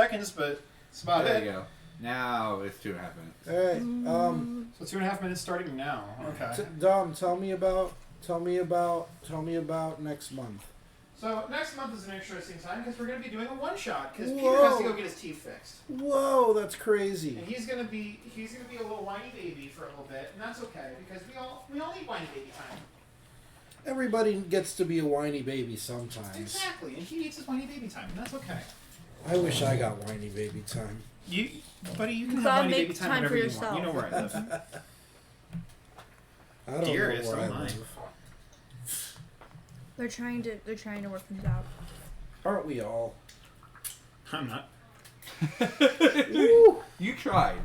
seconds, but it's about There it. you go. Now it's 2.5 minutes. All right. So 2.5 minutes starting now. Okay. Dom, tell me about next month. So next month is an interesting time because we're going to be doing a one-shot because Peter Whoa. has to go get his teeth fixed. Whoa, that's crazy. And he's gonna be a little whiny baby for a little bit, and that's okay because we all need whiny baby time. Everybody gets to be a whiny baby sometimes. Exactly, and he needs his whiny baby time, and that's okay. I wish I got whiny baby time. Buddy, you can You have gotta whiny make baby time time whenever for you yourself. want. You know where I live. I don't Dearest, know where I oh my. live. They're trying to work things out. Aren't we all? I'm not. You tried.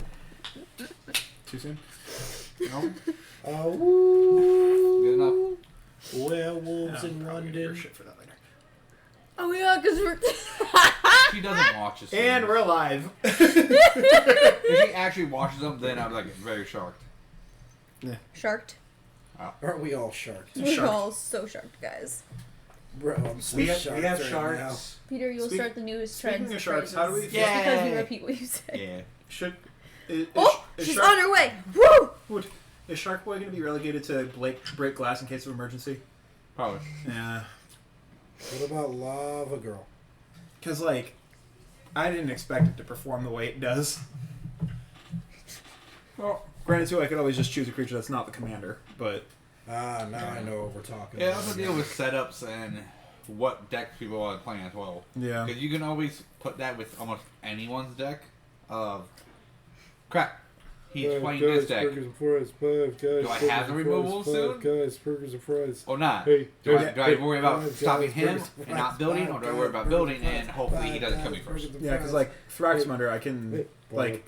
Too soon. No. Woo! Good enough. Werewolves I'm in probably gonna London. do shit for that later. Oh yeah, because we're. She doesn't watch us. And we're live. If she actually watches them, then I'm like very shocked. Sharked. Aren't we all sharked? We're Sharked. all so sharked, guys. Bro, I'm so We have sharked sharks. right Peter, you'll start the newest speaking trends. of sharks, how do we phrases. feel? Just because we Yay. repeat what you say. Yeah. Should She's on her way. Woo! Is Shark Boy going to be relegated to break glass in case of emergency? Probably. Yeah. now. What about Lava Girl? Because, like, I didn't expect it to perform the way it does. Well, granted, too, I could always just choose a creature that's not the commander, but... Ah, now I know what we're talking Yeah, about. also deal with setups and what decks people are playing as well. Yeah. Because you can always put that with almost anyone's deck of crap. He's playing this deck. Burgers and fries. Do I have the removal soon? Guys, burgers and fries. Or not? Hey, Do hey, I worry about guys, stopping him burgers, and not building, or do I worry about building and hopefully he doesn't kill me first? Yeah, because, like, Thraxmunder, I can... Like,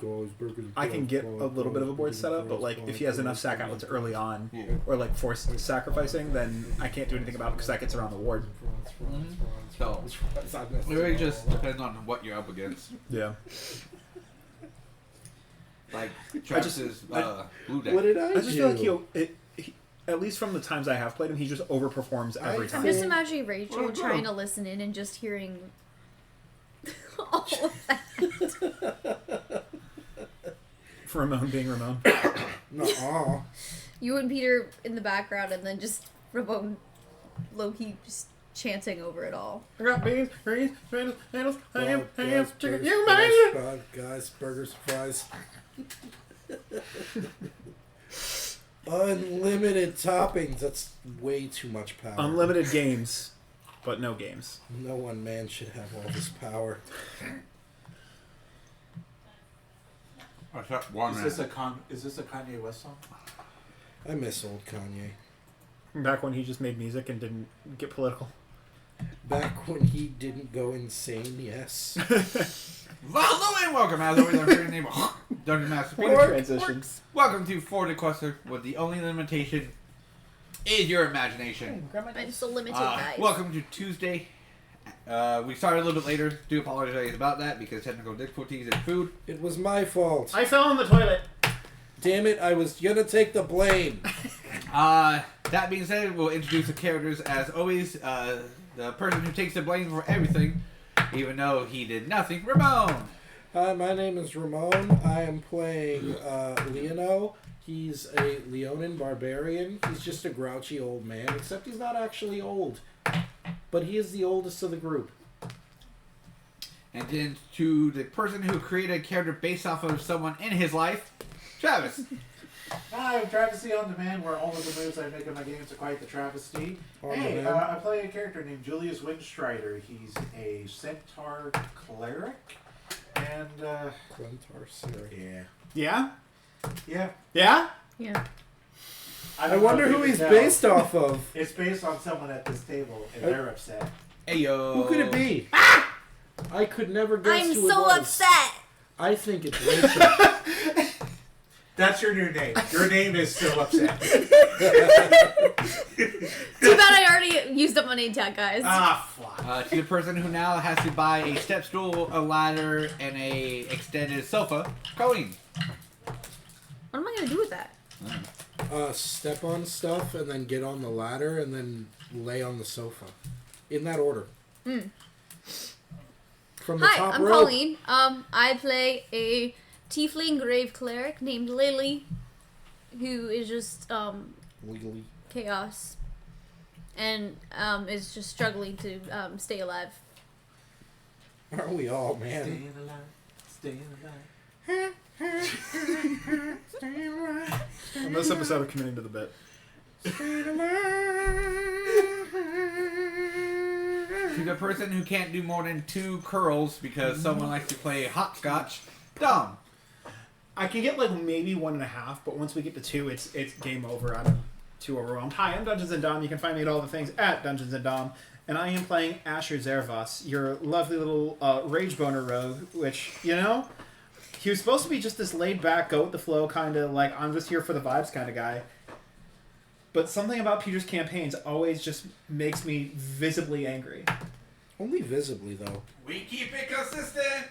I can get a little bit of a board setup, but like if he has enough sack outlets early on, or like forced sacrificing, then I can't do anything about it because that gets around the ward. So, it really just depends on what you're up against. Yeah. Like, Travis's blue deck. What did I I just do? feel like he, at least from the times I have played him, he just overperforms every I'm time. just imagining Rachel Oh, trying no. to listen in and just hearing all of that. For Ramon being Ramon. Nuh-uh. You and Peter in the background, and then just Ramon low-key just chanting over it all. I got beans, greens, tomatoes, handles, ham, Guys, chicken. burgers, You fries, made it! guys, burgers, fries. Unlimited toppings. That's way too much power. Unlimited games, but no games. No one man should have all this power. Is this a Kanye West song? I miss old Kanye. Back when he just made music and didn't get political. Back when he didn't go insane, yes. Hello and welcome, as always, I'm your name, Dungeon Master What Peter. a transition. Welcome to Forward Quester, where the only limitation is your imagination. I'm so limited, guys. Welcome to Tuesday. We started a little bit later. Do apologize about that because technical difficulties and food. It was my fault. I fell in the toilet. Damn it, I was gonna take the blame. That being said, we'll introduce the characters as always. The person who takes the blame for everything, even though he did nothing, Ramon. Hi, my name is Ramon. I am playing Leono. He's a Leonin barbarian. He's just a grouchy old man, except he's not actually old. But he is the oldest of the group. And then to the person who created a character based off of someone in his life, Travis. Hi, I'm Travesty on Demand, where all of the moves I make in my games are quite the travesty. Hey, I play a character named Julius Windstrider. He's a centaur cleric, and Clentar Syria. Yeah? yeah. Yeah? Yeah. I wonder who he's based off of. It's based on someone at this table, and they're upset. Ayo. Who could it be? I could never guess I'm who it so was. upset. I think it's Rachel. That's your new name. Your name is still upset. Too bad I already used up my name tag, guys. Ah, fuck. To the person who now has to buy a step stool, a ladder, and a extended sofa, Colleen. What am I going to do with that? Step on stuff and then get on the ladder and then lay on the sofa. In that order. from the top I'm rope. Colleen. I play a tiefling grave cleric named Lili, who is just Legally. chaos, and is just struggling to stay alive. Aren't we all, man? Staying alive. On this episode of Committing to the Bit. To the person who can't do more than 2 curls because someone likes to play hopscotch, Dom. I can get like maybe 1.5, but once we get to 2, it's game over. I'm too overwhelmed. Hi, I'm Dungeons and Dom. You can find me at all the things at Dungeons and Dom, and I am playing Asher Zervas, your lovely little rage boner rogue. Which he was supposed to be just this laid back, go with the flow kind of like I'm just here for the vibes kind of guy. But something about Peter's campaigns always just makes me visibly angry. Only visibly, though. We keep it consistent.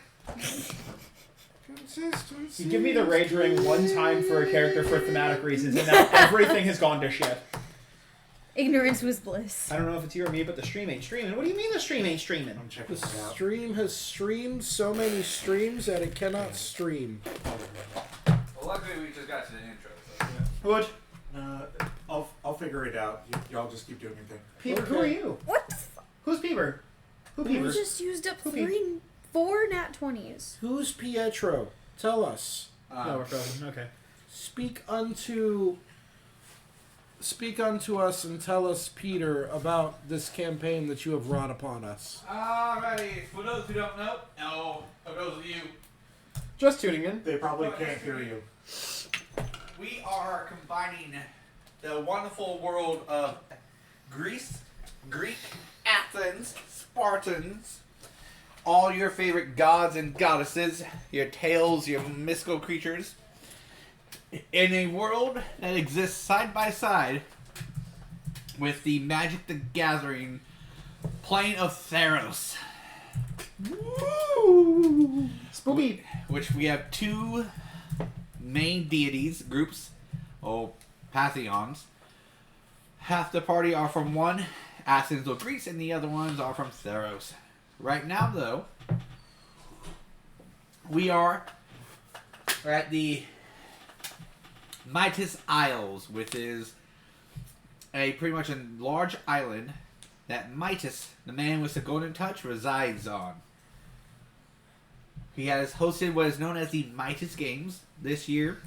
You give me the rage ring one time for a character for thematic reasons, and now everything has gone to shit. Ignorance was bliss. I don't know if it's you or me, but the stream ain't streaming. What do you mean the stream ain't streaming? I'm checking The it out. stream has streamed so many streams that it cannot stream. Well, luckily we just got to the intro. So. What? I'll figure it out. Y'all just keep doing your thing. Peeper, who are you? What the fuck? Who's Peeper? Who You Peeper? just used up Who 4 nat 20s. Who's Pietro? Tell us. No, we're frozen. Okay. Speak unto us and tell us, Peter, about this campaign that you have wrought upon us. Alrighty, for those who don't know, for those of you, Just tuning in. They probably can't hear you. we are combining the wonderful world of Greece, Greek, Athens, Spartans, all your favorite gods and goddesses, your tales, your mystical creatures, in a world that exists side by side with the Magic the Gathering plane of Theros. Woo! Spooky. Which we have 2 main deities, groups, pantheons. Half the party are from one, Athens or Greece, and the other ones are from Theros. Right now, though, we are at the Midas Isles, which is pretty much a large island that Midas, the man with the golden touch, resides on. He has hosted what is known as the Midas Games this year.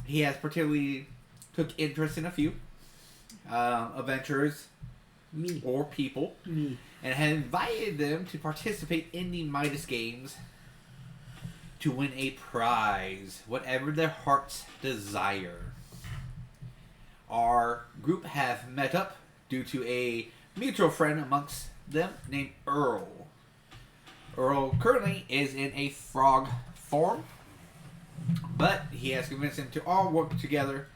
He has particularly took interest in a few adventurers or people and had invited them to participate in the Midas Games to win a prize, whatever their hearts desire. Our group have met up due to a mutual friend amongst them named Earl. Earl currently is in a frog form, but he has convinced them to all work together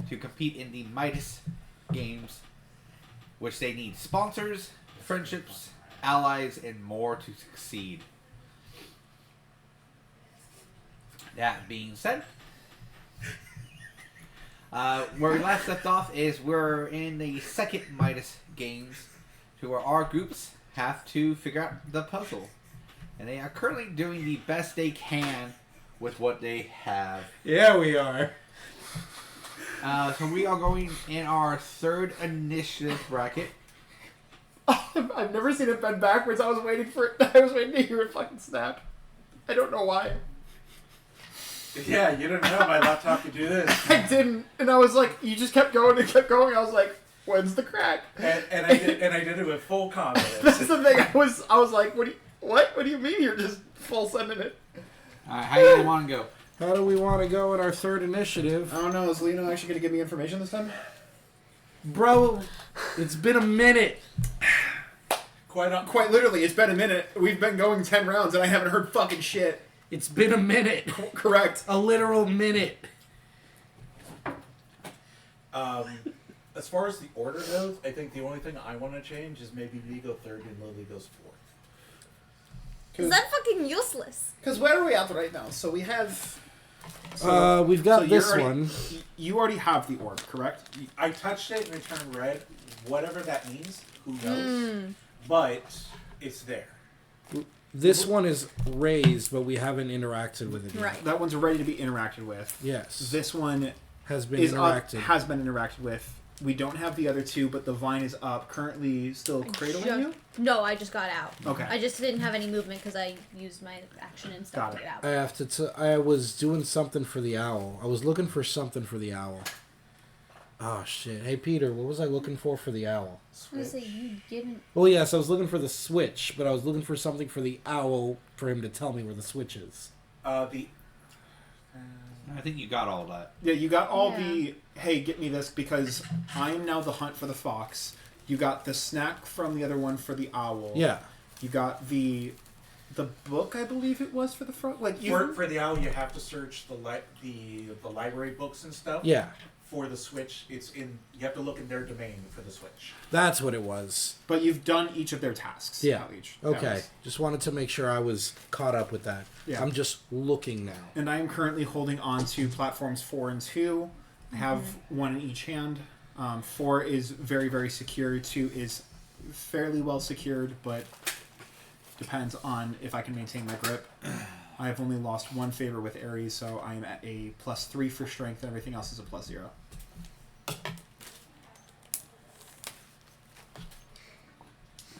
to compete in the Midas Games, which they need sponsors, friendships, allies, and more to succeed. That being said, where we last left off is we're in the second Midas Games, to where our groups have to figure out the puzzle. And they are currently doing the best they can with what they have. Yeah, we are. So we are going in our 3rd initiative bracket. I've never seen it bend backwards. I was waiting to hear it fucking snap. I don't know why. Yeah, you didn't know my laptop could do this. I didn't, and I was like, you just kept going and kept going. I was like, when's the crack? And I did it with full confidence. That's the thing. I was like, what do you mean you're just full sending it? Alright, how do you want to go? How do we want to go in our 3rd initiative? I don't know. Is Lino actually going to give me information this time? Bro, it's been a minute. Quite literally, it's been a minute. We've been going 10 rounds and I haven't heard fucking shit. It's been a minute. Correct. A literal minute. As far as the order goes, I think the only thing I want to change is maybe me go 3rd and Lili goes 4th. Is that fucking useless? Because where are we at right now? So we have... We've got this already, one. You already have the orb, correct? I touched it and it turned red. Whatever that means, who knows? But it's there. This one is raised, but we haven't interacted with it yet. Right. That one's ready to be interacted with. Yes. This one has been interacted. Has been interacted with. We don't have the other two, but the vine is up. Currently still cradling you? No, I just got out. Okay. I just didn't have any movement because I used my action and stuff to get out. I have to. I was doing something for the owl. I was looking for something for the owl. Oh shit! Hey Peter, what was I looking for the owl? I was gonna say you didn't. Well, yes, I was looking for the switch, but I was looking for something for the owl for him to tell me where the switch is. I think you got all that. Yeah, you got all the, hey, get me this because I am now the hunt for the fox. You got the snack from the other one for the owl. Yeah. You got the book, I believe it was, for the front. Like for the owl, you have to search the library books and stuff. Yeah. For the switch, you have to look in their domain for the switch. That's what it was. But you've done each of their tasks. Yeah. Each. Okay. Just wanted to make sure I was caught up with that. Yeah. I'm just looking now. And I am currently holding on to platforms 4 and 2. I have one in each hand. 4 is very, very secure. 2 is fairly well secured, but depends on if I can maintain my grip. I have only lost one favor with Ares, so I am at a +3 for strength, and everything else is a +0.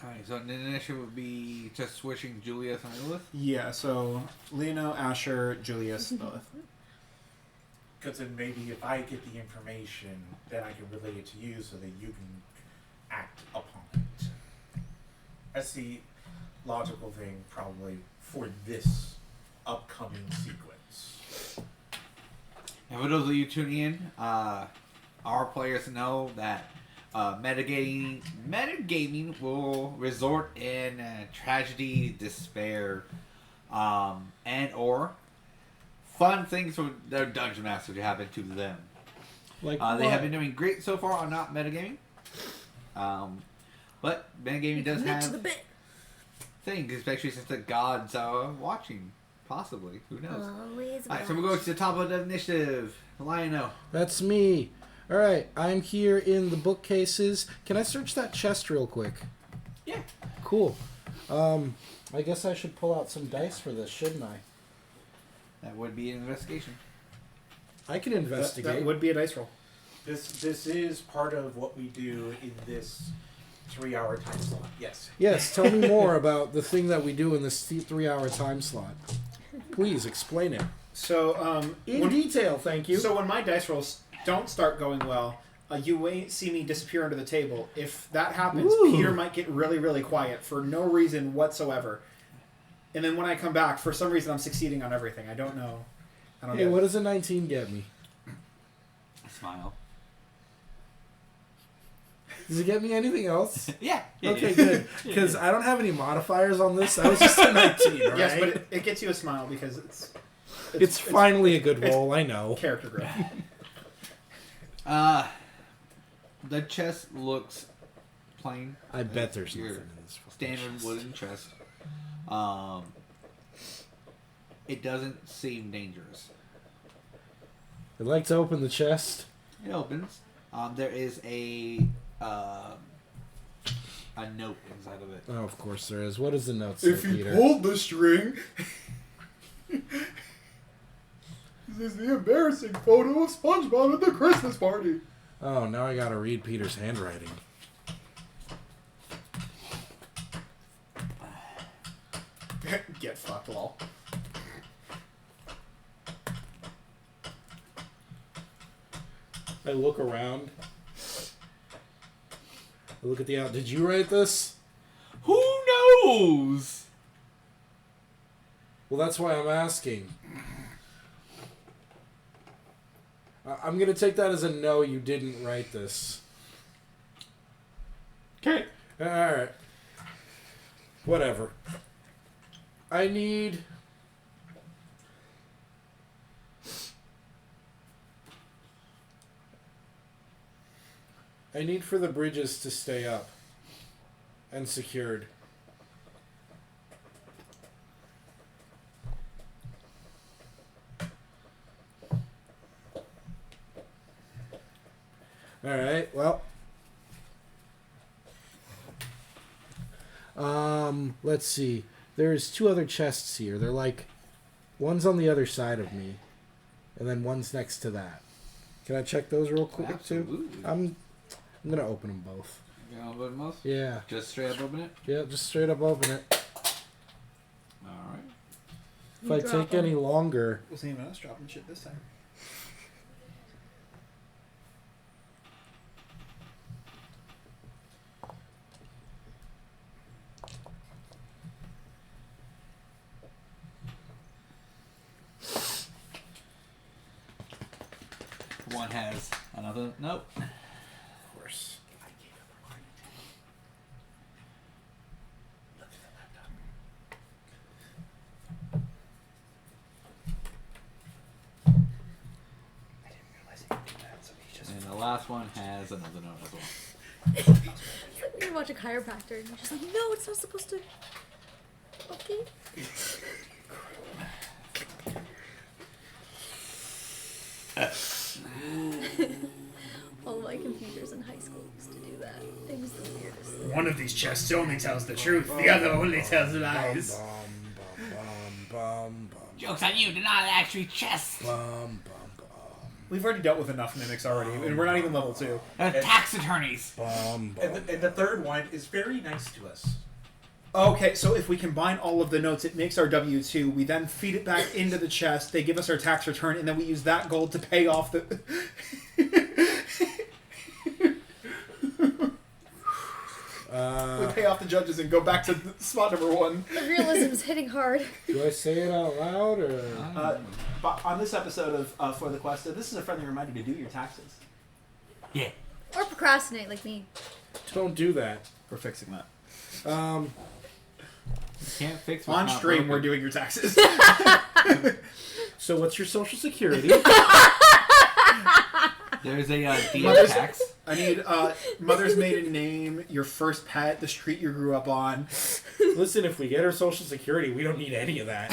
Alright, so the initiative would be just switching Julius and Lilith? Yeah, so Leno, Asher, Julius, Lilith. Because then maybe if I get the information, then I can relay it to you so that you can act upon it. That's the logical thing, probably, for this upcoming sequence. And for those of you tuning in, our players know that metagaming will resort in tragedy, despair, and or fun things for their dungeon master to happen to them. Like they have been doing great so far on not metagaming, but metagaming does have things, especially since the gods are watching. Possibly, who knows? Alright, so we'll go to the top of the initiative. Lionel. That's me. All right, I'm here in the bookcases. Can I search that chest real quick? Yeah. Cool. I guess I should pull out some dice for this, shouldn't I? That would be an investigation. I can investigate. That would be a dice roll. This is part of what we do in this 3-hour time slot. Yes. Yes, tell me more about the thing that we do in this 3-hour time slot. Please explain it. So, in detail, thank you. So when my dice rolls don't start going well, you won't see me disappear under the table. If that happens, Peter might get really, really quiet for no reason whatsoever. And then when I come back, for some reason I'm succeeding on everything. I don't know. Hey, what does a 19 get me? A smile. Does it get me anything else? Yeah. Okay, good. Because I don't have any modifiers on this. That was just a 19, right? Yes, but it gets you a smile because it's finally a good roll, I know. Character growth. The chest looks plain. I bet there's nothing in this standard chest. wooden chest. It doesn't seem dangerous. I'd like to open the chest. It opens. There is a note inside of it. Oh, of course there is. What does the note say, If you Peter? pulled the string, this is the embarrassing photo of SpongeBob at the Christmas party. Oh, now I gotta read Peter's handwriting. Get fucked, lol. I look around. I look at the out. Did you write this? Who knows? Well, that's why I'm asking. I'm gonna take that as a no. You didn't write this. Okay. All right. Whatever. I need for the bridges to stay up and secured. All right. Well, let's see. There's 2 other chests here. They're like, one's on the other side of me, and then one's next to that. Can I check those real quick too? I'm gonna open them both. You gonna open them both? Yeah. Just straight up open it? Yeah, just straight up open it. Alright. If I take any longer... Wasn't even us dropping shit this time. One has another. Nope. Of course. And the last one has another note as well. It's like when you watch a chiropractor and you're just like, no, it's not supposed to. Okay. All my computers in high school used to do that. It was the weirdest thing. One of these chests only tells the truth, the other only tells lies. Joke's on you, they're not actually chests. We've already dealt with enough mimics already, and we're not even level 2. Tax attorneys. And the third one is very nice to us. Okay, so if we combine all of the notes, it makes our W-2. We then feed it back into the chest. They give us our tax return, and then we use that gold to pay off the... we pay off the judges and go back to spot number 1. The realism's hitting hard. Do I say it out loud, or...? But on this episode of For the Quest, this is a friendly reminder to do your taxes. Yeah. Or procrastinate like me. Don't do that. We're fixing that. Can't fix On what's not stream, broken. we're doing your taxes. So what's your social security? There's a DS tax. I need mother's maiden name, your first pet, the street you grew up on. Listen, if we get our social security, we don't need any of that.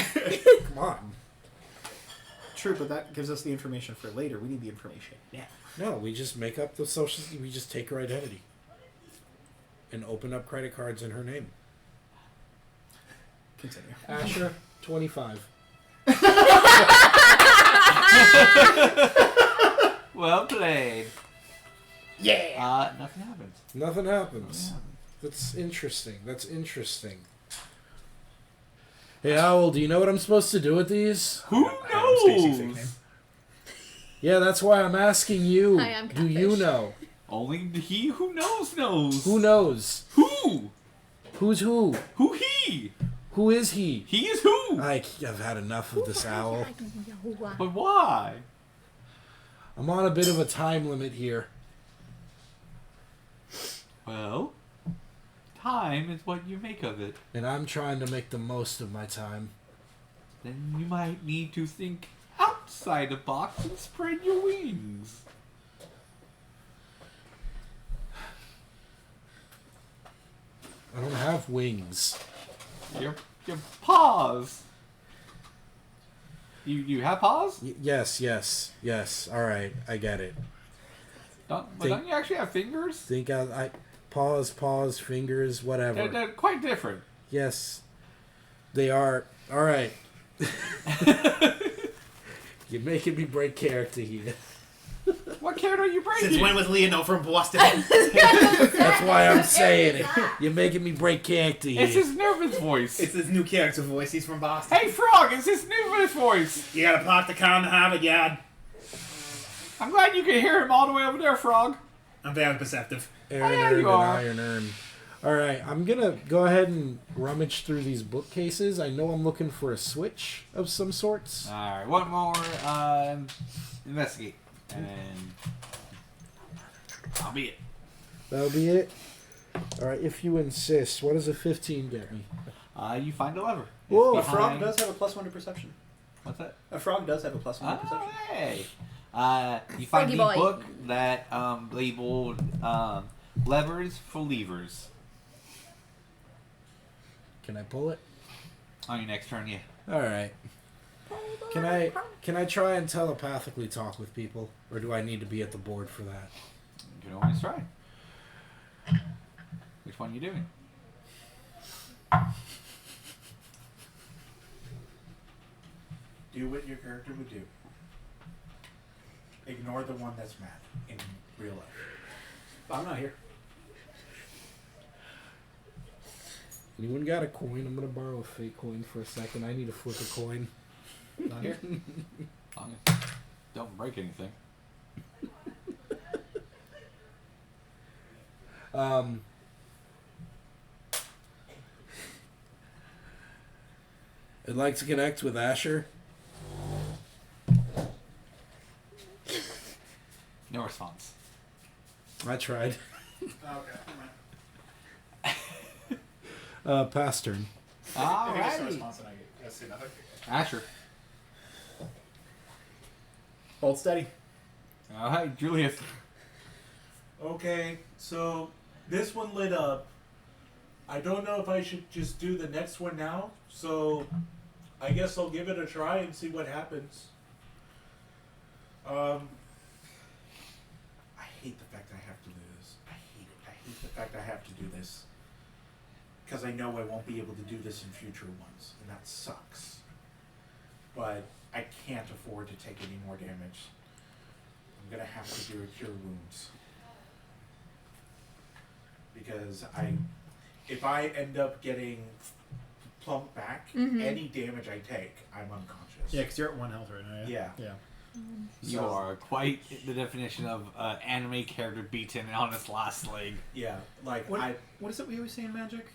Come on. True, but that gives us the information for later. We need the information. Yeah. No, we just make up the social... We just take her identity. And open up credit cards in her name. Continue. Asher, 25. Well played. Yeah! Nothing happens. Nothing happens. That's interesting. That's interesting. Hey, Owl, do you know what I'm supposed to do with these? Who knows? Yeah, that's why I'm asking you. Hi, I'm Do you Catfish. know? Only he who knows knows. Who knows? Who? Who's who? Who he? Who is he? He is who? I've had enough of this, Owl. But why? I'm on a bit of a time limit here. Well, time is what you make of it. And I'm trying to make the most of my time. Then you might need to think outside the box and spread your wings. I don't have wings. Your paws. You have paws? Yes. All right, I get it. Don't you actually have fingers? Think I paws, fingers, whatever. They're quite different. Yes, they are. All right. You're making me break character here. What character are you breaking? Since when was Leonel from Boston? That's why I'm saying it. You're making me break character here. It's his nervous voice. It's his new character voice. He's from Boston. Hey, Frog, it's his nervous voice. You gotta park the car in the Harvard Yard. I'm glad you can hear him all the way over there, Frog. I'm very perceptive. Iron Yeah, Earned you and are. Iron Earned. All right, I'm gonna go ahead and rummage through these bookcases. I know I'm looking for a switch of some sorts. Alright, one more, investigate. And I'll be it. That'll be it. All right, if you insist. What does a 15 get me? You find a lever. Whoa, A It's frog behind- does have a +1 to perception. What's that? A frog does have a +1 to Oh, perception. hey. You find Froggy the boy. book that labeled levers for levers. Can I pull it? On your next turn, yeah. All right. Can I try and telepathically talk with people, or do I need to be at the board for that? You can always try. Which one are you doing? Do what your character would do. Ignore the one that's mad in real life. I'm not here. Anyone got a coin? I'm gonna borrow a fake coin for a second. I need to flip a coin. Not here. Don't break anything. I'd like to connect with Asher. No response. I tried. Okay. Pass turn. Alrighty. I see nothing. Asher. Hold steady. Alright, Julius. Okay, so this one lit up. I don't know if I should just do the next one now, so I guess I'll give it a try and see what happens. I hate the fact I have to do this. I hate it. I hate the fact I have to do this. Because I know I won't be able to do this in future ones, and that sucks. But I can't afford to take any more damage. I'm going to have to do a Cure Wounds. Because if I end up getting plumped back, any damage I take, I'm unconscious. Yeah, because you're at 1 health right now. Yeah. Yeah. You are quite the definition of anime character beaten on his last leg. Yeah, like What is it we always say in Magic?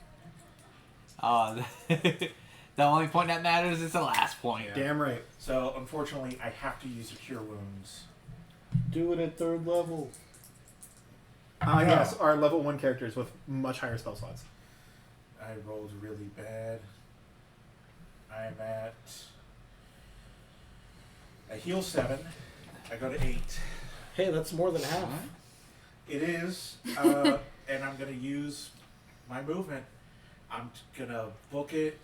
The only point that matters is the last point. Damn right. So unfortunately, I have to use a Cure Wounds. Do it at 3rd level. Yes, our level 1 characters with much higher spell slots. I rolled really bad. I'm at a heal 7. I go to 8. Hey, that's more than half. It is, and I'm gonna use my movement. I'm gonna book it.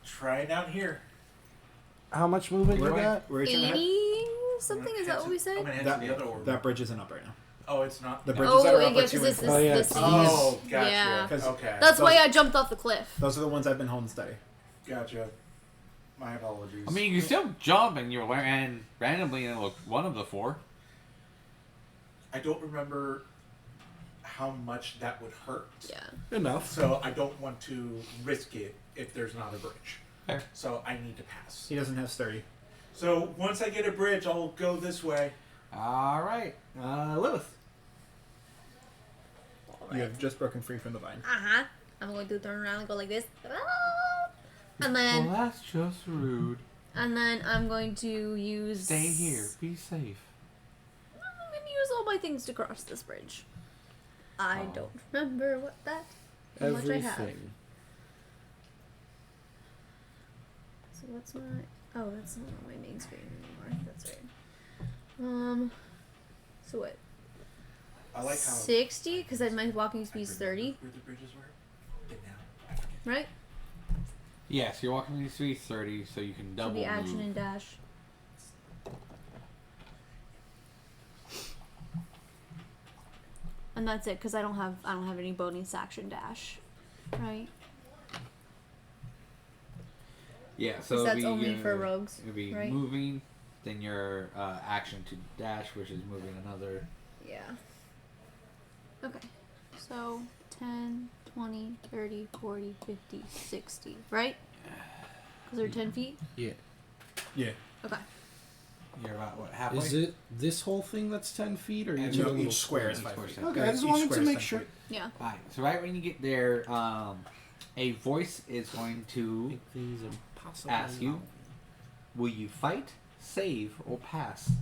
Try it out here. How much movement you got? Where are you trying to head? 80 something? Is that what we I'm said? gonna head to the other orb. That bridge isn't up right now. Oh, it's not. The bridges that are up yeah, are 2 and 4. Oh, yeah. this Oh, gotcha. Yeah. Okay. That's why I jumped off the cliff. Those are the ones I've been holding steady. Gotcha. My apologies. I mean, you can still jump and you're wearing randomly in one of the 4. I don't remember how much that would hurt. Yeah. Enough. So I don't want to risk it if there's not a bridge. Fair. So I need to pass. He doesn't have sturdy. So once I get a bridge, I'll go this way. Alright. Lilith. You have just broken free from the vine. Uh-huh. I'm going to turn around and go like this. Ah! And then Well, that's just rude. I'm going to use Stay here. Be safe. I'm going to use all my things to cross this bridge. I don't remember how much I have. Everything. So what's my... Oh, that's not on my main screen anymore. That's right. So what? I like how 60? Because my walking speed's 30. where the bridges were. And now I forget. Right? Yes, you're walking these 330, so you can Should double be action move. and dash. And that's it, because I don't have any bonus action dash. Right? Yeah, so Because it'd that's be only your- for rogues. It'd be right? moving, then your action to dash, which is moving another. Yeah. Okay. So 10, 20, 30, 40, 50, 60. Right? Because they're 10 feet? Yeah. Yeah. Okay. You're about, what, halfway? Is it this whole thing that's 10 feet, or And each, No, little each square is 5 square feet. is Okay, I just Each wanted square to is make 10 sure. feet. Yeah. Alright, so right when you get there, a voice is going to Make these impossible. ask you, will you fight, save, or pass?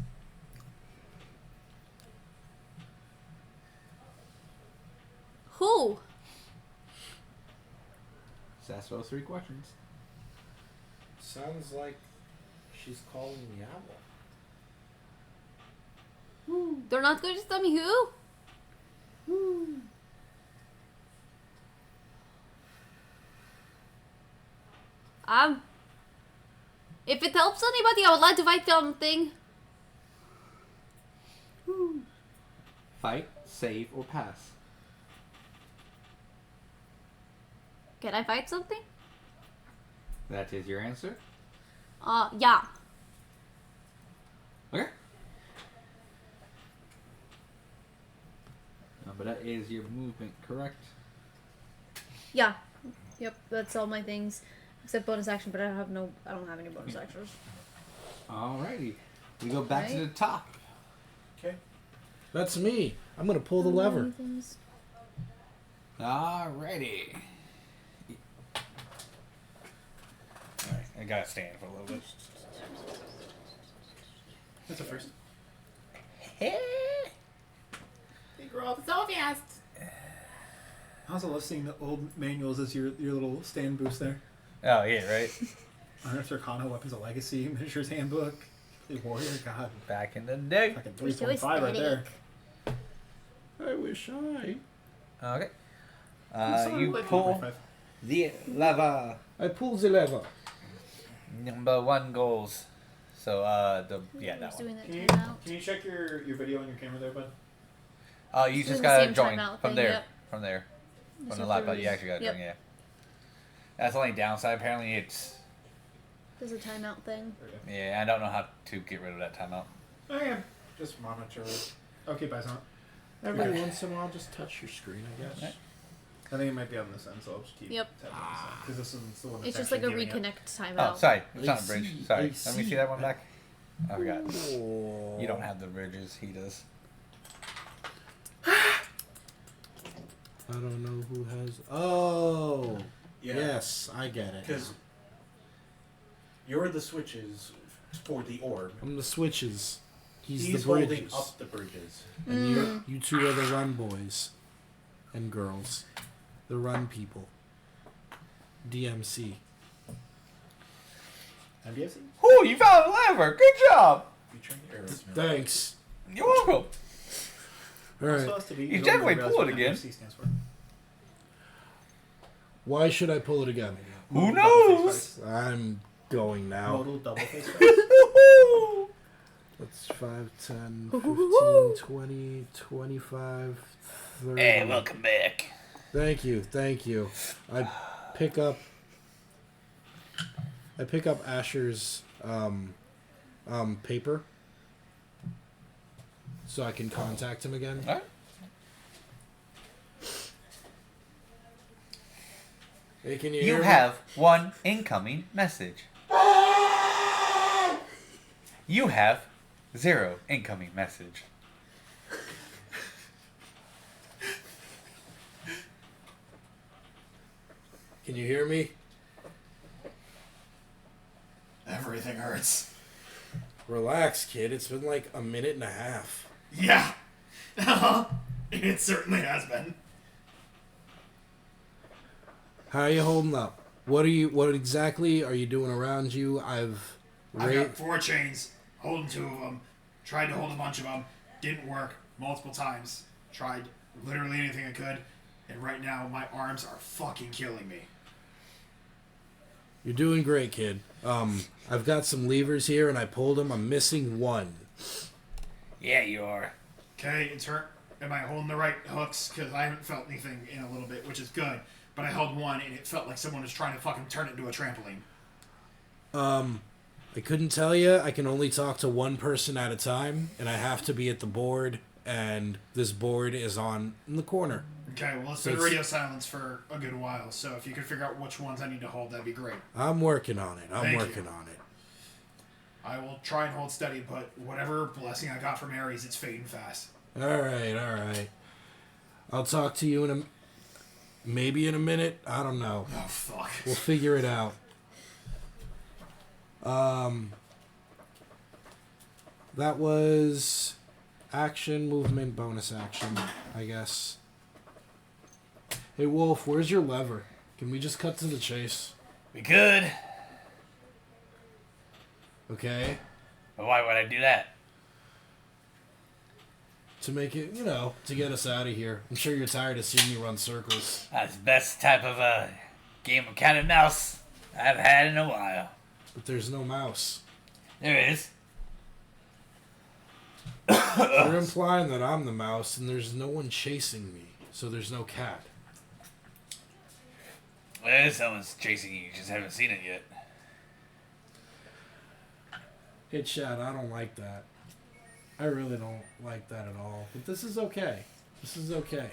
Who? Just ask those 3 questions. Sounds like she's calling the owl. They're not going to tell me who? If it helps anybody, I would like to fight something. Fight, save, or pass? Can I fight something? That is your answer? Yeah. Okay. But that is your movement, correct? Yeah. Yep. That's all my things, except bonus action. But I don't have any bonus actions. Alrighty. We go back to the top. Okay. That's me. I'm gonna pull the lever. Alrighty. Alright, I gotta stand for a little bit. That's a first. They grow up so fast. I also love seeing the old manuals as your little stand boost there. Oh, yeah, right? Unearthed Arcana, Weapons of Legacy, Miniatures Handbook, the Warrior, God. Back in the day. Fucking 3.5 right there. I wish I. Okay. Sorry, You like pull 3.5. the lever. I pull the lever. Number 1 goes. So, that Who's one. doing that Can you, timeout? can you check your video on your camera there, bud? You It's just doing the gotta same join timeout from thing, there. yep. From there. From Just the have to laptop. You actually gotta yep. join, yeah. That's the only downside. Apparently, it's. There's a timeout thing. Yeah, I don't know how to get rid of that timeout. Okay. Just monitor it. Okay, bye, son. Every once in a while, just touch your screen, I guess. Right. I think it might be on this end, so I'll just keep Yep. tapping on this end. Because this one's the one that's It's just like a actually giving it. reconnect timeout. Oh, sorry. It's not a I bridge. see, Sorry. I Let me see. see that one back. I forgot. Oh. You don't have the bridges. He does. I don't know who has. Oh. Yeah. Yes, I get it. Because you're the switches for the orb. I'm the switches. He's He's the holding bridges. up the bridges. And you two are the run boys and girls. The run people. DMC. MDFC? Ooh, you found a lever. Good job. Featuring Aerosmith. Thanks. You're welcome. All right. Supposed to be. You don't definitely realize pull what it again. MDFC stands for. Why should I pull it again? Who Double face knows? fights. I'm going now. Modal double face fights. That's 5, 10, 15, 20, 25, 30. Hey, welcome back. Thank you, thank you. I pick up Asher's paper so I can contact him again. All right. Hey, can you You hear me? have one incoming message. You have 0 incoming message. Can you hear me? Everything hurts. Relax, kid. It's been like a minute and a half. Yeah. It certainly has been. How are you holding up? What exactly are you doing around you? I've got 4 chains, holding 2 of them. Tried to hold a bunch of them. Didn't work multiple times. Tried literally anything I could. And right now, my arms are fucking killing me. You're doing great, kid. I've got some levers here, and I pulled them. I'm missing one. Yeah, you are. Okay, it's hurt. Am I holding the right hooks? Because I haven't felt anything in a little bit, which is good. But I held one, and it felt like someone was trying to fucking turn it into a trampoline. I couldn't tell you. I can only talk to one person at a time, and I have to be at the board, and this board is in the corner. Okay, well, it's So been it's- radio silence for a good while, so if you could figure out which ones I need to hold, that'd be great. I'm working on it. I'm Thank working you. on it. I will try and hold steady, but whatever blessing I got from Ares, it's fading fast. All right. I'll talk to you maybe in a minute. I don't know. Oh, fuck. We'll figure it out. That was action, movement, bonus action, I guess. Hey, Wolf, where's your lever? Can we just cut to the chase? We could. Okay? But why would I do that? To make it, to get us out of here. I'm sure you're tired of seeing me run circles. That's the best type of a game of cat and mouse I've had in a while. But there's no mouse. There is. You're implying that I'm the mouse and there's no one chasing me. So there's no cat. Well, someone's chasing you. You just haven't seen it yet. Hey, Chad, I don't like that. I really don't like that at all. But this is okay. This is okay.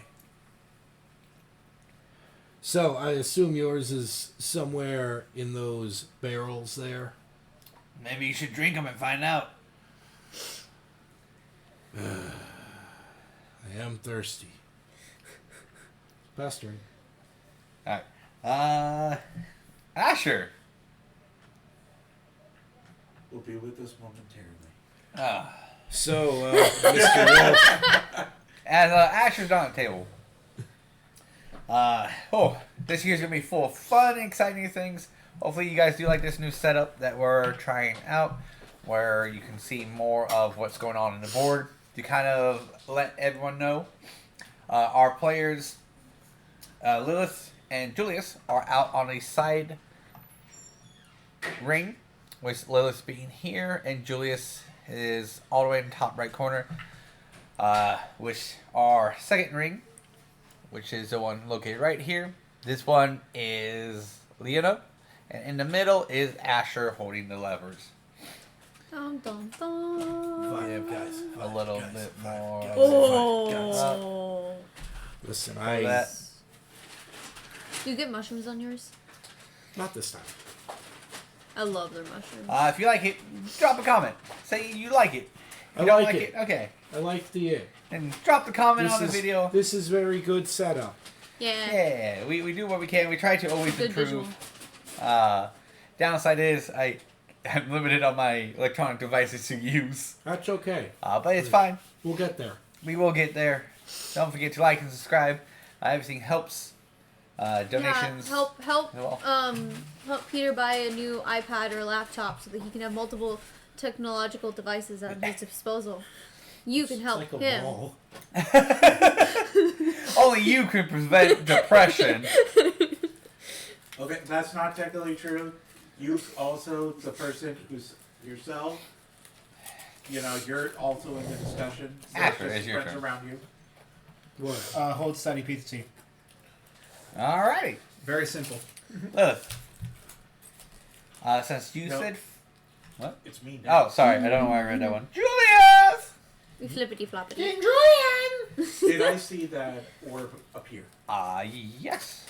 So, I assume yours is somewhere in those barrels there? Maybe you should drink them and find out. I am thirsty. Pestering. Alright. Asher. Will be with us momentarily. So, Mr. Wolf. As Asher's on the table. This year's gonna be full of fun, exciting things. Hopefully you guys do like this new setup that we're trying out, where you can see more of what's going on in the board to kind of let everyone know. Our players, Lilith and Julius, are out on a side ring, with Lilith being here, and Julius is all the way in the top right corner, which our second ring, which is the one located right here. This one is Leona, and in the middle is Asher holding the levers. Dun, dun, dun. Five guys. A little bit more. Oh. Listen, That. Do you get mushrooms on yours? Not this time. I love their mushrooms. If you like it, drop a comment. Say you like it. If I you don't like it. Okay. I like the And drop the comment on the video. This is very good setup. Yeah. Yeah, we do what we can. We try to always Good improve. visual. Downside is I'm limited on my electronic devices to use. That's okay. But it's fine. We'll get there. We will get there. Don't forget to like and subscribe. Everything helps. Donations. Yeah, help Well. help Peter buy a new iPad or laptop so that he can have multiple technological devices at his disposal. You can help It's like a him. wall. Only you can prevent depression. Okay, that's not technically true. You also, the person who's yourself, you know, you're also in the discussion. So After, just it's your friends turn. around you. What? Hold steady, pizza. Alrighty. Very simple. Lilith. Since you No. said... What? It's me now. Oh, sorry. I don't know why I read that one. Julius! We flippity floppity. Did I see that orb appear? Yes.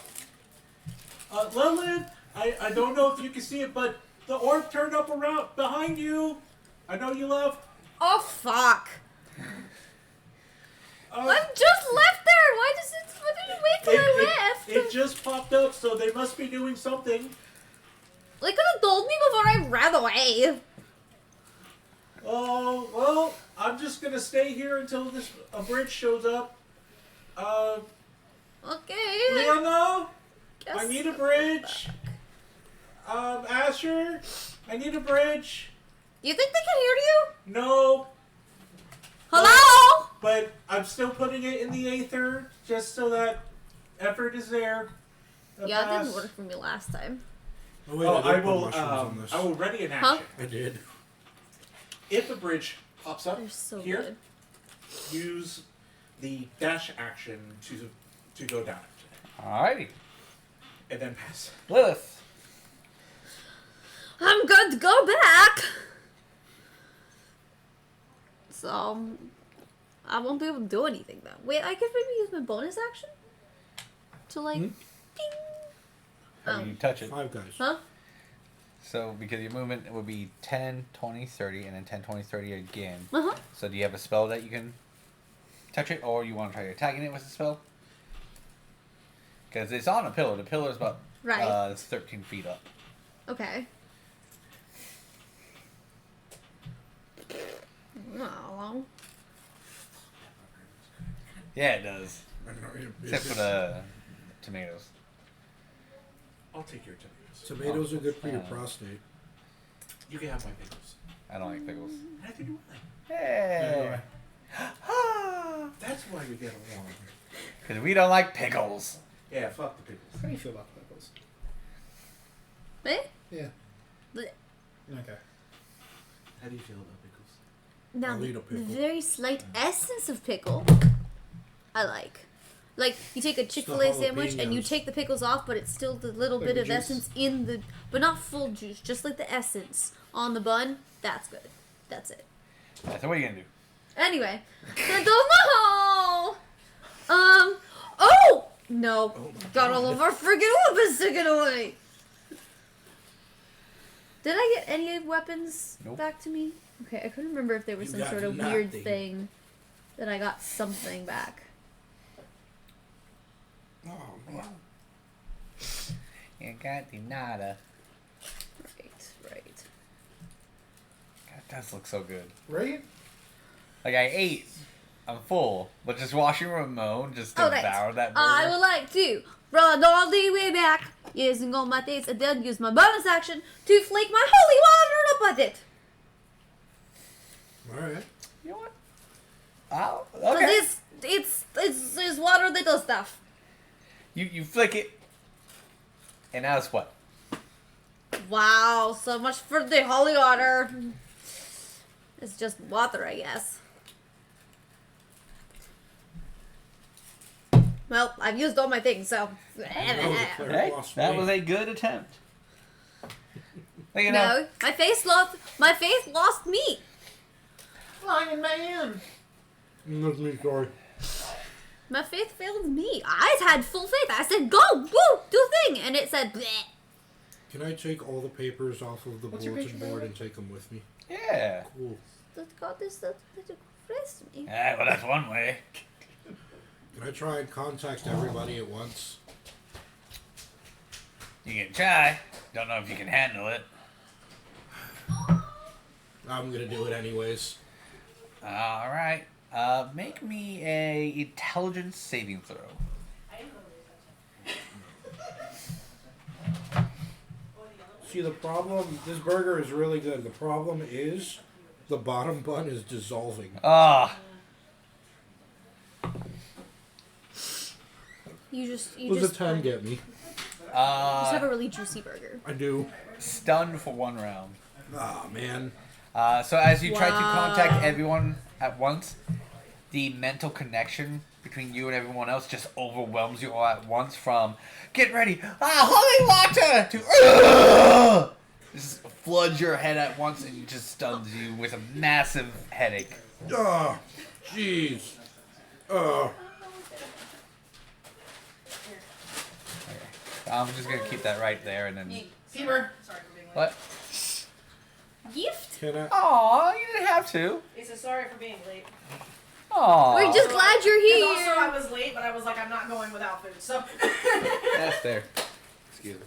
Lilith, I don't know if you can see it, but the orb turned up around behind you. I know you left. Oh fuck! Uh, I've just left there. Why did it wait till I left? It just popped up, so they must be doing something. They could have told me before I ran away. Oh, well, I'm just gonna stay here until a bridge shows up. Okay. Leona, Guess I need a bridge. Asher, I need a bridge. You think they can hear you? No, Hello? but I'm still putting it in the aether just so that effort is there. Yeah, it Pass. didn't work for me last time. Oh, wait, Oh, did I put will. mushrooms on this. I will ready an Huh? action. I did. If the bridge pops up They're so here, good. use the dash action to go down it, Alrighty. and then pass. Lilith. I'm good to go back. So, I won't be able to do anything though. Wait, I could maybe use my bonus action to like, ding. How do you touch it? 5 guys. Huh? So, because your movement would be 10, 20, 30, and then 10, 20, 30 again. Uh huh. So, do you have a spell that you can touch it, or you want to try attacking it with a spell? Because it's on a pillar. The pillar is about Right. it's 13 feet up. Okay. Oh. Yeah, it does. Except for the tomatoes. I'll take your tomatoes. Tomatoes are good for your prostate. You can have my pickles. I don't like pickles. Neither do I. Hey! That's why we get along. Because we don't like pickles. Yeah, fuck the pickles. How do you feel about pickles? Me? Yeah. Blech. Okay. How do you feel about pickles? Now, I'll eat a the pickle. very slight essence of pickle, I like. Like, you take a Chick-fil-A sandwich and you jalapenos. take the pickles off, but it's still the little Like bit the of juice. essence in the... But not full juice, just like the essence on the bun. That's good. That's it. Yeah, so what are you going to do? Anyway, oh no, got all of our freaking weapons taken away. Did I get any weapons back to me? Okay, I couldn't remember if there was some sort of weird thing that I got something back. Oh man. You got the nada. Right. God, that does look so good. Right? Like I ate, I'm full, but just watching Ramon just devour that burger. I would like to run all the way back using all my things and then use my bonus action to flake my holy water up at it. Alright. You know what? Oh, okay. Because it's water that does stuff. You flick it, and now it's what? Wow, so much for the holy water. It's just water, I guess. Well, I've used all my things, so... Hey, that was a good attempt. No, my face lost me. Lion man. That's me, sorry. My faith failed me. I had full faith. I said, go, woo, do thing. And it said, bleh. Can I take all the papers off of the bulletin board and take them with me? Yeah. Cool. That got this that impressed me. Yeah, well, that's one way. Can I try and contact everybody at once? You can try. Don't know if you can handle it. I'm gonna do it anyways. All right. Make me a intelligence saving throw. See, the problem, this burger is really good. The problem is the bottom bun is dissolving. Ah. You What does a 10 get me? just have a really juicy burger. I do. Stunned for 1 round. Ah, man. So as you try to contact everyone at once, the mental connection between you and everyone else just overwhelms you all at once from get ready, holy water, to just floods your head at once and it just stuns you with a massive headache. Ah, jeez. I'm just going to keep that right there and then... Fever. Sorry for being late. What? Gift? Can I? Aw, you didn't have to. He said sorry for being late. Aw. We're just glad you're here. Also, I was late, but I was like, I'm not going without food, so. That's fair. Excuse me.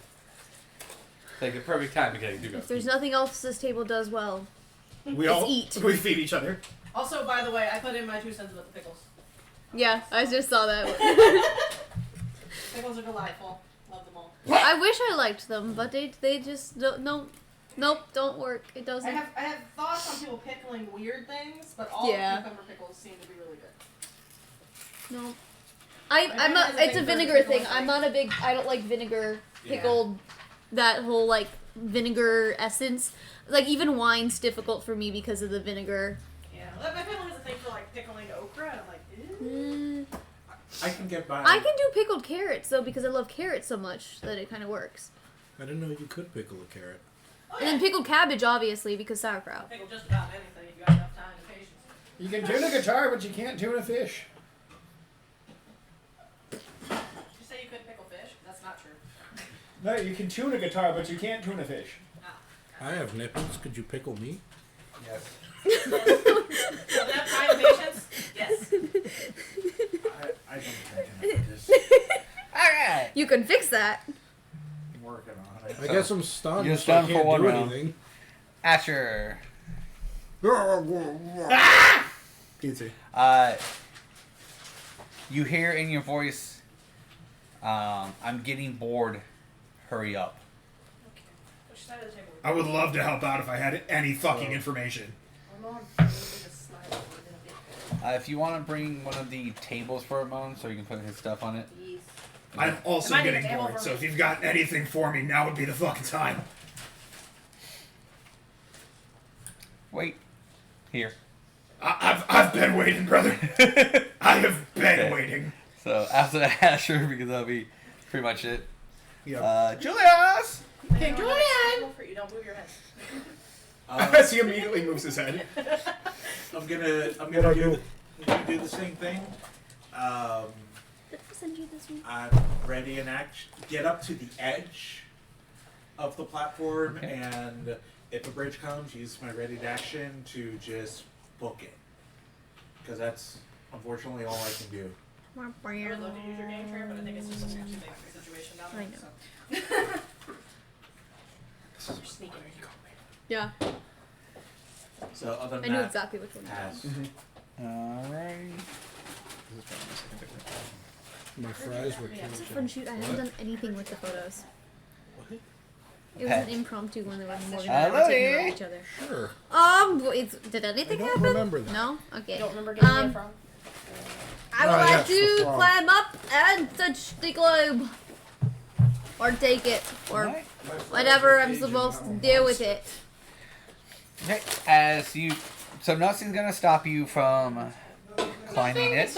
Like the perfect time to get you. If there's nothing else this table does well, We all eat. We feed each other. Also, by the way, I put in my 2 cents about the pickles. Yeah, I just saw that. Pickles are delightful. Love them all. I wish I liked them, but they just don't, nope, don't work. It doesn't. I have thoughts on people pickling weird things, but all cucumber pickles seem to be really good. No. It's a vinegar thing. I'm not a big, I don't like vinegar pickled, that whole like vinegar essence. Like even wine's difficult for me because of the vinegar. Yeah, my family has a thing for like pickling okra, and I'm like, ew. I can get by. I can do pickled carrots though because I love carrots so much that it kind of works. I didn't know you could pickle a carrot. Oh, And then pickled cabbage obviously because sauerkraut. Pickle just about anything if you got enough time and patience. You can tune a guitar, but you can't tune a fish. Did you say you couldn't pickle fish? That's not true. No, you can tune a guitar, but you can't tune a fish. I have nipples. Could you pickle me? Yes. With enough time and patience? Yes. I don't think I can do this. Alright. You can fix that. I'm working on it. I guess I'm stunned. You're so I stunned for can't one do round. anything. Asher. Easy. You hear in your voice, I'm getting bored. Hurry up. Okay. Which side of the table? I would love to help out if I had any fucking information. If you want to bring one of the tables for Ramon so you can put his stuff on it. I'm also Am I getting the table bored, for so me? if you've got anything for me, now would be the fucking time. Wait. Here. I've been waiting, brother. I have been waiting. So after that, Asher, because that'll be pretty much it. Yeah. Julius! Okay, Julian! You don't move your head. As he immediately moves his head. I'm gonna do the same thing. Did I send you this one? I'm ready in action. Get up to the edge of the platform, and if a bridge comes, use my ready to action to just book it. Because that's unfortunately all I can do. I would love to use your game trainer, but I think it's just a too big of a situation down there. I know. So. You're sneaking. Yeah. So other I than knew that, exactly which one. pass. Alright. My fries were It was a fun shoot. I haven't done anything with the photos. What? It was an impromptu one that Morgan and I Hello, were taking of eh? each other. Sure. Did anything I don't happen? remember that. No? Okay. You don't remember getting it from? I would like to climb up and touch the globe. Or take it. Or whatever I'm supposed to do with it. Okay, so nothing's gonna stop you from climbing it.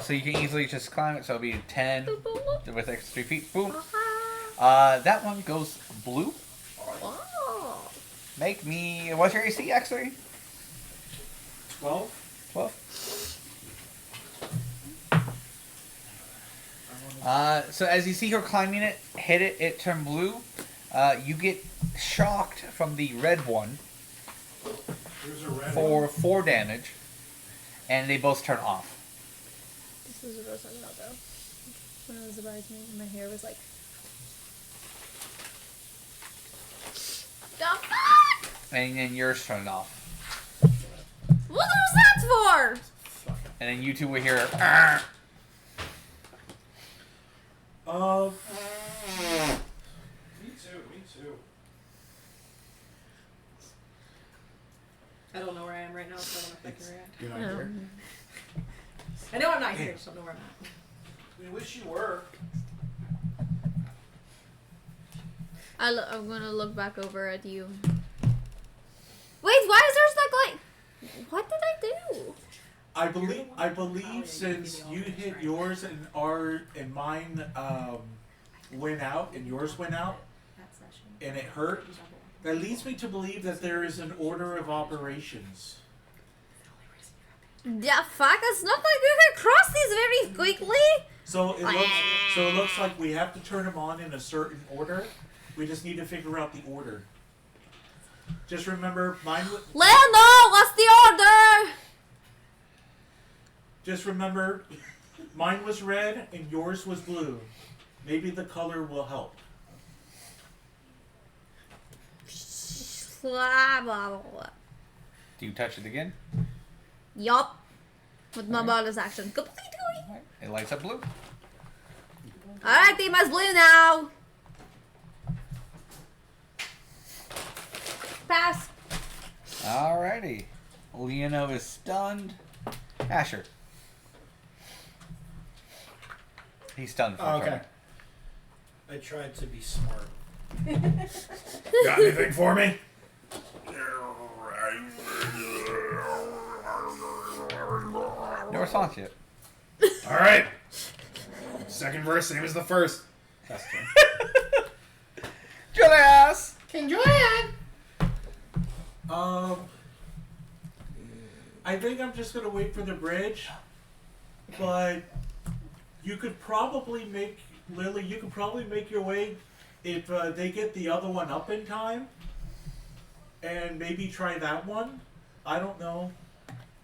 So you can easily just climb it, so it'll be 10 with extra 3 feet. Boom. That one goes blue. Oh. Make me, what's your AC actually? 12. 12. So as you see her climbing it, hit it, it turned blue. You get shocked from the red one for 4 damage, and they both turn off. This is what I was talking about though. When I was advised me, my hair was like. The fuck? And then yours turned off. What was that for? And then you two will hear. Me too. I don't know where I am right now, so I don't know if I can react. You're not here. I know I'm not here, just don't know where I'm at. We wish you were. I'm gonna look back over at you. Wait, why is yours not going? What did I do? I believe since you hit yours and mine went out and yours went out and it hurt, that leads me to believe that there is an order of operations. Yeah, fuck, it's not like you can cross these very quickly. So it looks like we have to turn them on in a certain order. We just need to figure out the order. Just remember, Lando, what's the order? Just remember, mine was red and yours was blue. Maybe the color will help. Blah, blah, blah. Do you touch it again? Yup. With my bonus action. It lights up blue. Alright, team is blue now. Pass. Alrighty. Leono is stunned. Asher. He's stunned. Oh, okay. I tried to be smart. Got anything for me? No response yet. All right. Second verse, same as the first. That's true. Julius! King Julian! I think I'm just gonna wait for the bridge, but you could probably make Lily. You could probably make your way if they get the other one up in time, and maybe try that one. I don't know,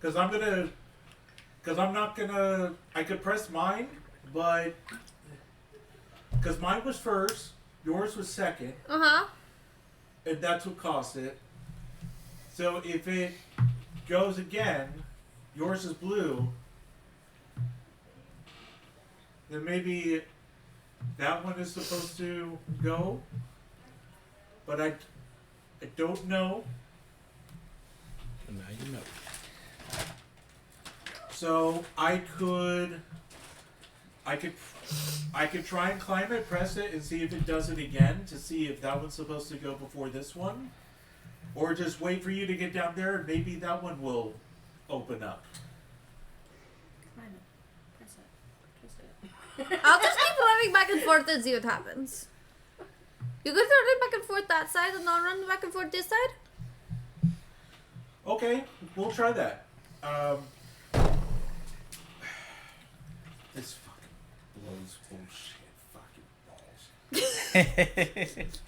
because I'm not gonna. I could press mine, but because mine was first, yours was second, and that's what caused it. So if it goes again, yours is blue, then maybe that one is supposed to go, but I don't know. And now you know. So I could try and climb it, press it, and see if it does it again to see if that one's supposed to go before this one. Or just wait for you to get down there and maybe that one will open up. Climb it. Press it. I'll just keep running back and forth and see what happens. You could run back and forth that side and I'll run back and forth this side? Okay, we'll try that. This fucking blows bullshit. Fucking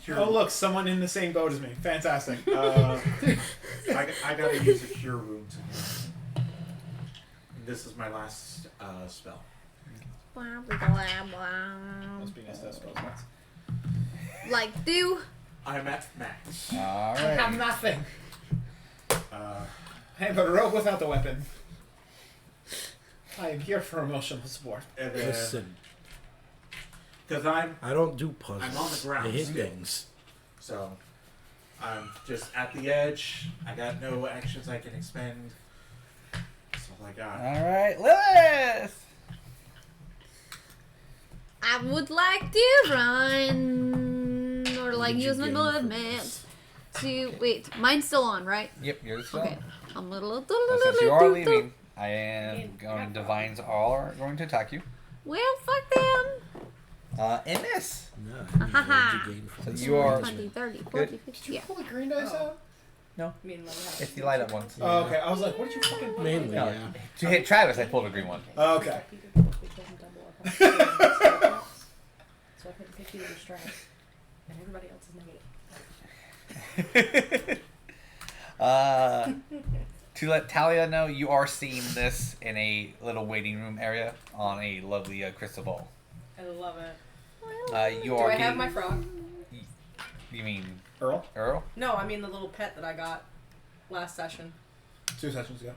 balls. Oh look, someone in the same boat as me. Fantastic. I gotta use a cure wounds. This is my last spell. Blah, blah, blah, blah. Must be nice to have spell slots. Like do. I'm at max. All I have right. nothing. I am a rogue without the weapon. I am here for emotional support. And then, Listen, because I don't do puzzles. I'm on the ground I hit still. things. So I'm just at the edge. I got no actions I can expend. That's all I got. All right, Lilith. I would like to run or like did you use my gain from movement this? to wait. Mine's still on, right? Yep, you're still. Okay. I'm a little. So since you are leaving, I am going. Divines are going to attack you. Well, fuck them. In this. No, Ha ha. what did you gain from So this? you are 20, 30, 40, good. 50. Yeah. Pull the green dice out? It's the light up ones. Oh, okay. I was like, what did you fucking pull? Mainly, No. yeah. To hit Travis, I pulled a green one. Oh, okay. So I couldn't pick you to your strength. And everybody else is negative. To let Thalia know, you are seeing this in a little waiting room area on a lovely crystal ball. I love it. You Do are. I have my frog? You mean Earl? Earl? No, I mean the little pet that I got last session. 2 sessions ago.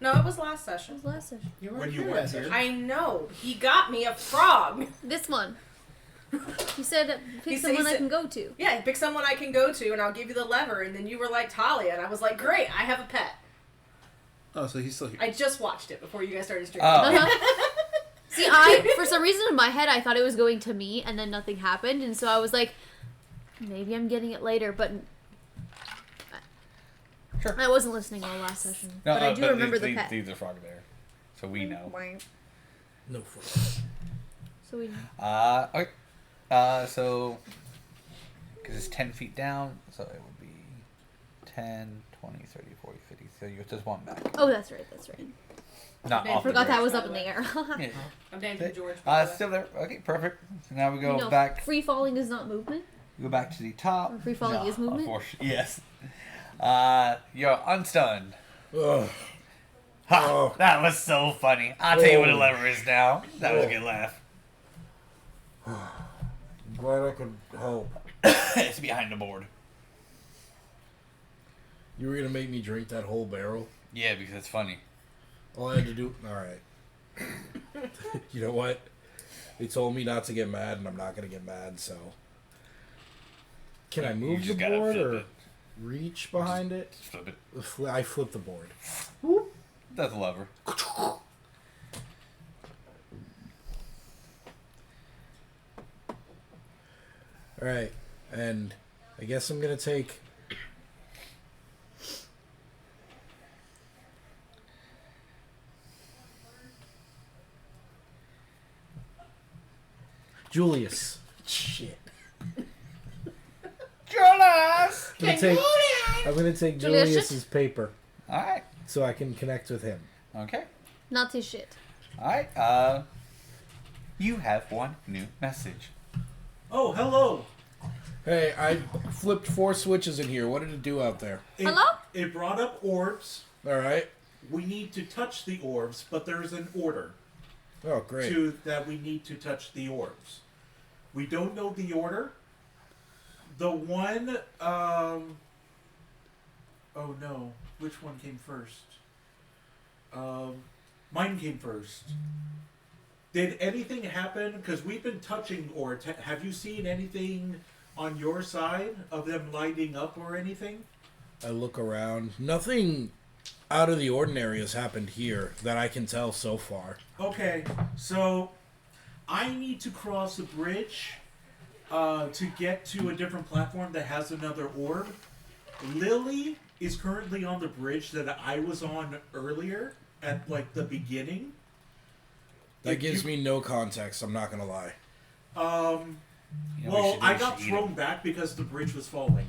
No, it was last session. Last session. You When you here went that here. I know. He got me a frog. This one. You said He pick said- someone he I said- can go to. Yeah, pick someone I can go to and I'll give you the lever. And then you were like, Talia. And I was like, great, I have a pet. Oh, so he's still here. I just watched it before you guys started streaming. Oh. Uh-huh. See, for some reason in my head, I thought it was going to me, and then nothing happened, and so I was like, maybe I'm getting it later, but Sure. I wasn't listening all last session. No, but I do remember the these, pet. These are frog there, so we know. No frog. So we know. Okay. So, because it's 10 feet down, so it would be 10, 20, 30, 40, 50. So you're just one back. Oh, that's right, that's right. Not I off I forgot the that bridge. was up in the air. Yeah. I'm dancing George. Still there. Okay, perfect. So now we go No, back. free falling is not movement. Go back to the top. Or free falling is movement? Unfortunately, yes. You're unstunned. Ugh. Ha! Oh. That was so funny. I'll tell you what a Oh. lever is now. That was a good laugh. I'm glad I could help. It's behind the board. You were gonna make me drink that whole barrel? Yeah, because it's funny. All I had to do... Alright. You know what? They told me not to get mad, and I'm not gonna get mad, so... Can I You move the just gotta board, flip or it. reach behind it? Flip it. I flip the board. That's a lever. Alright, and I guess I'm gonna take... Julius. Shit. Julius! I'm gonna take Julius. Julius's paper Alright. so I can connect with him. Okay. Not his shit. Alright. You have one new message. Oh, hello. Hey, I flipped 4 switches in here. What did it do out there? Hello? It brought up orbs. Alright. We need to touch the orbs, but there's an order Oh, great. that we need to touch the orbs. We don't know the order. The one, oh no, which one came first? Mine came first. Did anything happen? Because we've been touching orbs. Have you seen anything on your side of them lighting up or anything? I look around. Nothing out of the ordinary has happened here that I can tell so far. Okay, so I need to cross a bridge to get to a different platform that has another orb. Lili is currently on the bridge that I was on earlier at like the beginning. That gives me no context, I'm not gonna lie. You know, Well, I we got should eat thrown it. back because the bridge was falling.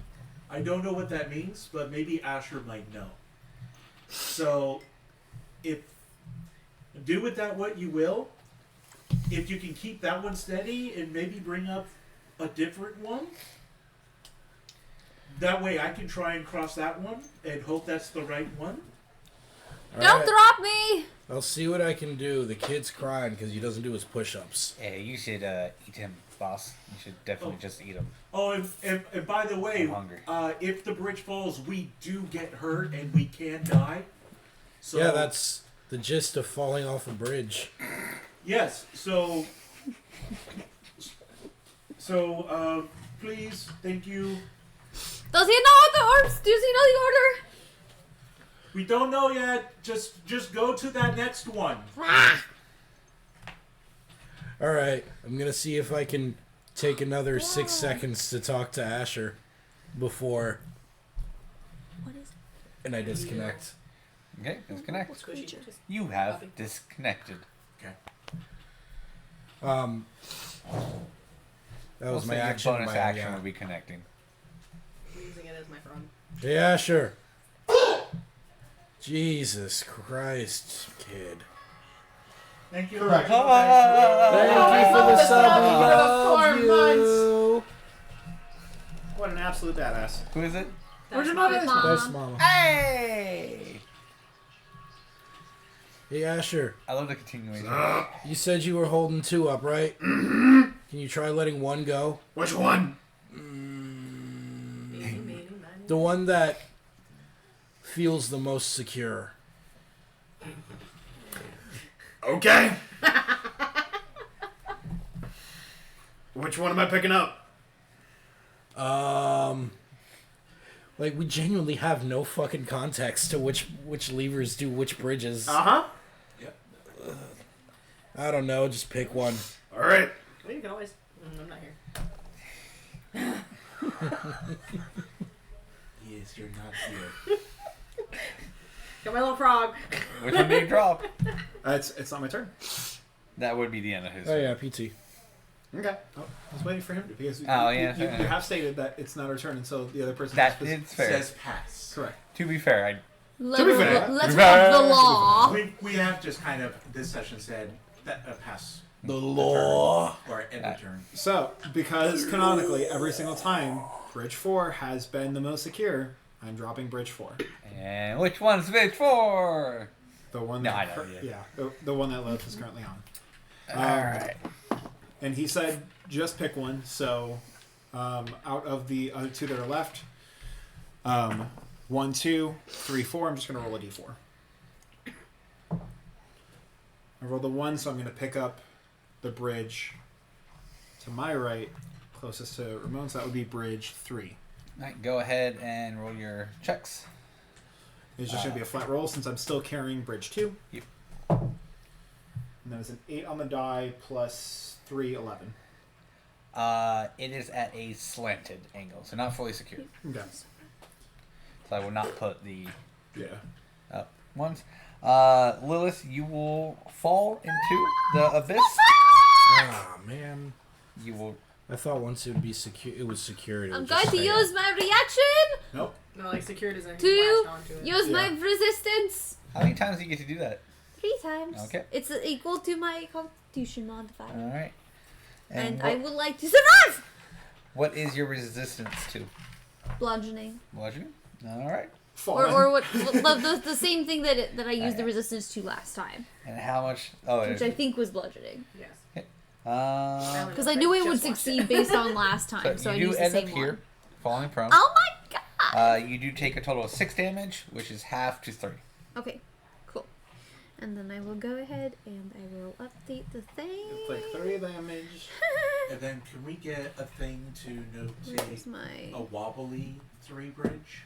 I don't know what that means, but maybe Asher might know. So, do with that what you will. If you can keep that one steady and maybe bring up a different one, that way I can try and cross that one and hope that's the right one. Don't drop me! I'll see what I can do. The kid's crying because he doesn't do his push-ups. Yeah, you should eat him, boss. You should definitely just eat him. Oh, and by the way, I'm hungry. If the bridge falls, we do get hurt and we can die. So, yeah, that's the gist of falling off a bridge. Yes, so please, thank you. Does he know the order? Does he know the order? We don't know yet. Just go to that next one. All right, I'm gonna see if I can take another 6 seconds to talk to Asher before. What is it? And I disconnect. Okay, disconnect. Squishy. Just You have disconnected. Okay. That was Also, my your action. bonus my, action would be connecting. using it as my friend. Hey, Asher. Jesus Christ, kid. Thank you. Thank I you for the love sub. this We movie love for you. What an absolute badass. Who is it? Where's your That's mom? my Nice, Mama. Hey! Hey, Asher. I love the continuation. You said you were holding 2 up, right? Can you try letting 1 go? Which one? The one that feels the most secure. Okay. Which one am I picking up? Like, we genuinely have no fucking context to which levers do which bridges. Uh-huh. I don't know, just pick one. All right. Well, you can always. I'm not here. Yes, you're not here. Got my little frog. Which one did you drop? It's not my turn. That would be the end of his. Oh, yeah, PT. Okay. Oh, I was waiting for him to, because Oh, yeah, you fair. have stated that it's not our turn until the other person That has is fair. Says pass. correct. To be fair, To be fair. Let's have the law. We have just kind of this session said that pass The law. or end the turn. So, because canonically every single time Bridge 4 has been the most secure, I'm dropping Bridge 4. and which one's Bridge 4? The one No, that I know, yeah. the one that Loaf is currently on. Alright. And he said just pick one, so out of the other 2 that are left, 1, 2, 3, 4, I'm just going to roll a d4. I rolled a 1, so I'm going to pick up the bridge to my right, closest to Ramon, so that would be Bridge 3. Alright, go ahead and roll your checks. It's just going to be a flat roll since I'm still carrying Bridge 2. Yep. And that was an 8 on the die plus 3, 11. It is at a slanted angle, so not fully secure. Okay. So I will not put the Yeah. up ones. Lilith, you will fall into the abyss. Ah, man. You will. I thought once it would be secure, it was secured. I'm going to use my reaction Nope. No, like secured isn't to latched onto it. use my Yeah. resistance How many times do you get to do that? 3 times. Okay. It's equal to my constitution modifier. Alright. And what, I would like to survive! what is your resistance to? Bludgeoning. Bludgeoning? Alright. Or what the same thing that I used the resistance to last time. And how much? Oh, Which I think was bludgeoning. Yes. Because I knew it would succeed based on last time, so I you do used the end up same here, one. falling prone. Oh my god! You do take a total of 6 damage, which is half to 3. Okay, cool. And then I will go ahead and I will update the thing. It's like 3 damage. And then can we get a thing to Where's notate my... a wobbly 3 bridge?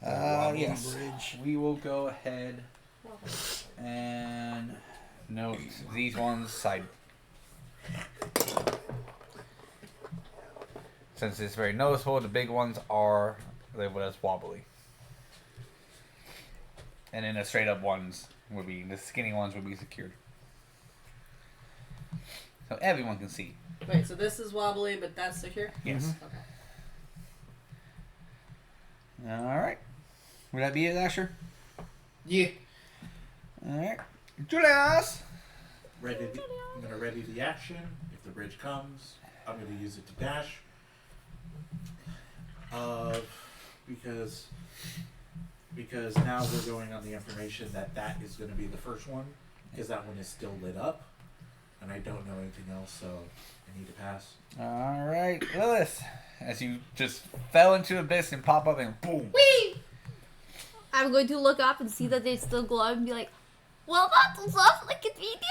Yes. We will go ahead and note these ones side. Since it's very noticeable, the big ones are labeled as wobbly. And then the straight up ones would be, the skinny ones would be secured. So everyone can see. Wait, so this is wobbly, but that's secure? Yes. Okay. Alright. Would that be it, Asher? Yeah. Alright. Julius! I'm going to ready the action. If the bridge comes, I'm going to use it to dash. Because now we're going on the information that is going to be the first one, because that one is still lit up, and I don't know anything else, so I need to pass. Alright, Lilith. As you just fell into the abyss and pop up and boom. Whee! I'm going to look up and see that they still glow and be like, well, that was awfully convenient.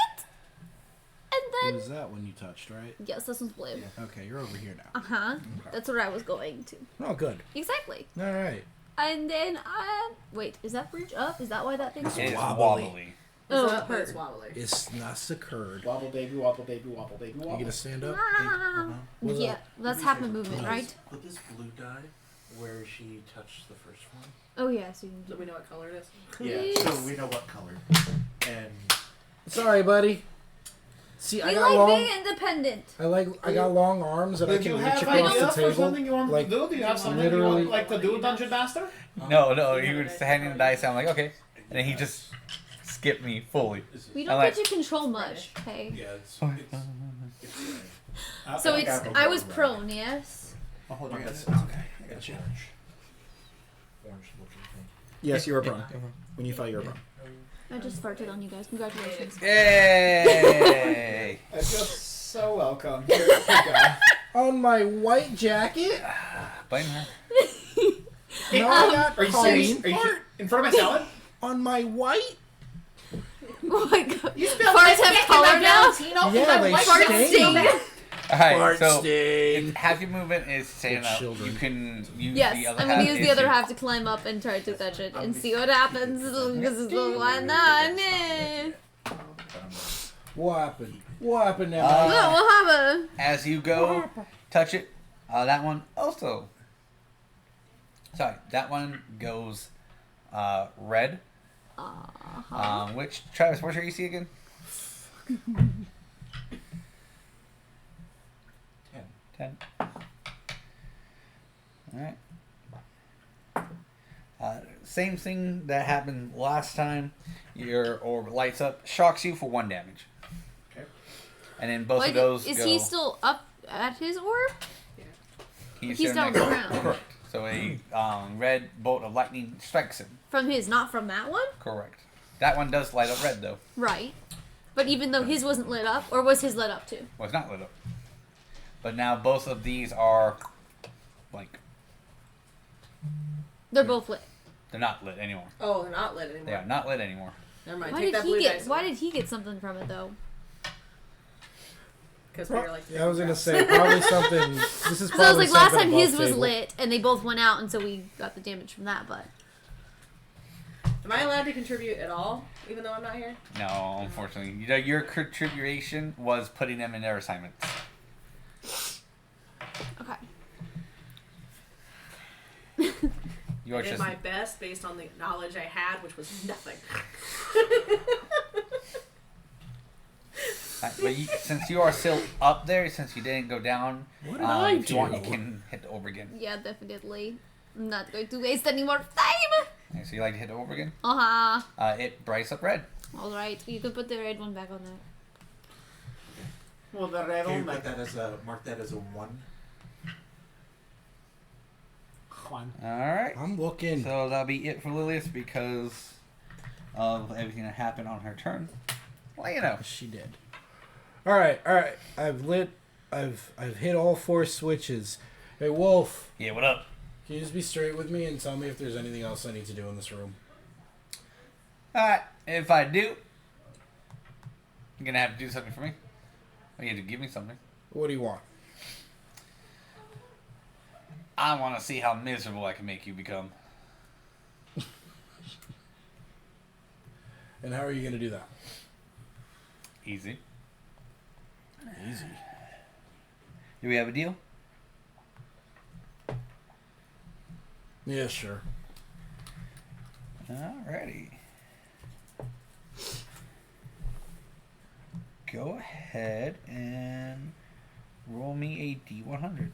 And What then... was that one you touched, right? Yes, this one's blue. Okay, you're over here now. Uh-huh. Okay. That's where I was going to. Oh, good. Exactly. All right. And then, wait, is that bridge up? Is that why that thing's... It's wobbly. wobbly. Oh, It's her. wobbly. It's not occurred. Wobble baby, wobble baby, wobble baby, wobble. You gonna stand up? What's Yeah, up? that's half my movement, right? Put this blue die where she touched the first one. Oh, yeah, so you Do can we know what color it is? Yeah, so we know what color. And Sorry, buddy. See, I We got like long. being independent. I got long arms that I did can you reach have across ideas the for table. something you want like, to do? Do you have something literally- you want to do, Dungeon Master? No, he was handing the dice. I'm like, okay. And then he just skipped me fully. We I don't like- get to control much, okay? Yeah, it's So it's, I was prone, yes? I'll hold your head. Okay, I got you. Orange looking thing. Yes, you were prone. When you fell, you were prone. I just farted on you guys. Congratulations. Yay! I feel so welcome. Here you go. On my white jacket. Blame her. No, I got Are you Colleen. serious? Are you in front of my salad? On my white. Oh my god. You spelled Farts have color now? Yeah, they Fart stink. sting. Alright, Fart so sting. half your movement is standing For up. children. You can use Yes, the other I'm half. gonna use the is other your- half to climb up and try to touch it and see what happens. Because it's the one on What happened? What happened now? No, what happened? As you go touch it, that one also. Sorry, that one goes red. Which, Travis, what's your EC again? 10. Alright. Same thing that happened last time. Your orb lights up, shocks you for 1 damage. Okay. And then both Why of those is go... he still up at his orb? He's He's down down on the next- ground. Correct. So a red bolt of lightning strikes him. From his, not from that one? Correct. That one does light up red, though. Right. But even though his wasn't lit up, or was his lit up too? Well, it's not lit up. But now both of these are blank. They're both lit. They're not lit anymore. Oh, they're not lit anymore. They are not lit anymore. Never mind. Why Take did that blue he get? dice. Why did he get something from it though? Because we were like. Yeah, I was gonna say probably something. This is Because I was probably like, last something time his above was table. lit, and they both went out, and so we got the damage from that. But Am I allowed to contribute at all, even though I'm not here? No, unfortunately. You know, your contribution was putting them in their assignments. okay. You I are did just my best based on the knowledge I had, which was nothing. but since you are still up there, since you didn't go down, What did I if you want, do? you can hit the over again. Yeah, definitely. I'm not going to waste any more time. Okay, so you like to hit the over again? It brights up red. All right, you can put the red one back on there. Well, the red one, mark that as a 1. Juan. Alright. I'm looking. So that'll be it for Lilius because of everything that happened on her turn. Well, you know. She did. All right. I've hit all 4 switches. Hey, Wolf. Yeah, what up? Can you just be straight with me and tell me if there's anything else I need to do in this room? Alright, if I do, you're gonna have to do something for me. Or you have to give me something. What do you want? I want to see how miserable I can make you become. And how are you going to do that? Easy. Easy. Do we have a deal? Yeah, sure. Alrighty. Go ahead and roll me a D100.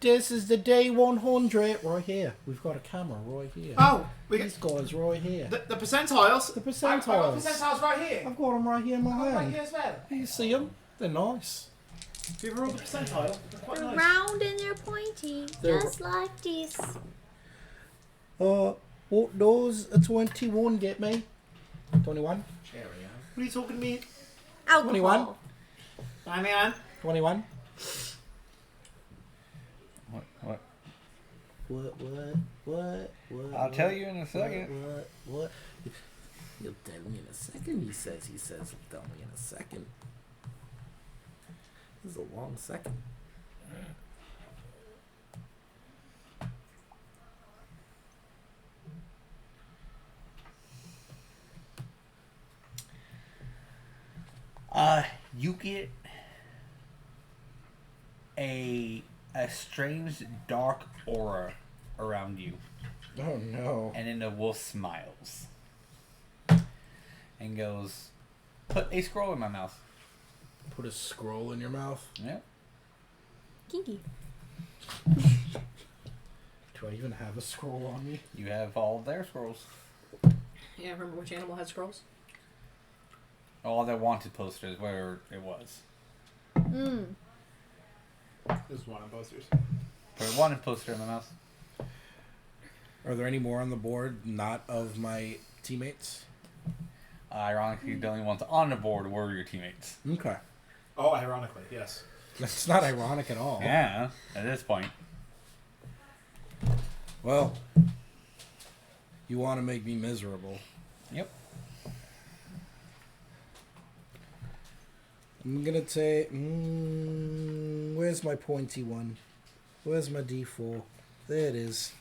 This is the day 100 right here. We've got a camera right here. Oh, These guys right here. the percentiles. The I've got percentiles. percentiles right here. I've got them right here in my Right hand. here as well. You see them? They're nice. If you ever rolled the percentile, they're quite They're nice. round and they're pointy, They're- just like this. What does a 21 get me? 21? Cherry, huh? What are you talking to me? Alcohol. 21? I mean, 21? What? What? I'll tell you in a second. What? You'll tell me in a second, he says. He'll tell me in a second. This is a long second. You get a strange dark aura around you, Oh no. and then the wolf smiles and goes, "Put a scroll in my mouth." Put a scroll in your mouth? Yep. Kinky. Do I even have a scroll on me? You have all their scrolls. Yeah, remember which animal had scrolls? All their wanted posters, where it was. Mm. There's one on posters. Put a wanted poster in my mouth. Are there any more on the board not of my teammates? Ironically, the only ones on the board were your teammates. Okay. Oh, ironically, yes. That's not ironic at all. Yeah, at this point. Well, you want to make me miserable. Yep. I'm gonna take. Where's my pointy one? Where's my D4? There it is.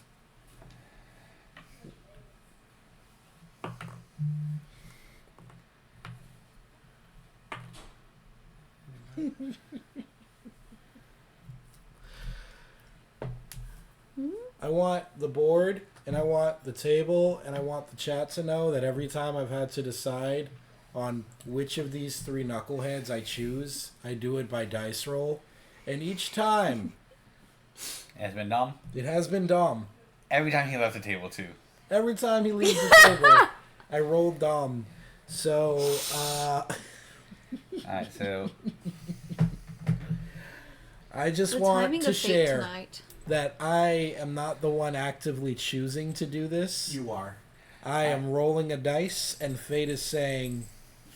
I want the board, and I want the table, and I want the chat to know that every time I've had to decide on which of these three knuckleheads I choose, I do it by dice roll. And each time, It has been dumb. it has been dumb. Every time he left the table, too. Every time he leaves the table, I roll dumb. So, Alright, so I just The want timing to of fate share tonight. that I am not the one actively choosing to do this. You are. I am rolling a dice, and fate is saying,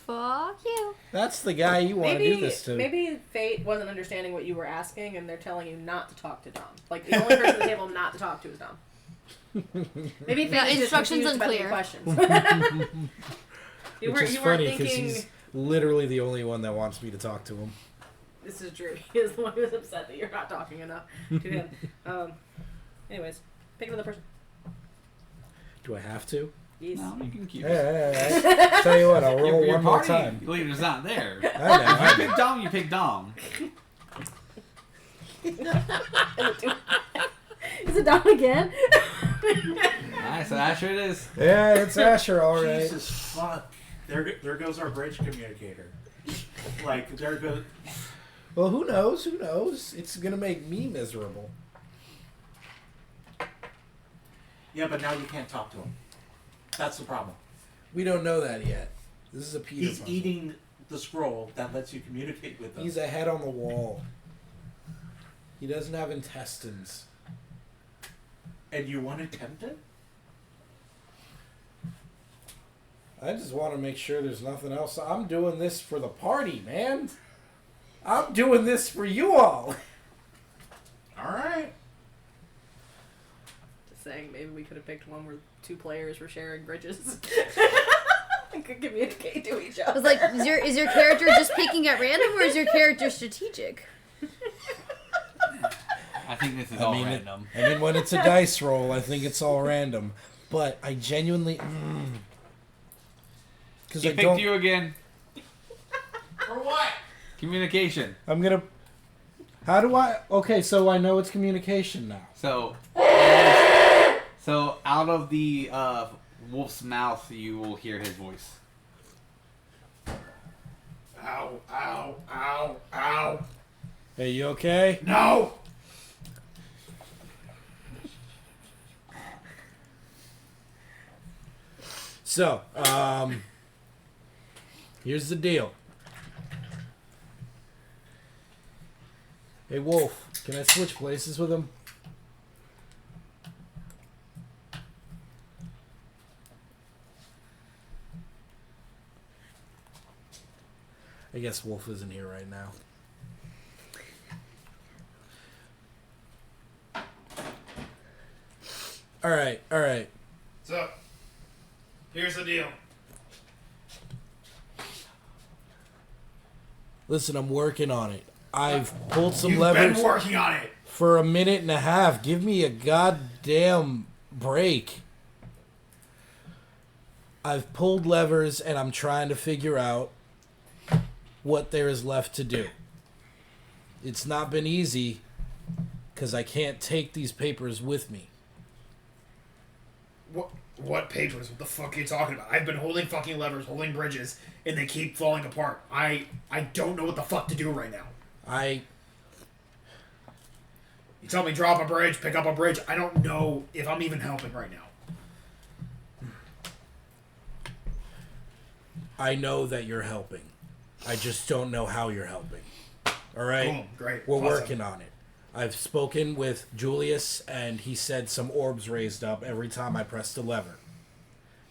Fuck you. that's the guy you want to do this to. Maybe Fate wasn't understanding what you were asking, and they're telling you not to talk to Dom. Like, the only person at the table not to talk to is Dom. Maybe Fate Yeah, is just instructions confused about the unclear. questions. you Which is weren't funny because thinking... he's literally the only one that wants me to talk to him. This is true. He is the one who's upset that you're not talking enough to him. Anyways, pick another person. Do I have to? Yes. no, you can keep it. Yeah. Tell you what, I'll roll Your one more party time. leader's not there. If I know. you pick Dom, you pick Dom. Is it Dom again? Alright, so Asher it is. Yeah, it's Asher, all right. Jesus fuck. There goes our bridge communicator. Like, there goes... Well, who knows? Who knows? It's going to make me miserable. Yeah, but now you can't talk to him. That's the problem. We don't know that yet. This is a Peter He's puzzle. eating the scroll that lets you communicate with them. He's a head on the wall. He doesn't have intestines. And you want to tempt him? I just want to make sure there's nothing else. I'm doing this for the party, man. I'm doing this for you all. Alright. Just saying, maybe we could have picked one where two players were sharing bridges. And could communicate to each I other. was like, is your character just picking at random, or is your character strategic? I think this is all random. I mean, when it's a dice roll, I think it's all random. But I genuinely... Because He I picked don't... you again. For what? Communication. I'm going to... How do I... Okay, so I know it's communication now. So out of the wolf's mouth, you will hear his voice. Ow, ow, ow, ow. Hey, you okay? No! So, here's the deal. Hey, Wolf, can I switch places with him? I guess Wolf isn't here right now. All right. So, here's the deal. Listen, I'm working on it. I've pulled some You've levers been working on it. for a minute and a half. Give me a goddamn break. I've pulled levers and I'm trying to figure out what there is left to do. It's not been easy because I can't take these papers with me. What papers? What the fuck are you talking about? I've been holding fucking levers, holding bridges, and they keep falling apart. I don't know what the fuck to do right now. You tell me drop a bridge, pick up a bridge. I don't know if I'm even helping right now. I know that you're helping. I just don't know how you're helping. All right? Boom, great. We're Awesome. working on it. I've spoken with Julius, and he said some orbs raised up every time I pressed a lever.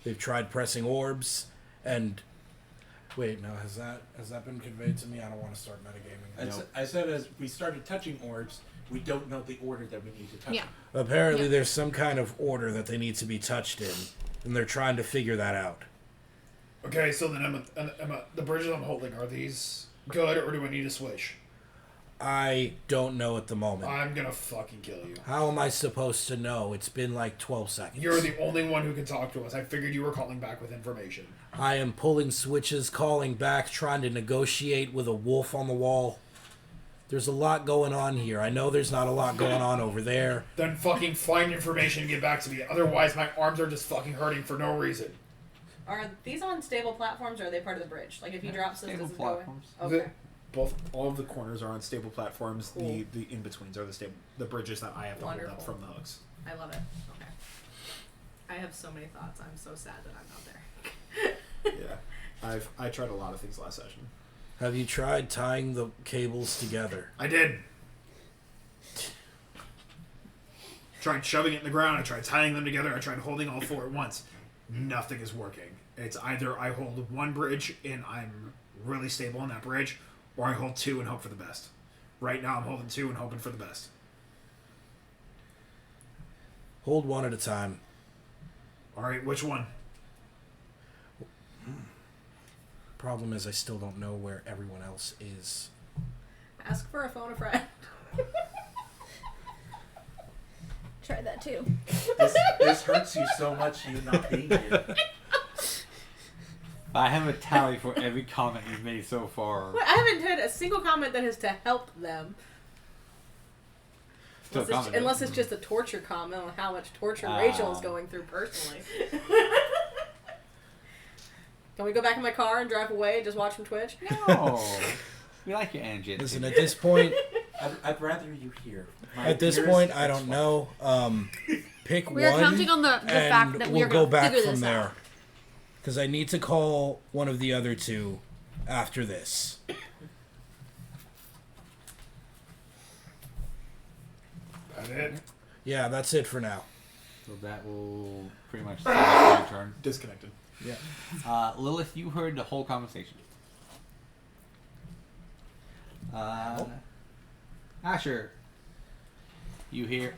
They've tried pressing orbs, and... Wait, no, has that been conveyed to me? I don't want to start metagaming. I said as we started touching orbs, we don't know the order that we need to touch. Yeah. Apparently there's some kind of order that they need to be touched in, and they're trying to figure that out. Okay, so then Emma, the bridges I'm holding, are these good, or do I need to switch? I don't know at the moment. I'm gonna fucking kill you. How am I supposed to know? It's been like 12 seconds. You're the only one who can talk to us. I figured you were calling back with information. I am pulling switches, calling back, trying to negotiate with a wolf on the wall. There's a lot going on here. I know there's not a lot going on over there. Then fucking find information and get back to me. Otherwise, my arms are just fucking hurting for no reason. Are these on stable platforms, or are they part of the bridge? Like, if you drop this, Stable does it go away? platforms. Okay. All of the corners are on stable platforms. Cool. The in-betweens are the bridges that I have to hold Wonderful. up from the hooks. I love it. Okay. I have so many thoughts. I'm so sad that I'm not there. Yeah. I tried a lot of things last session. Have you tried tying the cables together? I did. Tried shoving it in the ground. I tried tying them together. I tried holding all four at once. Nothing is working. It's either I hold one bridge and I'm really stable on that bridge, or I hold two and hope for the best. Right now I'm holding two and hoping for the best. Hold one at a time. Alright, which one? Problem is I still don't know where everyone else is. Ask for a phone a friend. Try that too. This hurts you so much, you not being here. I have a tally for every comment you've made so far. Wait, I haven't had a single comment that is to help them. Still Unless it's just a torture comment on how much torture Rachel is going through personally. Can we go back in my car and drive away and just watch from Twitch? No. We like your energy. Listen, at this point... I'd rather you here. At this point, I don't know. Pick We are one, counting on the fact that we we'll are go going to back figure from this there. out. Because I need to call one of the other two after this. That it? Yeah, that's it for now. So that will pretty much say that's your turn. Disconnected. Yeah. Lilith, you heard the whole conversation. Asher, you hear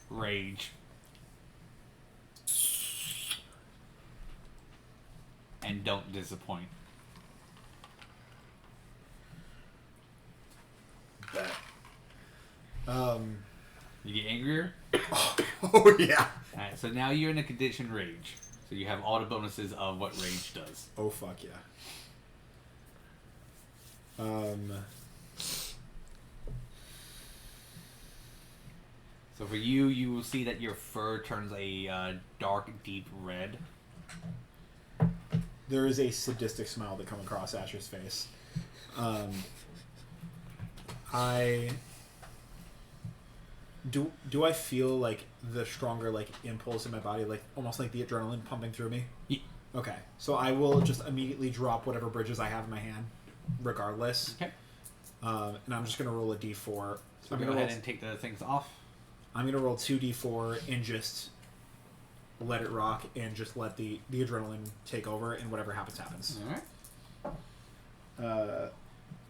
rage. And don't disappoint. Bet. You get angrier? Oh yeah. Alright, so now you're in a conditioned rage. So you have all the bonuses of what rage does. Oh fuck yeah. So for you, you will see that your fur turns a dark, deep red. There is a sadistic smile that comes across Asher's face. Do I feel like the stronger like impulse in my body, like almost like the adrenaline pumping through me? Yeah. Okay, so I will just immediately drop whatever bridges I have in my hand, regardless. Okay. And I'm just gonna roll a d4. So I'm go gonna ahead roll, and take the things off. I'm gonna roll 2d4 and just let it rock and just let the adrenaline take over, and whatever happens happens. All right.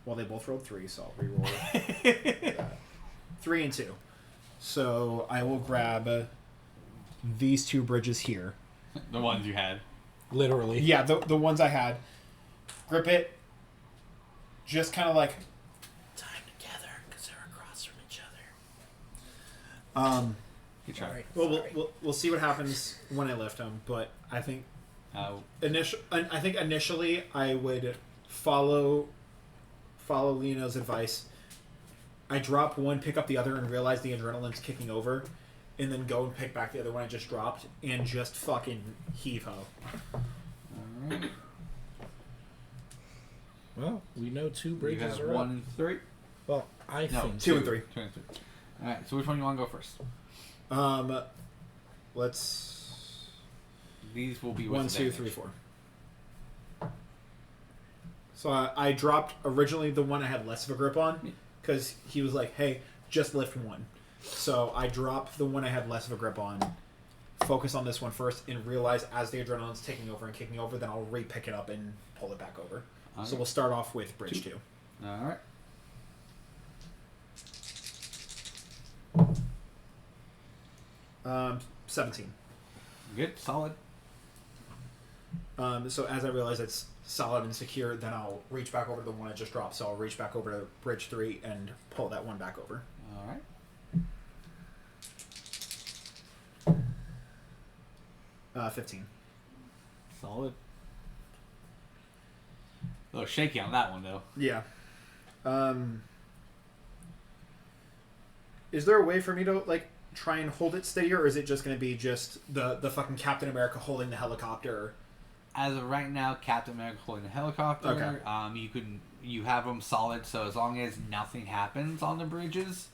Well, they both rolled 3, so I'll reroll 3 and 2. So I will grab these 2 bridges here. The ones you had. Literally. Yeah, the ones I had. Grip it. Just kind of like Time together because they're across from each other. Good try. Right. Well, we'll see what happens when I lift them, but I think initially I would follow Leono's advice. I drop one, pick up the other, and realize the adrenaline's kicking over, and then go and pick back the other one I just dropped, and just fucking heave-ho. Alright. Well, we know 2 You bridges have are 1 up. and 3. Well, I No, think 2 and 3. 2 and 3. Alright, so which one you want to go first? Let's... These will be 1, what's the 2, damage. 3, 4. So I dropped originally the one I had less of a grip on, because he was like, hey, just lift one. So I dropped the one I had less of a grip on, focus on this one first, and realize as the adrenaline's taking over and kicking over, then I'll re-pick it up and pull it back over. Okay. So we'll start off with bridge 2. Alright. Um, 17. Good, solid. So as I realize it's solid and secure, then I'll reach back over to the one I just dropped. So I'll reach back over to bridge 3 and pull that one back over. Alright. Uh, 15. Solid. A little shaky on that one, though. Yeah. Is there a way for me to like try and hold it steadier, or is it just going to be just the fucking Captain America holding the helicopter? As of right now, Captain America holding the helicopter. Okay. You have them solid, so as long as nothing happens on the bridges,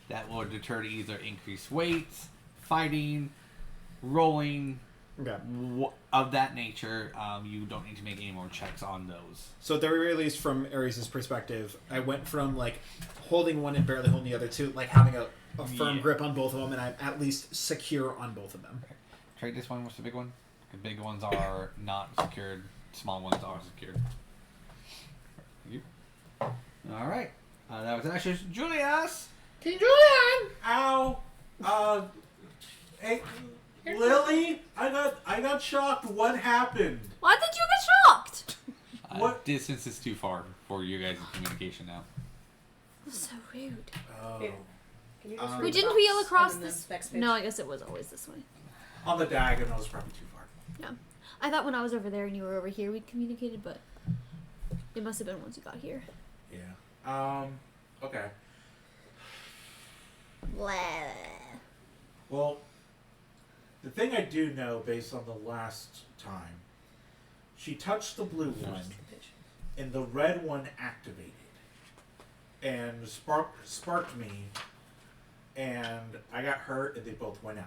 that will deter to either increased weights, fighting, rolling, Okay. of that nature. You don't need to make any more checks on those. So at the very least, from Ares' perspective, I went from like holding one and barely holding the other to like having a firm grip on both of them, and I'm at least secure on both of them. Trade this one. What's the big one? The big ones are not secured. Small ones are secured. You. All right. That was actually Julius. King Julian! Ow! Hey, Lili, I got shocked. What happened? Why did you get shocked? What? Distance is too far for you guys' communication now. So rude. Oh. Can you just Wait, read didn't the we yell box across and then this? the next page? No, I guess it was always this way. On the diagonal is probably too far. Yeah. I thought when I was over there and you were over here, we communicated, but it must have been once you got here. Yeah. Okay. Blah. Well, the thing I do know based on the last time, she touched the blue one, and the red one activated, and sparked me, and I got hurt, and they both went out.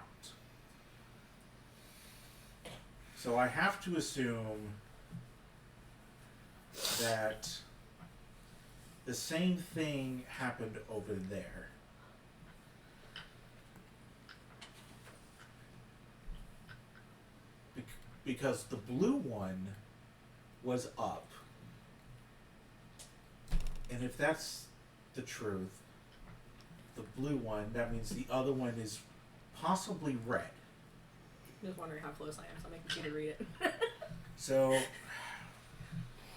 So I have to assume that the same thing happened over there. Because the blue one was up. And if that's the truth, the blue one, that means the other one is possibly red. I'm just wondering how close I am, so I'm making you to read it. So,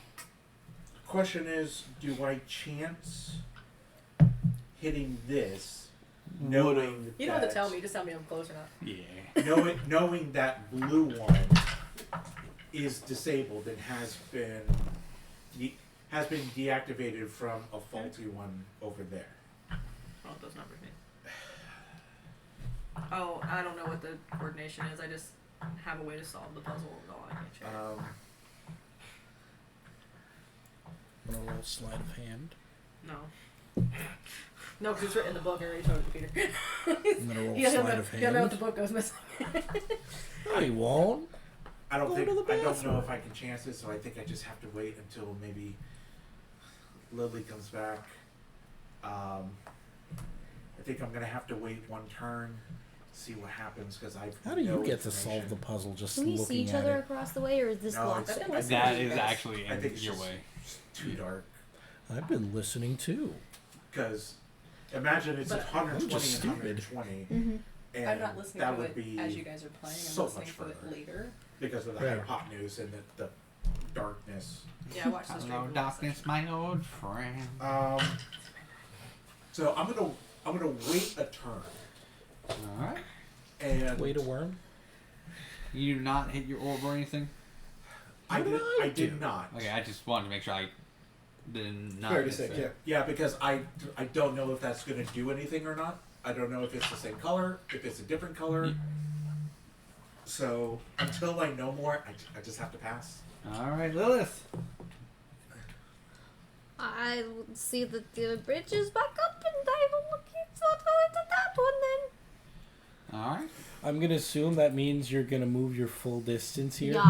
the question is, do I chance hitting this, knowing You don't have to tell me, just tell me I'm close or not. Yeah. knowing that blue one is disabled and has been deactivated from a faulty one over there? Oh, those numbers mean. Oh, I don't know what the coordination is. I just have a way to solve the puzzle. No, I can't check. Want to roll sleight of hand? No. No, because it's written in the book. I already told it to Peter. I'm gonna roll He doesn't sleight know, of he doesn't know if hand. the book goes missing. No, he won't. I don't Go think to the I don't know bathroom. if I can chance it, so I think I just have to wait until maybe Lili comes back. I think I'm gonna have to wait one turn, see what happens, because I. How do you get to solve the puzzle just Can we looking see each at other it? across the way, or is this No, locked? it's- That's That is actually I in think it's your just way. too dark. I've been listening too. Because imagine it's But- 120 just and stupid. 120, Mm-hmm. and I'm not listening that to would it be as you guys are playing. I'm so listening much to it further. later. because of the Right. hypotenuse and the darkness. Yeah, I watched the stream. Hello, darkness, my old friend. So I'm gonna wait a turn Alright. and Wait a worm? You do not hit your orb or anything? I What did. did I I did do? not. Okay, I just wanted to make sure I did not. 36, miss it. yeah. Yeah, because I don't know if that's gonna do anything or not. I don't know if it's the same color, if it's a different color. Yeah. So until I know more, I just have to pass. Alright, Lilith. I will see that the bridge is back up, and I will look into that one then. Alright. I'm gonna assume that means you're gonna move your full distance here. Yeah.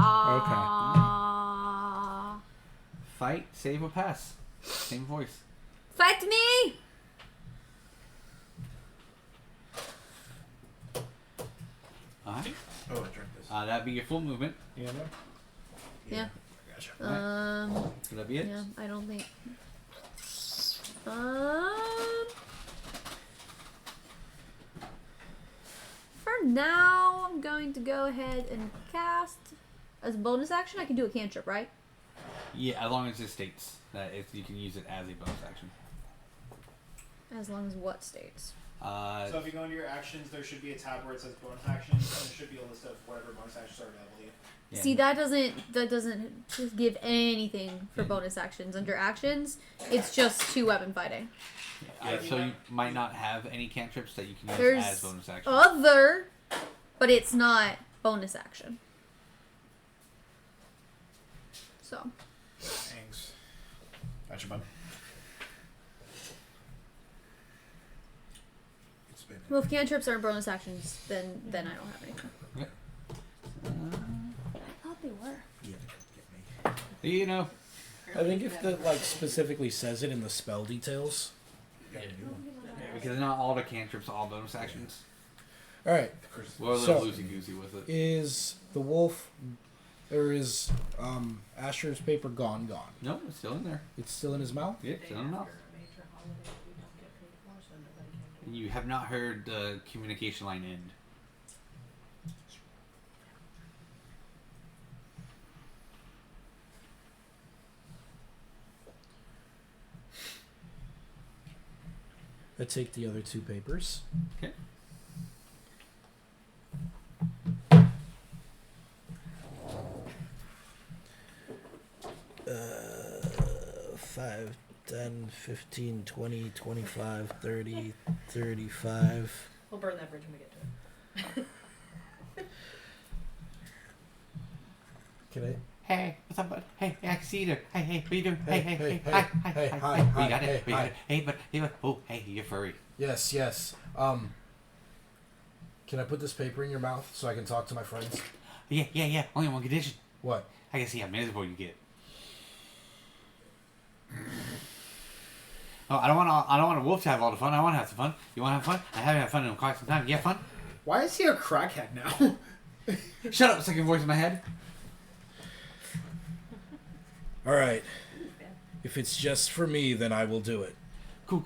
Fight, save, or pass. Same voice. Fight me! Alright. Oh, I drank this. That'd be your full movement. Yeah. Yeah. Gotcha. So that'd be it. Yeah, I don't think. For now, I'm going to go ahead and cast. As a bonus action, I can do a cantrip, right? Yeah, as long as it states that you can use it as a bonus action. As long as what states? So if you go into your actions, there should be a tab where it says bonus actions, and there should be a list of whatever bonus actions are available to you. Yeah. See, that doesn't just give anything for bonus actions. Under actions, it's just 2 weapon fighting. So you might not have any cantrips that you can use There's as bonus action. other, but it's not bonus action. So. Thanks. Gotcha, bud. It's been. Well, if cantrips aren't bonus actions, then I don't have anything. Okay. I thought they were. Yeah, get me. You know. I think if the specifically says it in the spell details. Got a new one. Because not all the cantrips are all bonus actions. All right. The curse. We're a So- little loosey-goosey with it. Is the wolf, or is Asher's paper gone? No, it's still in there. It's still in his mouth. Yeah, it's still in the mouth. You have not heard the communication line end. I take the other 2 papers. Okay. Uh, 5, 10, 15, 20, 25, 30, 35. We'll burn that bridge when we get to it. Can I? Hey, what's up, bud? Hey, I can see you there. Hey, what you doing? Hey, Hey, hey, hi, hey, hi, hey, hi, hi, hi. hi, We got hey, it. We got hi. it. Hey, but oh, hey, you're furry. Yes. Can I put this paper in your mouth so I can talk to my friends? Yeah. Only on one condition. What? I can see how miserable you get. Oh, I don't want a wolf to have all the fun. I want to have some fun. You want to have fun? I haven't had fun in quite some time. You have fun? Why is he a crackhead now? Shut up, second voice in my head. All right. If it's just for me, then I will do it. Cool.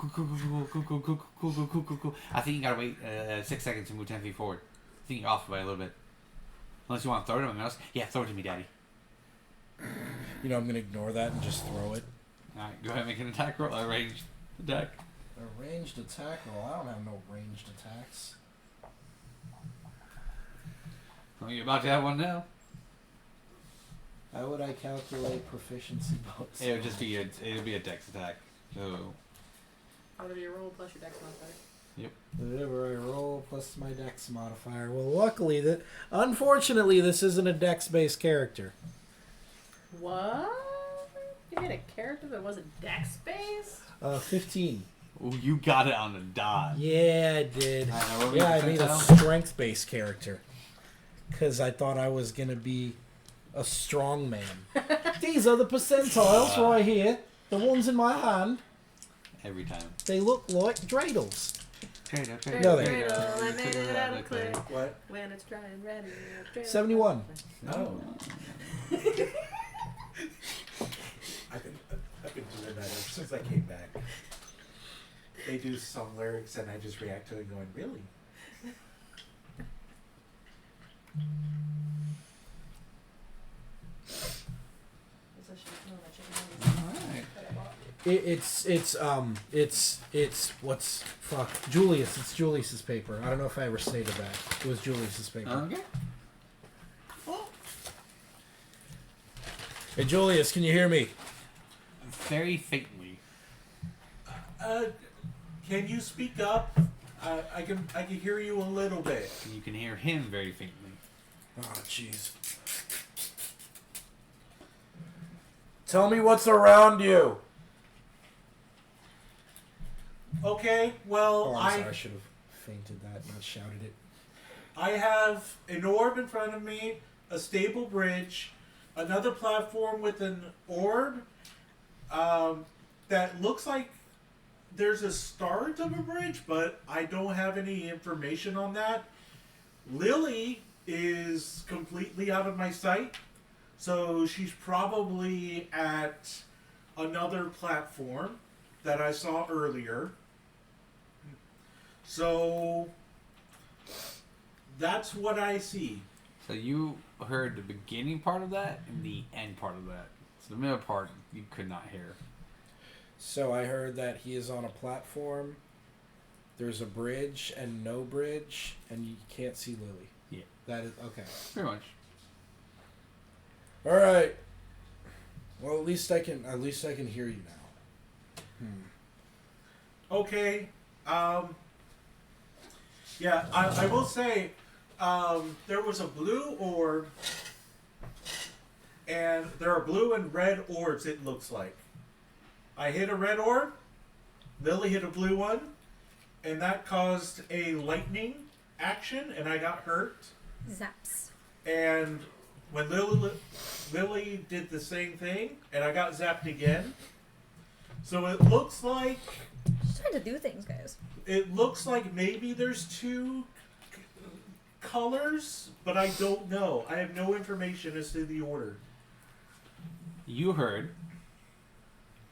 I think you gotta wait 6 seconds to move 10 feet forward. I think you're off by a little bit. Unless you want to throw it at my mouse. Yeah, throw it to me, Daddy. You know, I'm gonna ignore that and just throw it. Alright, go ahead and make an attack roll. Ranged attack. A ranged attack roll. I don't have no ranged attacks. Well, you're about to have one now. How would I calculate proficiency bonus? It'll just be a dex attack. So Whatever you roll plus your dex modifier. Whatever I roll plus my dex modifier. Well, luckily, unfortunately, this isn't a dex-based character. What? You made a character that wasn't dex based? 15. Ooh, you got it on the dot. Yeah, I did. I made a percentile? strength-based character. Because I thought I was going to be a strong man. These are the percentiles right here. The ones in my hand. Every time. They look like dreidels. Dreidel. No, they Dreidel, I made it out of clay. What? When it's dry and ready. Dreidel. 71. No. I've been doing that ever since I came back. They do some lyrics and I just react to it going, really? It's what's fuck Julius. It's Julius's paper. I don't know if I ever stated that. It was Julius's paper. Okay. Hey Julius, can you hear me? Very faintly. Can you speak up? I can hear you a little bit. And you can hear him very faintly. Oh jeez. Tell me what's around you. Okay, well, Oh, I'm sorry. I should have fainted that, not shouted it. I have an orb in front of me, a stable bridge, another platform with an orb that looks like there's a start of a bridge, but I don't have any information on that. Lili is completely out of my sight, so she's probably at another platform that I saw earlier. So that's what I see. So you heard the beginning part of that and the end part of that. So the middle part you could not hear. So I heard that he is on a platform. There's a bridge and no bridge, and you can't see Lili. Yeah. That is okay. Pretty much. All right. Well, at least I can hear you now. Okay. Yeah, I will say there was a blue orb, and there are blue and red orbs, it looks like. I hit a red orb, Lili hit a blue one, and that caused a lightning action, and I got hurt. Zaps. And when Lili did the same thing, and I got zapped again. So it looks like... Just trying to do things, guys. It looks like maybe there's two colors, but I don't know. I have no information as to the order. You heard.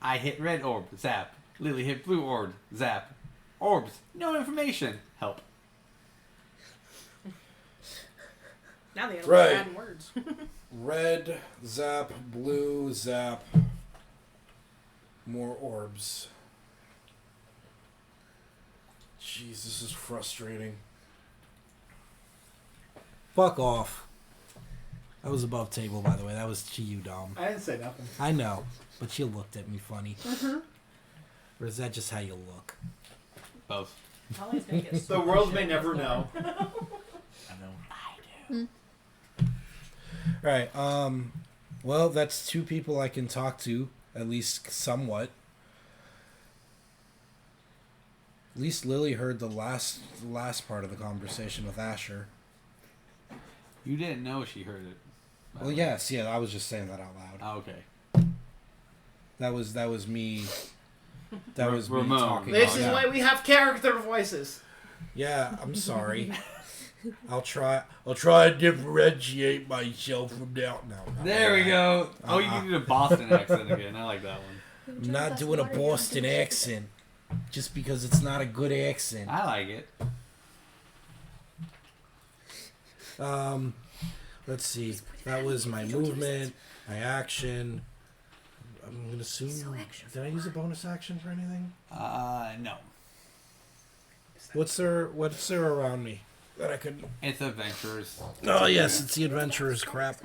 I hit red orb, zap. Lili hit blue orb, zap. Orbs, no information. Help. Now they Right. adding words. Red, zap, blue, zap. More orbs. Jeez, this is frustrating. Fuck off. That was above table, by the way. That was to you, Dom. I didn't say nothing. I know, but you looked at me funny. Or is that just how you look? Both. Holly's gonna get The world may never know. I know. I do. Right. Well, that's two people I can talk to, at least somewhat. At least Lili heard the last part of the conversation with Asher. You didn't know she heard it. Well, yes, yeah, I was just saying that out loud. Oh, okay. That was me. That was me Ramon. talking. This out is loud. why we have character voices. Yeah, I'm sorry. I'll try to differentiate myself from now. No. There we go. Oh, you did a Boston accent again. I like that one. I'm not doing a Boston accent just because it's not a good accent. I like it. Let's see. That was my movement, my action. I'm gonna assume. Did I use a bonus action for anything? No. What's there around me that I could? It's adventurers. Oh yes, it's the adventurers crap.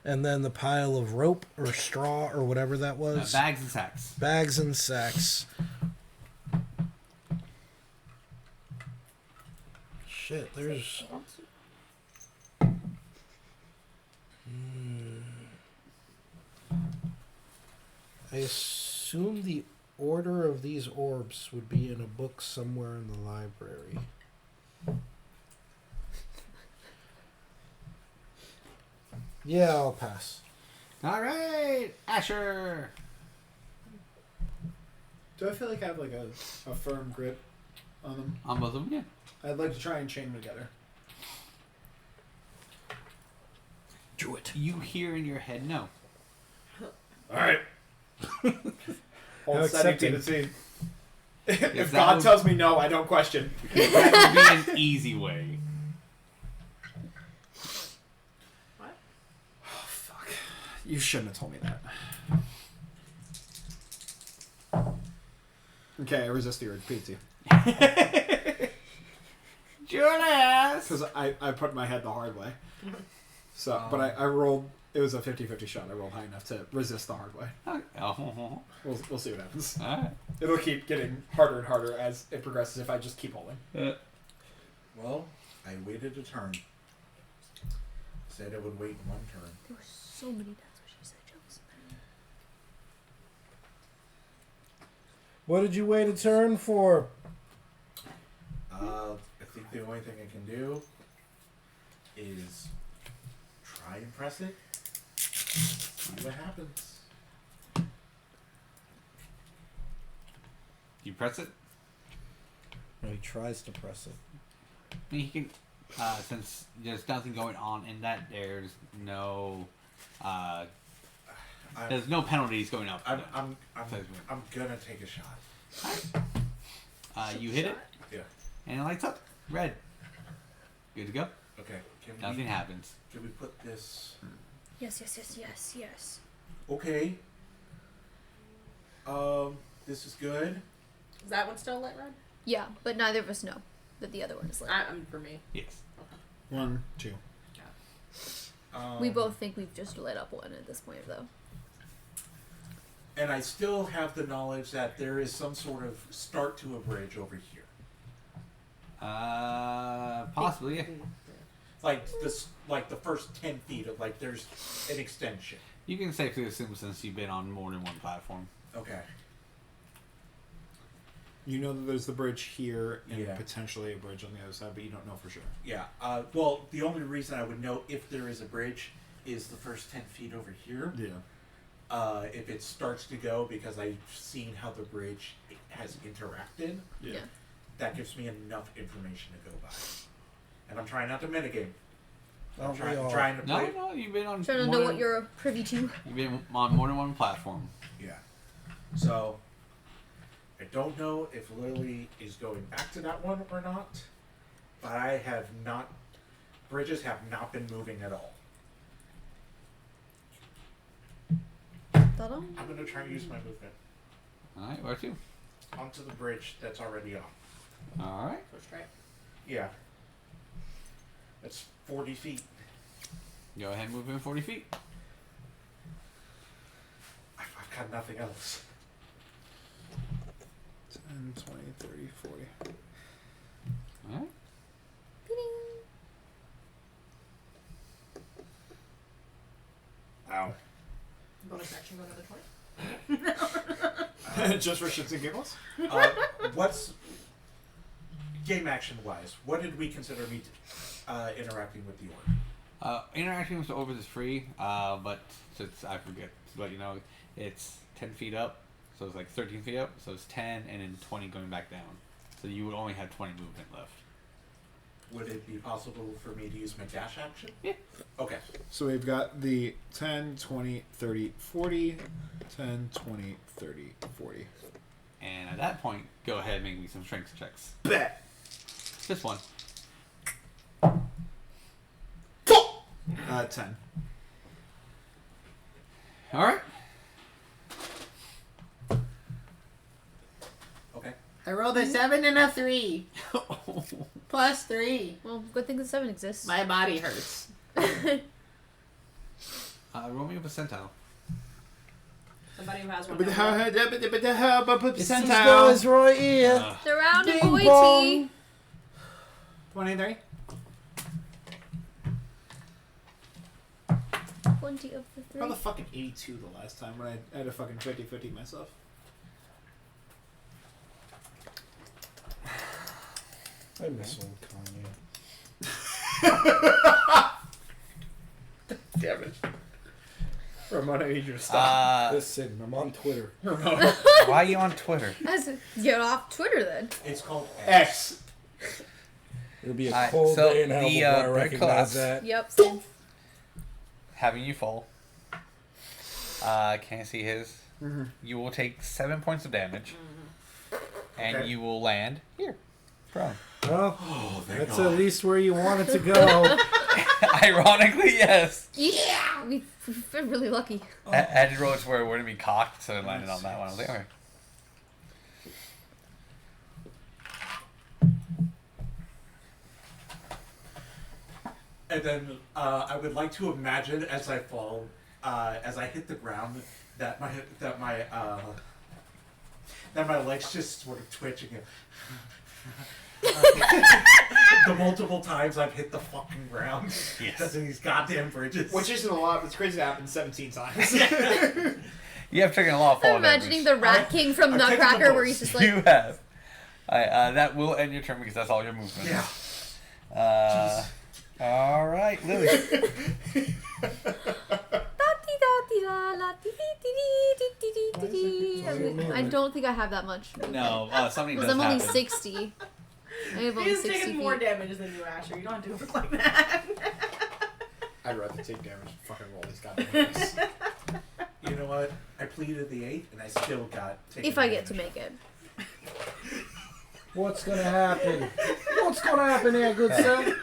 And then the pile of rope or straw or whatever that was. Bags and sacks. Bags and sacks. Shit, there's. I assume the order of these orbs would be in a book somewhere in the library. Yeah, I'll pass. All right, Asher. Do I feel like I have like a firm grip on them? On both of them, yeah. I'd like to try and chain them together. Do it. You hear in your head, no. All right. Hold steady to the scene. If that God would- tells me no, I don't question. That would be an easy way. What? Oh, fuck. You shouldn't have told me that. Okay, I resist the urge. Pizza. Julius! Because I put my head the hard way. So, but I rolled. It was a 50-50 shot. I rolled high enough to resist the hard way. Oh. We'll see what happens. Alright. It'll keep getting harder and harder as it progresses if I just keep holding. Well, I waited a turn. Said I would wait one turn. There were so many times where she said jokes. What did you wait a turn for? I think the only thing I can do is try and press it. See what happens. You press it? No, he tries to press it. I mean, he can, since there's nothing going on in that, there's no penalties going up. I'm gonna take a shot. You hit it, Yeah. and it lights up. Red. Good to go. Okay. Nothing happens. Can we put this? Yes. Okay. This is good. Is that one still lit red? Yeah, but neither of us know that the other one is lit. For me. Yes. 1, 2. We both think we've just lit up one at this point, though. And I still have the knowledge that there is some sort of start to a bridge over here. Possibly. Yeah. Like this, like the first 10 feet of like there's an extension. You can safely assume since you've been on more than one platform. Okay. You know that there's the bridge here and Yeah. potentially a bridge on the other side, but you don't know for sure. Yeah. Well, the only reason I would know if there is a bridge is the first 10 feet over here. Yeah. If it starts to go, because I've seen how the bridge has interacted, Yeah. that gives me enough information to go by. And I'm trying not to mitigate. I'm Aren't we trying all? to play. No, you've been on. Trying to more know than- what you're privy to. You've been on more than one platform. Yeah. So, I don't know if Lili is going back to that one or not, but I have not. Bridges have not been moving at all. Ta-da. I'm going to try and use my movement Alright, where to? onto the bridge that's already on. Alright. First try. Yeah. That's 40 feet. Go ahead and move in 40 feet. I've got nothing else. 10, 20, 30, 40. Alright. Ow. Bonus action go another 20. Just for shits and giggles? What's game action wise? What did we consider me interacting with the orb? Interacting with the orbit is free, but since I forget to let you know, it's 10 feet up, so it's like 13 feet up, so it's 10 and then 20 going back down. So you would only have 20 movement left. Would it be possible for me to use my dash action? Yeah. Okay. So we've got the 10, 20, 30, 40. 10, 20, 30, 40. And at that point, go ahead and make me some strength checks. Bet! Just one. 10. Alright. Okay. I rolled a 7 and a 3. Plus 3. Well, good thing the 7 exists. My body hurts. Roll me a percentile. Somebody who has one. But down how there. about It's these guys right here. Surrounding Bing boy bong. tea. 23? 20 of the 3. How the fucking 82 the last time when I had a fucking 50-50 myself? I miss old Kanye. Damn it. Ramon, I need you to stop. Listen, I'm on Twitter. Why are you on Twitter? Get off Twitter then. It's called X. It'll be a cold day in hell before I recognize that. Yep, same. Having you fall. Can you see his? Mm-hmm. You will take 7 points of damage. And Okay. you will land here. Prone. Well, that's at least where you want it to go. Ironically, yes. Yeah! We've been really lucky. Edge rolls where it wouldn't be cocked, so it landed on that one. I was like, okay. And then I would like to imagine as I fall, as I hit the ground, that my legs just sort of twitch and go. The multiple times I've hit the fucking ground because of these goddamn bridges. Which isn't a lot, but it's crazy to happen 17 times. You have taken a lot of fall I'm imagining the Rat King from I've taken Nutcracker the where he's just like... You have. That will end your turn because that's all your movement. Yeah. All right, Lily. I don't think I have that much. No, something does Because I'm only happen. 60. I have only He's 60 taken feet. more damage than you, Asher. You don't have to work like that. I'd rather take damage and fucking roll these goddamn dice. You know what? I pleaded the 8, and I still got. If I get to make it. What's gonna happen? What's gonna happen here, good sir?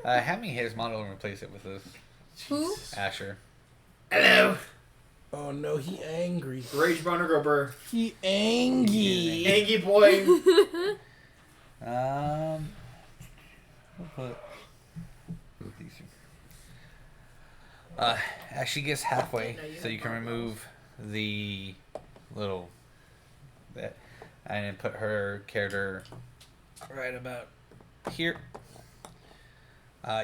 Have me hit his model and replace it with this. Who? Asher. Hello. Oh no, he angry. Rage boner go burr. He angry. Angie boy. We'll put these two. As she gets halfway, so you can remove the little bit, and then put her character right about here.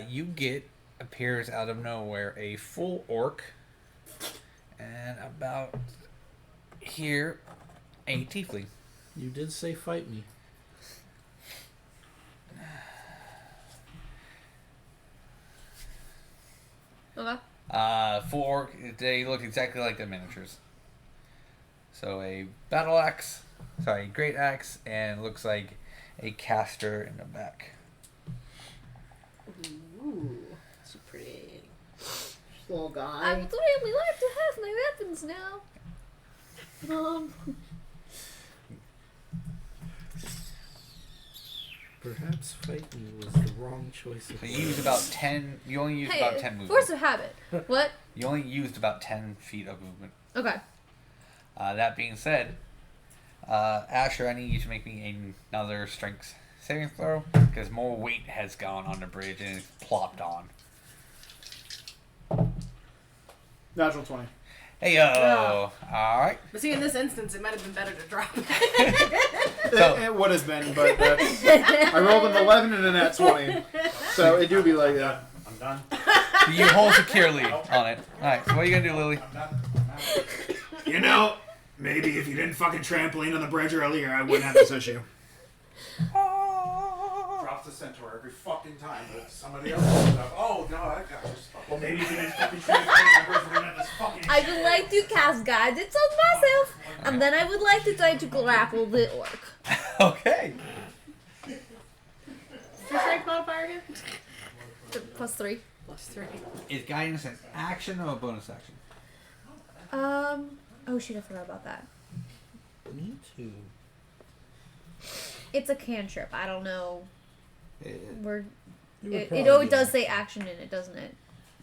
You appears out of nowhere a full orc, and about here a tiefling. You did say fight me. Okay. Full orc, they look exactly like the miniatures. So a battle axe, great axe, and looks like a caster in the back. Ooh, so pretty. Little I guy. would really like to have my weapons now. Perhaps fight me was the wrong choice of So you used about 10. You only used Hey, about 10 movement. force of habit. What? You only used about 10 feet of movement. Okay. That being said, Asher, I need you to make me another strength saving throw because more weight has gone on the bridge and it's plopped on. Natural 20. Hey yo! All right. But see, in this instance, it might have been better to drop it. So- It would have been, but I rolled an 11 and a nat 20. So it do be like that. I'm done. You hold securely on it. All right. So what are you gonna do, Lily? I'm done. I'm out. You know, maybe if you didn't fucking trampoline on the bridge earlier, I wouldn't have this issue. Drops the centaur every fucking time, but somebody else pulls it up. Oh no, I got this. Well, maybe if you didn't fucking trampoline on the bridge, we wouldn't have this fucking I would like to cast guidance on myself, and then I would like to try to grapple the orc. Okay. What's your strength modifier again? +3. +3. Is guidance an action or a bonus action? Oh shoot, I forgot about that. Me too. It's a cantrip. I don't know. Where You would it probably always do does that. say action in it, doesn't it?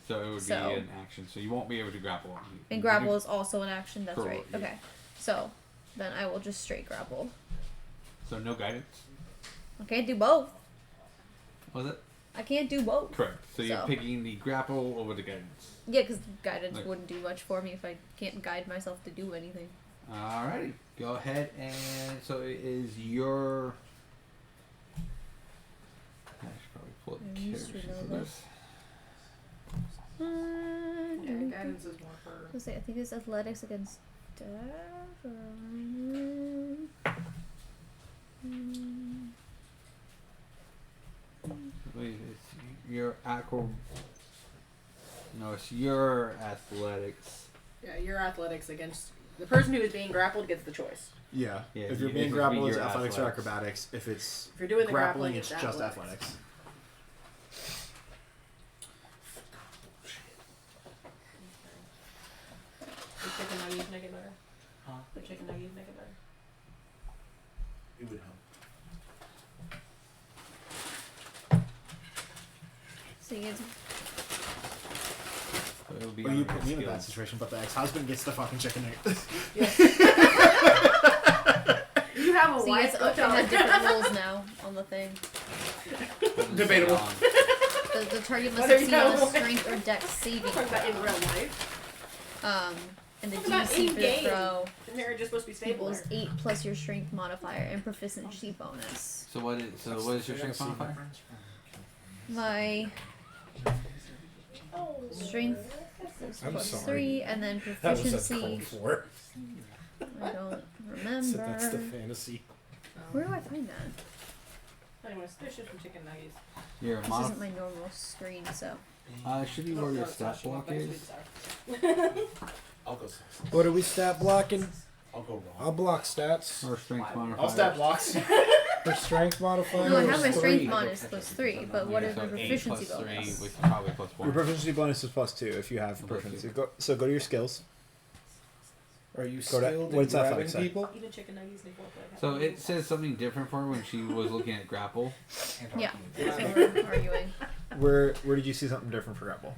So it would So- be an action. So you won't be able to grapple. And grapple is also an action. That's Correct, right. yeah. Okay. So then I will just straight grapple. So no guidance. I can't do both. Was it? I can't do both. Correct. So you're So. picking the grapple over the guidance. Yeah, because guidance Okay. wouldn't do much for me if I can't guide myself to do anything. Alrighty. Go ahead and so it is your. I should probably pull up the I'm used to character sheet know for that. this. Yeah, guidance is more for. Let's see. I think it's athletics against. Wait, it's your acro. No, it's your athletics. Yeah, your athletics against the person who is being grappled gets the choice. Yeah. Yeah, If you're if being it's grappled, it's your athletics or athletics. acrobatics. If it's If you're doing the grappling, grappling, it's just athletics. The chicken nuggets make it better. Huh? The chicken nuggets make it better. It would help. So you guys, So it'll be Well, you under put me in a bad skills. situation, but the ex-husband gets the fucking chicken nugget. You have a so you wife. guys Go tell have her. different roles now on the thing. Debatable. The target must Whether you succeed on a know- strength or dex saving Talk about in throw. real life. And the Talk about DC for the in-game. throw And they're just supposed to be stable. equals 8 plus your strength modifier and proficiency bonus. So what is your strength modifier? My strength is I'm plus sorry. 3, and then That was proficiency. uncalled for. I don't So that's the remember. fantasy. Where do I find that? Anyways, this shit from chicken nuggets. Your This mod. isn't my normal screen, so. It should be where your stat block is. I'll go. What are we stat blocking? I'll go wrong. I'll block stats. Or strength modifier. I'll stat blocks. For strength modifier. No, I have is my strength 3. mod is plus 3, but what is so my 8 proficiency plus 3, bonus? which is probably plus 4. Your proficiency bonus is plus 2 if you have proficiency. So go to your skills. Are you Go to- skilled in what's that grabbing like, say? people? Eat a chicken nuggets and So it says something different for her when she was looking at grapple. Yeah, that's what we're arguing. Where did you see something different for grapple?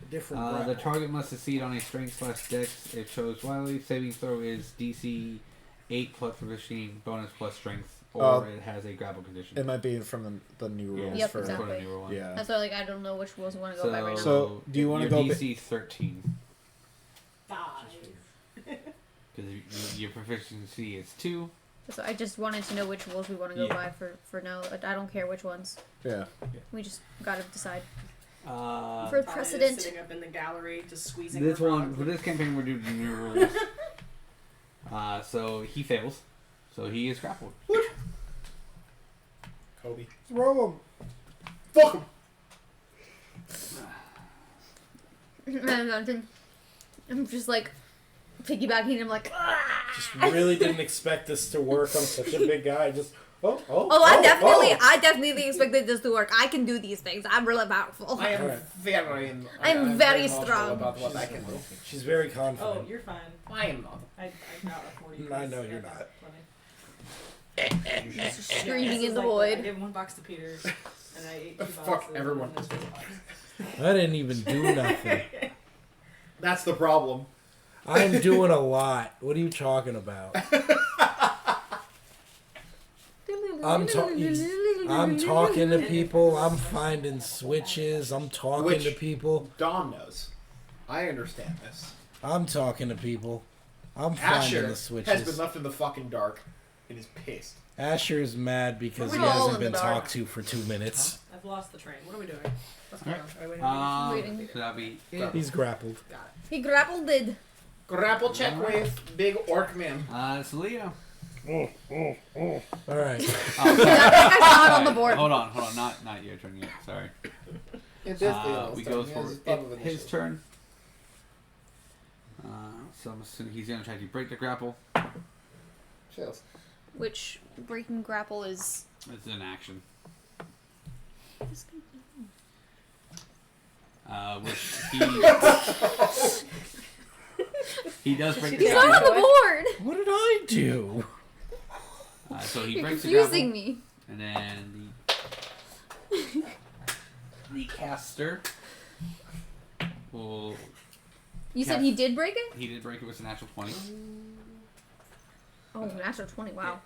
Different The grapple. target must succeed on a strength/dex. If chose wildly, saving throw is DC 8 plus proficiency bonus plus strength, or it has a grapple condition. It might be from the new rules Yep, for exactly. For the newer one. yeah. That's why, like, I don't know which rules we want to go by right now. So, do you wanna your go DC 13 Five. because your proficiency is 2. So I just wanted to know which rules we want to go Yeah. by for now. I don't care which ones. Yeah. We just gotta decide. For Talia's precedent. sitting up in the gallery, just squeezing This her one frog. for this campaign we're doing the new rules. So he fails, so he is grappled. Kobe. Throw him. Fuck him. I'm just like piggybacking. And I'm like, Just really didn't expect this to work on such a big guy. Just I definitely expected this to work. I can do these things. I'm really powerful. I am Alright. very. I'm very knowledgeable strong. about what I can do. She's very Oh, confident. you're fine. I am not. I got a 40. I know you're not. Screaming in the I void. gave 1 box to Peter, and I ate 2 boxes. Fuck everyone. and this was a box. I didn't even do nothing. That's the problem. I'm doing a lot. What are you talking about? I'm talking to people. I'm finding switches. I'm talking to people. Dom knows. I understand this. I'm talking to people. I'm finding Asher the has been switches. left in the fucking dark and is pissed. Asher is mad because he We're all hasn't in the been dark. talked to for 2 minutes. I've lost the train. What are we doing? What's going on? Are we waiting? Waiting. So that'll be it. He's grappled. Got it. He grappled it. Grapple check with Big Orc Man. It's Leo. All right. I saw it on the board. Hold on, not your turn yet. Sorry. We go for his turn. So I'm assuming he's gonna try to break the grapple. Chills. Which breaking grapple is. It's an action. Which he does break the He's not grapple. on the board. What did I do? So he You're breaks the confusing grapple, me. and then the caster will. You said he did break it? He did break it with a natural 20, Oh, natural 20. Wow.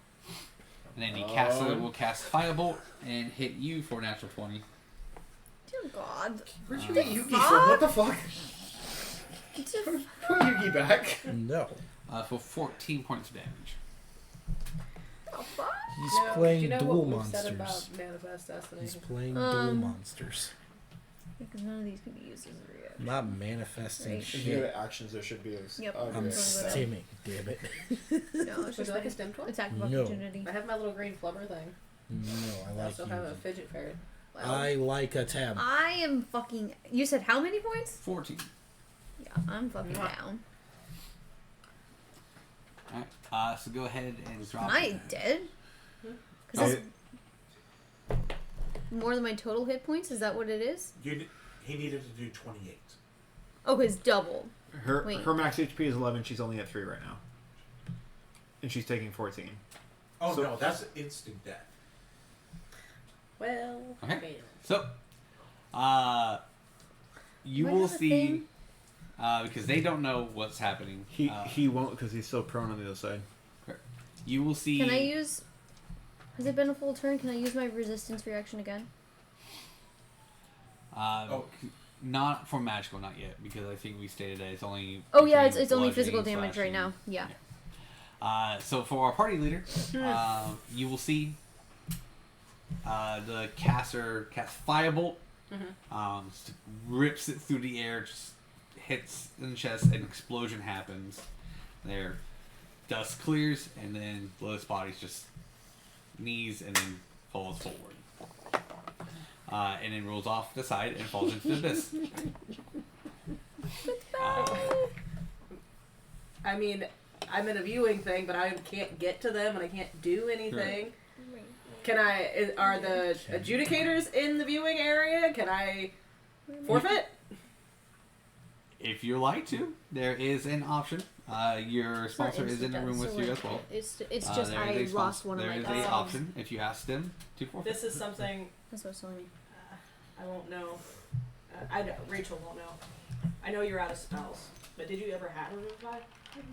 and then the caster will cast Firebolt and hit you for a natural 20. Dear God. Where'd you get Yugi from? What the fuck? Dear Put Yugi back. No. For 14 points of damage. fuck? He's No, do playing you know dual what we've said monsters. about Manifest Destiny? He's playing dual monsters. Because none of these can be used as a reaction. I'm not manifesting Right. If you shit. have actions, there should be a. Yep. a I'm reaction. stimming, damn it. No, it's Would just you like a like stem tool? attack of No. opportunity. I have my little green flubber thing. No, I I like also have a using. fidget ferret. Well, I like a tab. I am fucking. You said how many points? 14. Yeah, I'm fucking down. Alright, so go ahead and drop Am I dead? Because more than my total hit points? Is that what it is? He needed to do 28. Oh, his double. Her Wait. her max HP is 11. She's only at 3 right now, and she's taking 14. Oh no, that's instant death. Well, Okay. So, you Do I will have a see, thing? because they don't know what's happening. He won't because he's still prone on the other side. You will see. Can I use... Has it been a full turn? Can I use my resistance reaction again? Not for magical, not yet, because I think we stated that it's only. Oh yeah, it's between only physical bludgeoning, damage right slashing. now. Yeah. So for our party leader, you will see the caster cast Firebolt. Just rips it through the air, just hits in the chest, an explosion happens. There, dust clears, and then Lilith's body's just knees and then falls forward. And then rolls off the side and falls into the abyss. I mean, I'm in a viewing thing, but I can't get to them and I can't do anything. Can I? Are the adjudicators in the viewing area? Can I forfeit? If you like to, there is an option. Your sponsor is in the room with you as well. It's just There I is a lost one of my There is dice. an option if you ask them to forfeit. This is something That's what's telling me. I won't know. Rachel won't know. I know you're out of spells, but did you ever have a Revivify?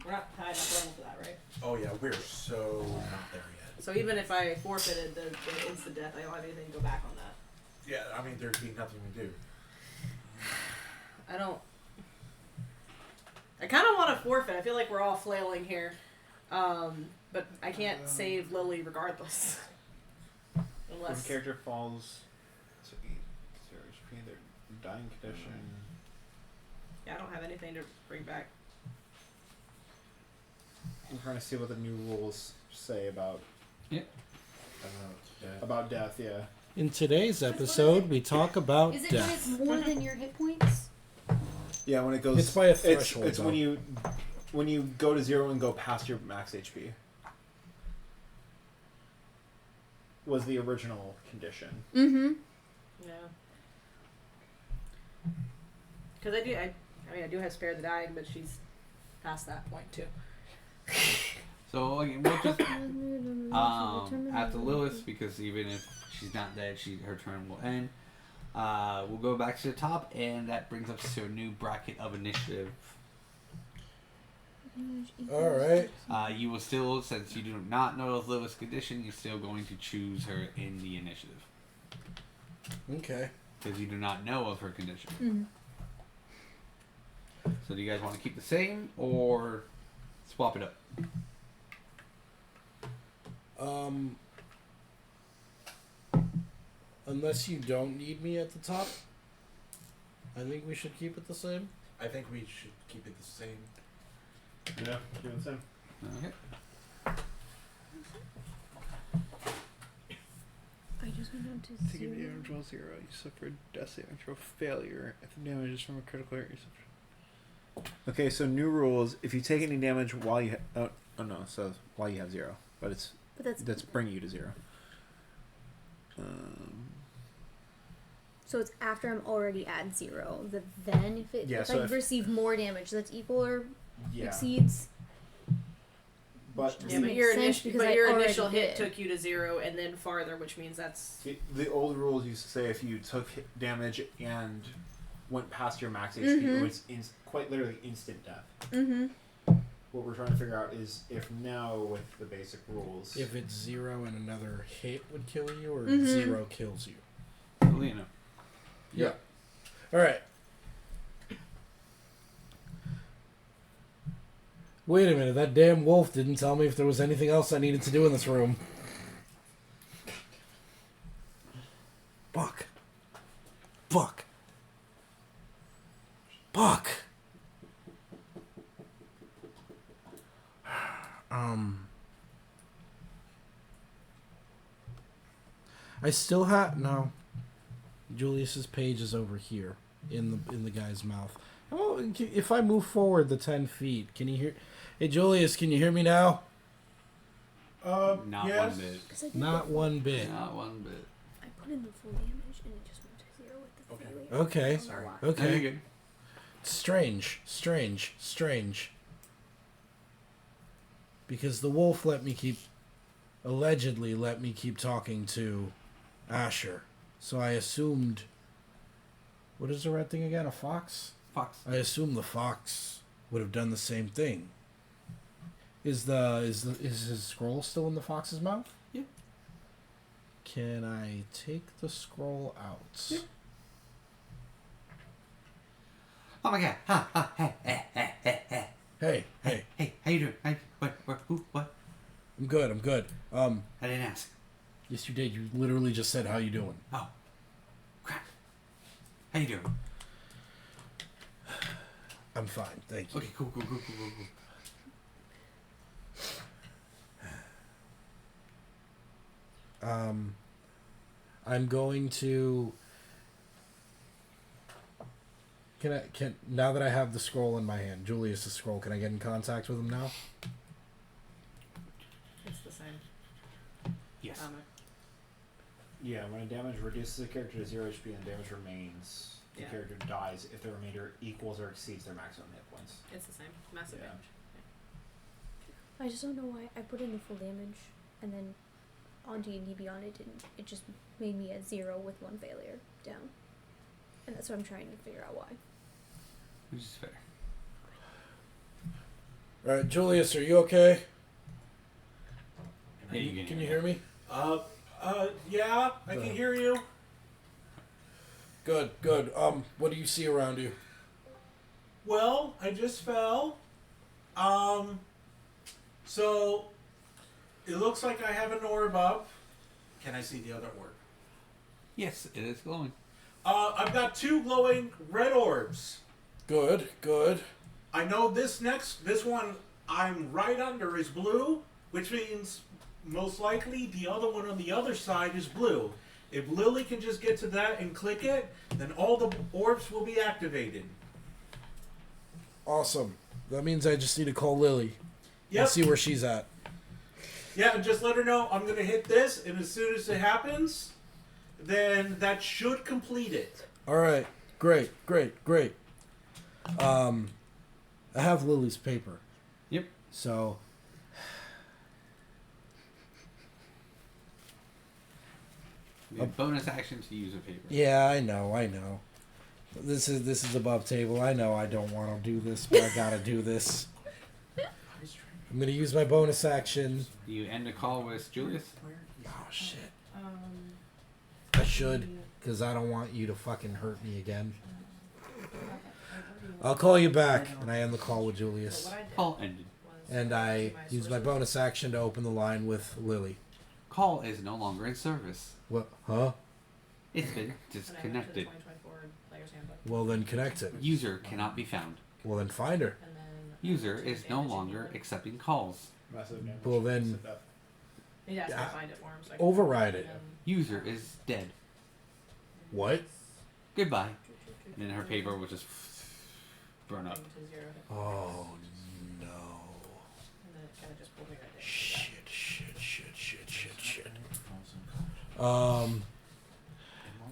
We're not high enough level for that, right? Oh yeah, we're so not there yet. So even if I forfeited the instant death, I don't have anything to go back on that. Yeah, I mean there'd be nothing to do. I don't. I kind of want to forfeit. I feel like we're all flailing here, but I can't save Lili regardless. When Unless a character falls to 8 0 HP, they're dying condition. I don't have anything to bring back. I'm trying to see what the new rules say about Death. about death. Yeah. In today's episode, we talk about Is it when death. it's more than your hit points? Yeah, when it goes. It's by a threshold, It's when you go to 0 and go past your max HP. Was the original condition. Mm-hmm. Yeah. Because I do have Spare the Dying, but she's past that point too. So again, we'll just after Lilith, because even if she's not dead, her turn will end. We'll go back to the top, and that brings us to a new bracket of initiative. Alright. You will still, since you do not know of Lilith's condition, you're still going to choose her in the initiative. Okay. Because you do not know of her condition. Mm-hmm. So do you guys want to keep the same, or swap it up? Unless you don't need me at the top, I think we should keep it the same. I think we should keep it the same. Yeah, do the same. Okay. I just went down to Taking 0. damage roll 0. You suffered death saving throw failure. If the damage is from a critical hit, you suffer. Okay, so new rules. If you take any damage while you so while you have 0, but that's bringing you to 0. So it's after I'm already at 0. Then if I receive more damage, that's equal or exceeds. But Yeah, but your initial hit took you to 0 and then farther, which means that's the old rules used to say if you took damage and went past your max HP, it was quite literally instant death. Mm-hmm. What we're trying to figure out is if now with the basic rules, If it's 0 and another hit would kill you, or 0 kills you. Lena. Yeah. Alright. Wait a minute, that damn wolf didn't tell me if there was anything else I needed to do in this room. Fuck. Fuck. Fuck. I still have... No. Julius's page is over here in the guy's mouth. Oh, if I move forward the 10 feet, can you hear? Hey, Julius, can you hear me now? Not yes. one bit. Not one bit. Not one bit. I put in the full damage and it just went to 0 with the failure. Okay. Sorry. Okay. No, you're good. Strange. Because the wolf allegedly let me keep talking to Asher. So I assumed, what is the red thing again? A fox? Fox. I assumed the fox would have done the same thing. Is his scroll still in the fox's mouth? Yeah. Can I take the scroll out? Yeah. Oh my god. Hey, how you doing? What? I'm good. I didn't ask. Yes, you did. You literally just said, how you doing? Oh. Crap. How you doing? I'm fine, thank you. Okay, cool. I'm going to... Can now that I have the scroll in my hand, Julius' scroll, can I get in contact with him now? It's the same. Yes. Yeah, when a damage reduces a character to 0 HP and damage remains, the character dies if the remainder equals or exceeds their maximum hit points. It's the same. Massive damage. I just don't know why I put in the full damage and then on D&D Beyond it didn't. It just made me at 0 with 1 failure down. And that's what I'm trying to figure out why. Which is fair. Alright, Julius, are you okay? Yeah, Can you hear me? Yeah, I can hear you. Good. What do you see around you? Well, I just fell. So it looks like I have an orb up. Can I see the other orb? Yes, it is glowing. I've got 2 glowing red orbs. Good. I know this one I'm right under is blue, which means most likely the other one on the other side is blue. If Lili can just get to that and click it, then all the orbs will be activated. Awesome. That means I just need to call Lili. Yep. And see where she's at. Yeah, and just let her know I'm going to hit this, and as soon as it happens, then that should complete it. Alright. Great. I have Lily's paper. Yep. So... A bonus action to use a paper. Yeah, I know. This is above table. I know I don't want to do this, but I gotta do this. I'm gonna use my bonus action. You end the call with Julius? Oh shit. I should, because I don't want you to fucking hurt me again. I'll call you back, and I end the call with Julius. Call ended. And I use my bonus action to open the line with Lili. Call is no longer in service. What? Huh? It's been disconnected. Well, then connect it. User cannot be found. Well, then find her. User is no longer accepting calls. Well, then He has to find it for him. So override it. User is dead. What? Goodbye. And then her paper will just burn up. Oh, no. And then it kind of just pulled me right there. Shit.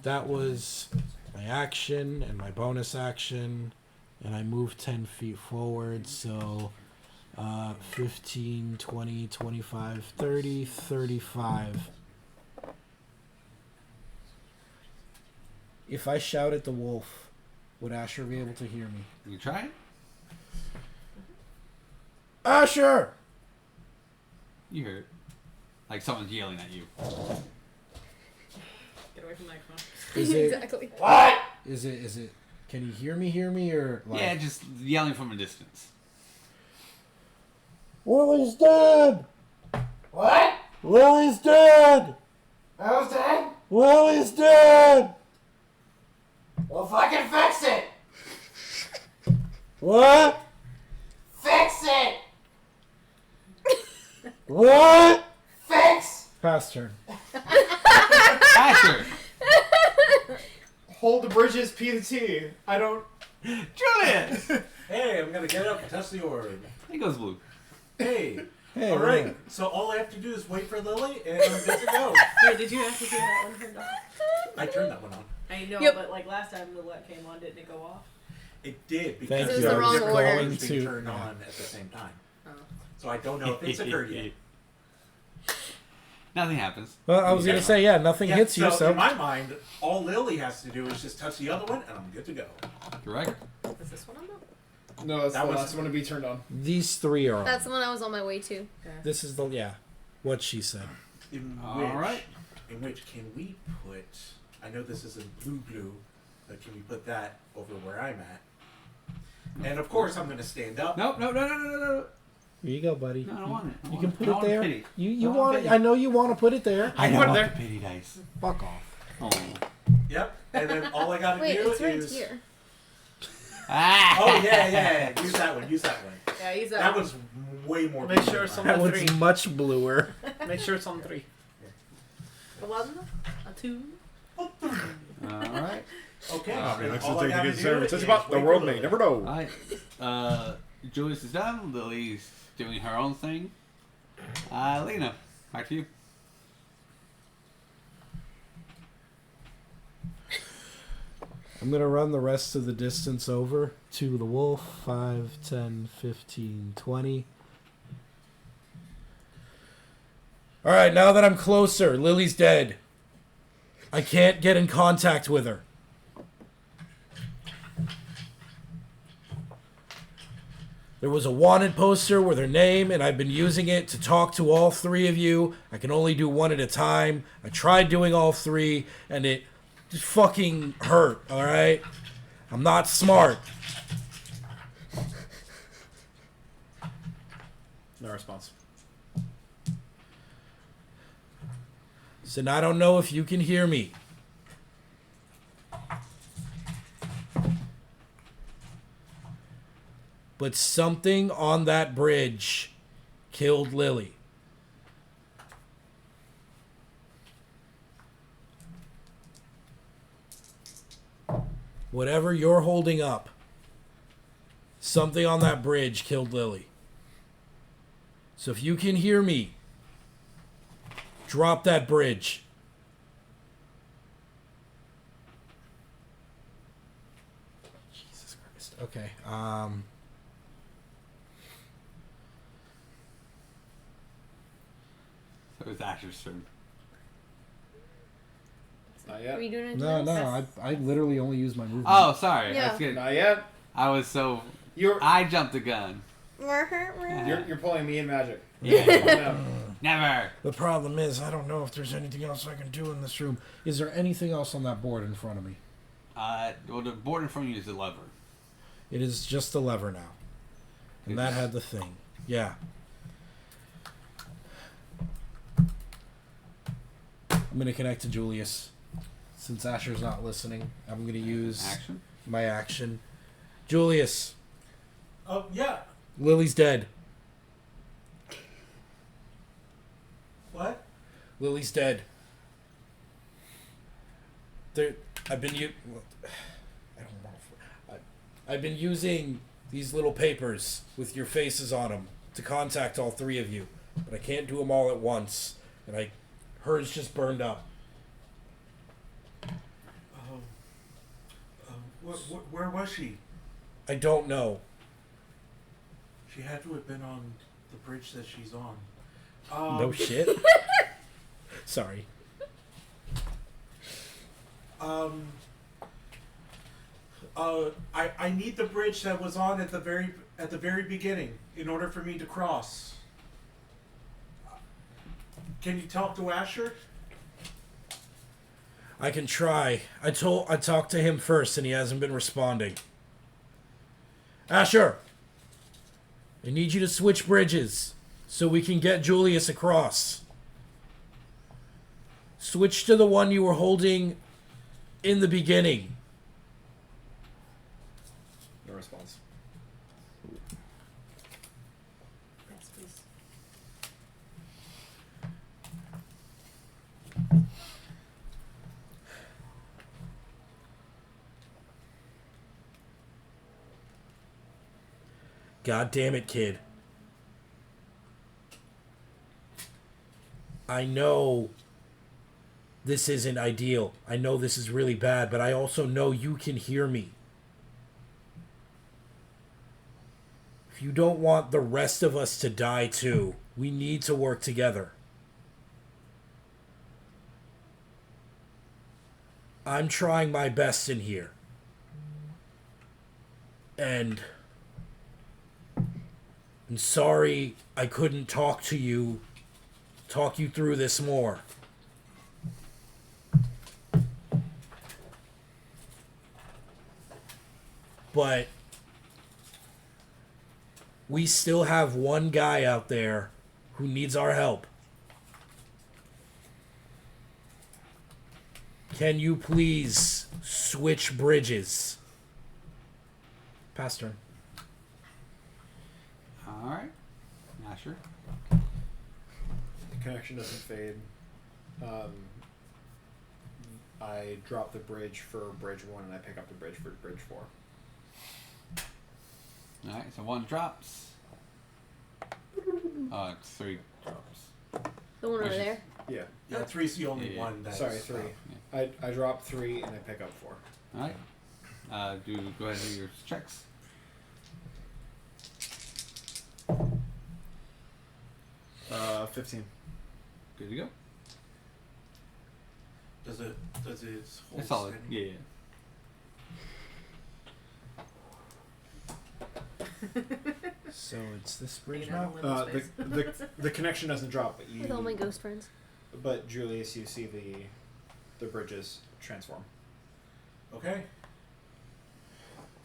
That was my action and my bonus action, and I moved 10 feet forward, so 15, 20, 25, 30, 35. If I shout at the wolf, would Asher be able to hear me? You try it? Asher! You heard it. Like someone's yelling at you. Get away from the microphone. Is it, Exactly. what? Is it, can you hear me, or like... Yeah, just yelling from a distance. Lily's dead! What? Lily's dead! I was dead? Lily's dead! Well, fucking fix it! What? Fix it! What? Fix! Pass turn. Asher! hold the bridges P to T. I don't... Julius! Hey, I'm gonna get up and touch the orb. He goes blue. Hey. Hey, All right. look. So all I have to do is wait for Lily, and I'm good to go. Wait, did you have to do that one turned off? I turned that one on. I know, Yep. but like last time the light came on, didn't it go off? It did Thank because It was the wrong different order. colors being Going to- turned on at the same time. Oh. So I don't know if it's occurred yet. Nothing happens. Well, I was gonna say, yeah, nothing hits you, so so in my mind, all Lily has to do is just touch the other one, and I'm good to go. Correct. Is this one on though? No, that's That the was- last one to be turned on. these three are on. That's the one I was on my way to. This is the what she said. Alright. In which can we put? I know this isn't blue, but can we put that over where I'm at? And of course, I'm going to stand up. Nope, no. Here you go, buddy. No, I don't want it. You can put I it want there. Pity. You I want it? pity. I know you want to put it there. I put don't it want there. the pity dice. Fuck off. Oh. Yep. And then all I got to Wait, do it's right is. here. Ah! Oh yeah. Use that one. Yeah, he's That was way more. Make blue sure than it's mine. on That the one's three. much bluer. Make sure it's on 3. a 1, a 2. Alright. Okay. Oh, man, then that's all the I thing gotta you do deserve. It's is about the wait world for may Lily. never know. Alright. Julius is done. Lily's doing her own thing. Lena, back to you. I'm going to run the rest of the distance over to the wolf. 5, 10, 15, 20. All right, now that I'm closer, Lily's dead. I can't get in contact with her. There was a wanted poster with her name, and I've been using it to talk to all three of you. I can only do one at a time. I tried doing all three, and it just fucking hurt, all right? I'm not smart. No response. So I don't know if you can hear me. But something on that bridge killed Lily. Whatever you're holding up, something on that bridge killed Lily. So if you can hear me, drop that bridge. Jesus Christ. Okay. So it's Asher's turn. Not Are yet. you doing anything No, else? no, I literally only used my movement. Oh, sorry. Yeah. That's good. Not yet. I was so. You're I jumped the gun. you're pulling me in magic. Yeah. No. Never. The problem is, I don't know if there's anything else I can do in this room. Is there anything else on that board in front of me? Well, the board in front of you is the lever. It is just the lever now. And that had the thing. Yeah. I'm going to connect to Julius. Since Asher's not listening, I'm going to use Action. my action. Julius, Oh yeah. Lily's dead. What? Lily's dead. I've been I've been using these little papers with your faces on them to contact all three of you, but I can't do them all at once, and hers just burned up. Where was she? I don't know. She had to have been on the bridge that she's on. No shit. Sorry. I need the bridge that was on at the very beginning in order for me to cross. Can you talk to Asher? I can try. I talked to him first, and he hasn't been responding. Asher, I need you to switch bridges so we can get Julius across. Switch to the one you were holding in the beginning. No response. Yes, please. God damn it, kid. I know this isn't ideal. I know this is really bad, but I also know you can hear me. If you don't want the rest of us to die too, we need to work together. I'm trying my best in here. And I'm sorry I couldn't talk you through this more. But we still have one guy out there who needs our help. Can you please switch bridges? Pass turn. Alright. Yeah, sure. The connection doesn't fade. I drop the bridge for bridge 1 and I pick up the bridge for bridge 4. Alright, so 1 drops. Oh, it's 3 drops. The one over Which is- there. Yeah. Yeah, 3's the only Yeah. one that's... Sorry, 3. I drop 3 and I pick up 4. Alright. Go ahead and do your checks. Uh, 15. Good to go. Does it hold It's solid. steady? Yeah, So it's this bridge Hanging out now? in limbo space. The connection doesn't drop, but With all my ghost friends. But Julius, you see the bridges transform. Okay.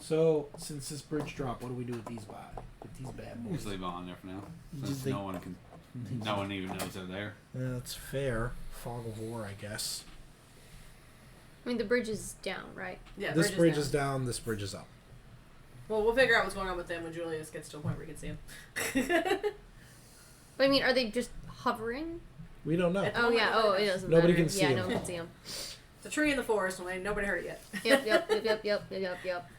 So, since this bridge dropped, what do we do with these bad yeah. boys? Just leave them on there for now. Just Since leave- no one even knows they're there. Yeah, that's fair. Fog of war, I guess. I mean, the bridge is down, right? Yeah, This bridge down. is down, this bridge is up. Well, we'll figure out what's going on with them when Julius gets to a point where we can see him. But I mean, are they just hovering? We don't know. At the Oh moment, yeah. nobody Oh, it knows. doesn't Nobody matter. can see Yeah, him. no one can see him. It's a tree in the forest, and nobody heard it yet. Yep.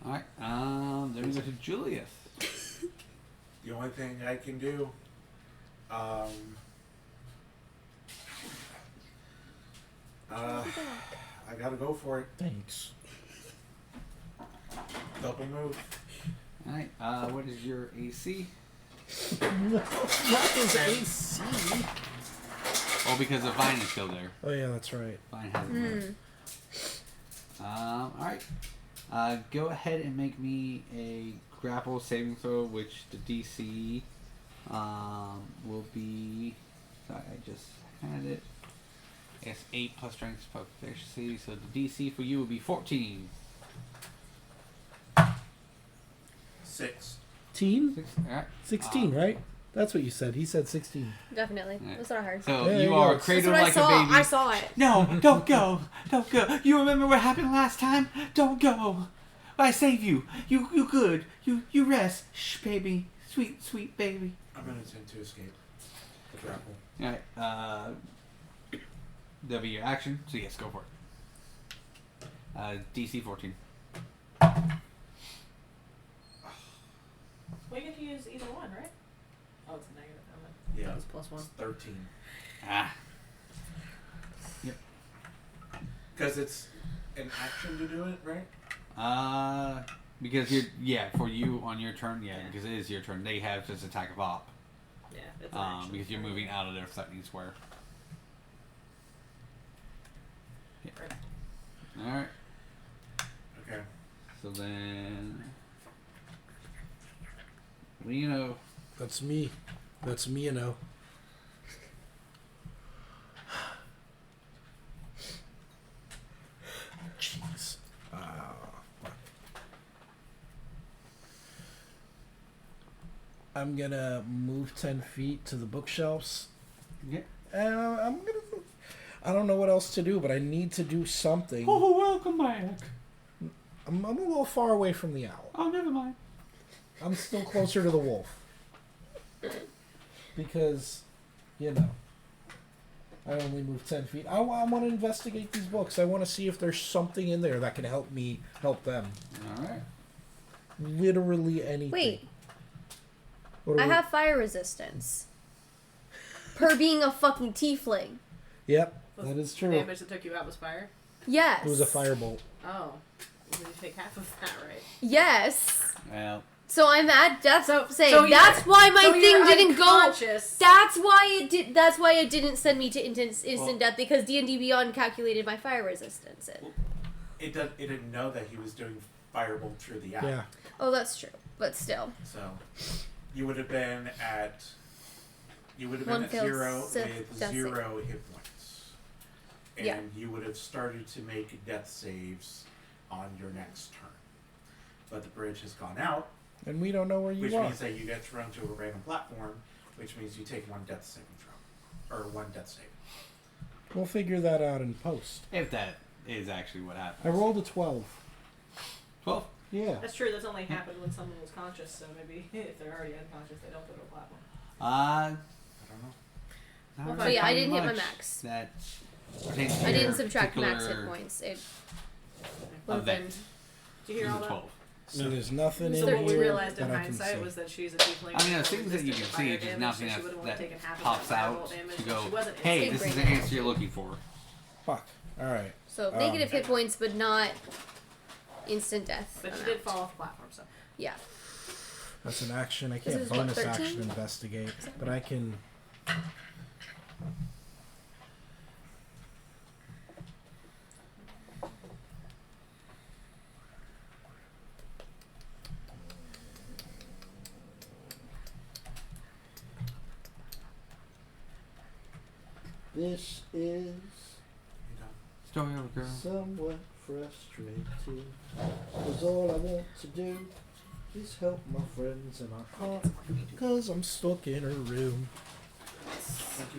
Alright, then we go to Julius. The only thing I can do, I gotta go for it. Thanks. Double move. Alright, what is your AC? What is AC? Oh, because the vine is still there. Oh yeah, that's right. Vine hasn't moved. Alright. Go ahead and make me a grapple saving throw, which the DC will be. Sorry, I just had it. I guess 8 plus strength plus proficiency, so the DC for you will be 14. 6. 16? Alright. 16, right? That's what you said. He said 16. Definitely. Right. That's not hard. So Yeah, you you are go. cradled That's like what I a saw. baby. I saw it. No, don't go. Don't go. You remember what happened last time? Don't go. I save you. You good. You rest. Shh, baby. Sweet, sweet baby. I'm gonna attempt to escape the grapple. Alright, that'll be your action, so yes, go for it. DC 14. We get to use either one, right? Oh, it's a negative. Yeah. That was plus 1. It's 13. Ah. Because it's an action to do it, right? Because for you on your turn, because it is your turn, they have just attack of op. Yeah, it's an action. Because you're moving out of their threatening square. Yeah. Alright, Okay. so then Lino. That's me. That's me, you know. Jeez. I'm gonna move 10 feet to the bookshelves. Yeah. I'm gonna. I don't know what else to do, but I need to do something. Oh, welcome back. I'm a little far away from the owl. Oh, never mind. I'm still closer to the wolf. Because, you know, I only moved 10 feet. I want to investigate these books. I want to see if there's something in there that can help me help them. Alright. literally anything. Wait. What do I we- have fire resistance. Per being a fucking tiefling. Yep, Was that is the true. damage that took you out was fire? Yes. It was a firebolt. Oh. Did you take half of that, right? Yes. Well, So I'm at death. Saying so that's why my so thing you're didn't go. unconscious. That's why it did. That's why it didn't send me to instant death because D&D Beyond calculated my fire resistance. It didn't know that he was doing firebolt through the app. Yeah. Oh, that's true. But still. So you would have been at One failed zero Sith with death 0 hit points, and Yeah. you would have started to make death saves on your next turn. But the bridge has gone out, And we don't know where you which are. means that you get thrown to a random platform, which means you take 1 death saving throw, or 1 death save. We'll figure that out in post. if that is actually what I happened. rolled a 12. 12. Yeah. That's true. That's only happened when someone was conscious. So maybe if they're already unconscious, they don't go to a platform. I don't know. Not Well, really yeah, I didn't hit my much max. That pertains to I didn't your subtract max hit particular points. It would have been. event. Did you hear It all was a that? 12. So there's nothing So in what we here realized in that I can hindsight see. was that she's a tiefling. I mean, the and things that you resistant can to see, fire just damage, nothing so she would've only that taken half of pops that out firebolt damage. to go, She wasn't hey, Same this is the brain. answer you're looking for. Fuck. Alright. So negative hit points, but not instant death. But she amount. did fall off the platform, so. Yeah. That's an action. I This can't is what, bonus 13? action investigate, but I can. This is Story of a girl. somewhat frustrating. 'Cause all I want to do is help my friends, and I can't because I'm stuck in a room.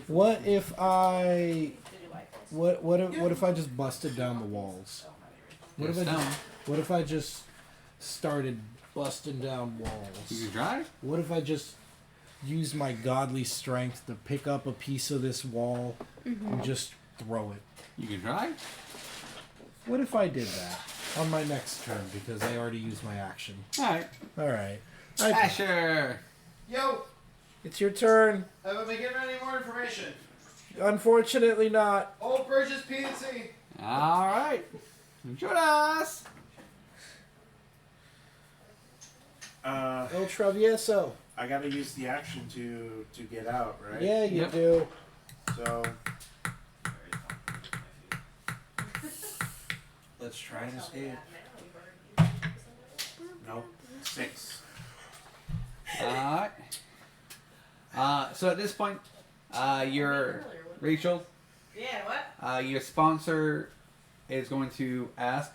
What if I? Did you like this? What if I just busted down the walls? What if I Yes, just, what if I just started busting down walls? You can drive? What if I just used my godly strength to pick up a piece of this wall and just throw it? You can drive? What if I did that on my next turn because I already used my action? Alright. All right, Asher! Yo, it's your turn. haven't been given any more information. Unfortunately, not. Old Bridges PNC. Alright. Join us! El Travieso. I gotta use the action to get out, right? Yeah, you Yep. do. So let's try and escape. Nope. 6. Alright. So at this point, your Rachel, Yeah, what? your sponsor is going to ask,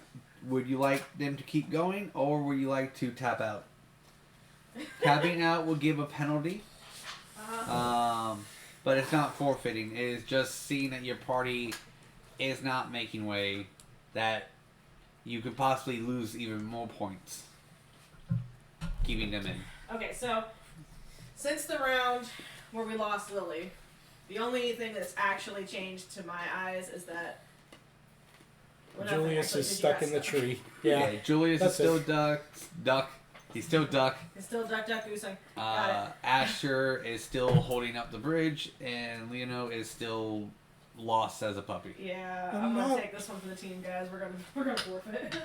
would you like them to keep going or would you like to tap out? Tapping out will give a penalty. But it's not forfeiting. It is just seeing that your party is not making way, that you could possibly lose even more points keeping them in. Okay, so since the round where we lost Lili, the only thing that's actually changed to my eyes is that Julius Actually, is did you stuck guys in the stuff? tree. Yeah. Julius That's is still it. duck. He's still duck. It's still duck goosing. Got it. Asher is still holding up the bridge, and Leono is still lost as a puppy. Yeah, I'm I'm gonna not- take this one for the team, guys. We're gonna forfeit.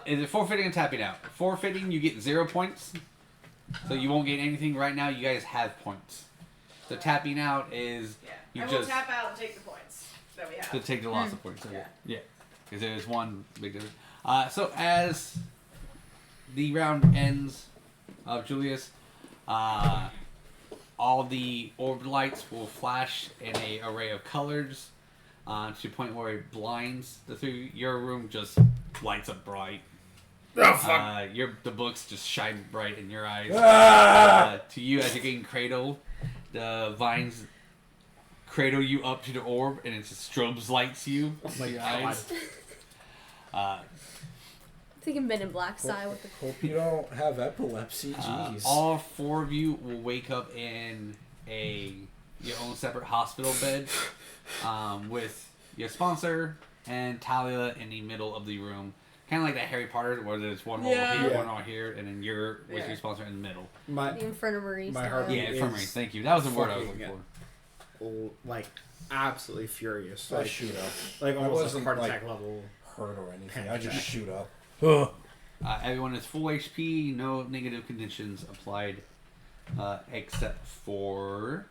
Is it forfeiting and tapping out? Forfeiting, you get 0 points, so you won't get anything. Right now, you guys have points. So tapping out is Yeah, you I will just tap out and take the points that we have. to take the loss of points. Okay. Yeah. Yeah, because there's one big difference. So as the round ends of Julius, all the orb lights will flash in an array of colors to the point where it blinds through your room. Just lights up bright. Oh, fuck. The books just shine bright in your eyes. Ah! To you, as you're getting cradled, the vines cradle you up to the orb, and it just strobes lights you to your eyes. Thinking Men in Black style with the. Hope you don't have epilepsy. Jeez. All 4 of you will wake up in your own separate hospital bed with your sponsor and Thalia in the middle of the room, Kind of like that Harry Potter, where there's one hole here, one hole here, and then you're with your sponsor in the middle. The infirmary my style. heart Infirmary. Thank you. That was the word I was looking for. Like absolutely furious. I Like, shoot up. like I almost wasn't, like heart like, attack level. Hurt or anything. I just shoot up. Everyone is full HP, no negative conditions applied, except for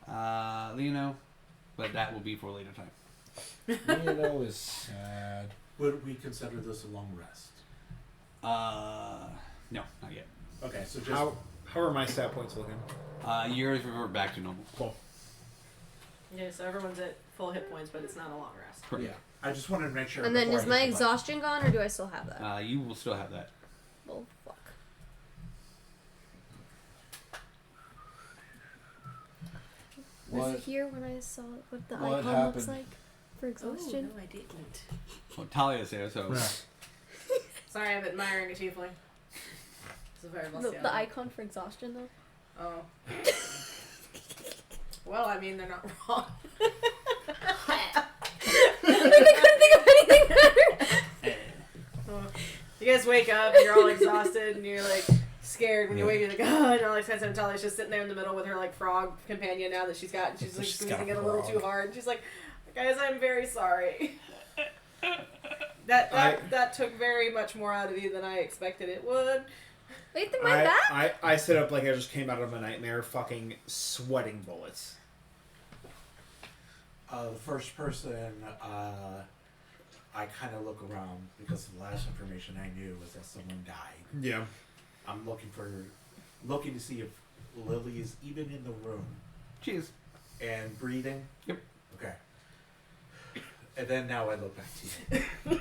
Lino, but that will be for a later time. Lino is sad. Would we consider this a long rest? No, not yet. Okay, so just How are my stat points looking? Yours revert back to normal. Cool. Yeah, so everyone's at full hit points, but it's not a long rest. Correct. yeah. I just wanted to make sure. And then before is I my hit the button. exhaustion gone, or do I still have that? You will still have that. Oh, fuck. Was it here when I saw what the What icon happened? looks like for exhaustion? Oh, no, I didn't. Well, Talia's there, so. Sorry, I'm admiring a tiefling. It's a very The icon for exhaustion, though? Oh. Well, I mean, they're not wrong. I couldn't think of anything better. You guys wake up and you're all exhausted and you're like scared when you wake up. You're like, oh, and all like Talia's just sitting there in the middle with her like frog companion now that she's got. And she's like squeezing it a little too hard. And she's like, guys, I'm very sorry. That took very much more out of you than I expected it would. Wait, they're my back? I sit up like I just came out of a nightmare, fucking sweating bullets. The first person, I kind of look around because the last information I knew was that someone died. Yeah. I'm looking to see if Lili is even in the room. She is. And breathing? Yep. Okay. And then now I look back to you.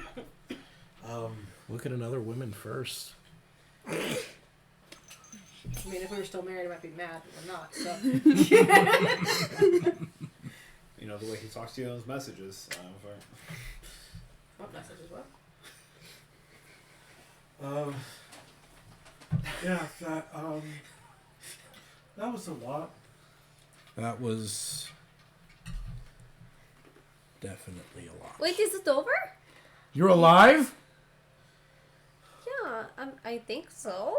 Look at another woman first. I mean, if we were still married, I might be mad, but we're not, so. You know, the way he talks to you in his messages. What messages, what? Yeah, that was a lot. That was definitely a lot. Wait, is it over? You're alive? Yeah, I think so.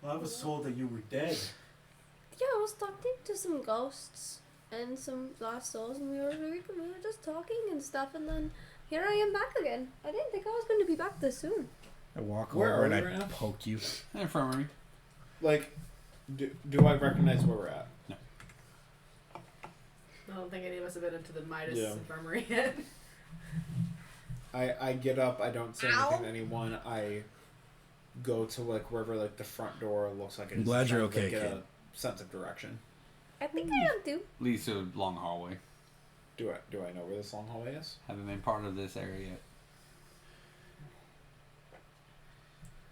Well, I was told that you were dead. Yeah, I was talking to some ghosts and some lost souls, and we were just talking and stuff, and then here I am back again. I didn't think I was going to be back this soon. I walk Where over are and we I right now? poke you. Infirmary. Like, do I recognize where we're at? No. I don't think any of us have been into the Midas Yeah. infirmary yet. I get up, I don't say anything to anyone, I go to like wherever like the front door looks like it is. I'm glad you're trying to, okay, get kid. a sense of direction. I think I am too. Leads to a long hallway. Do I know where this long hallway is? Haven't been part of this area yet.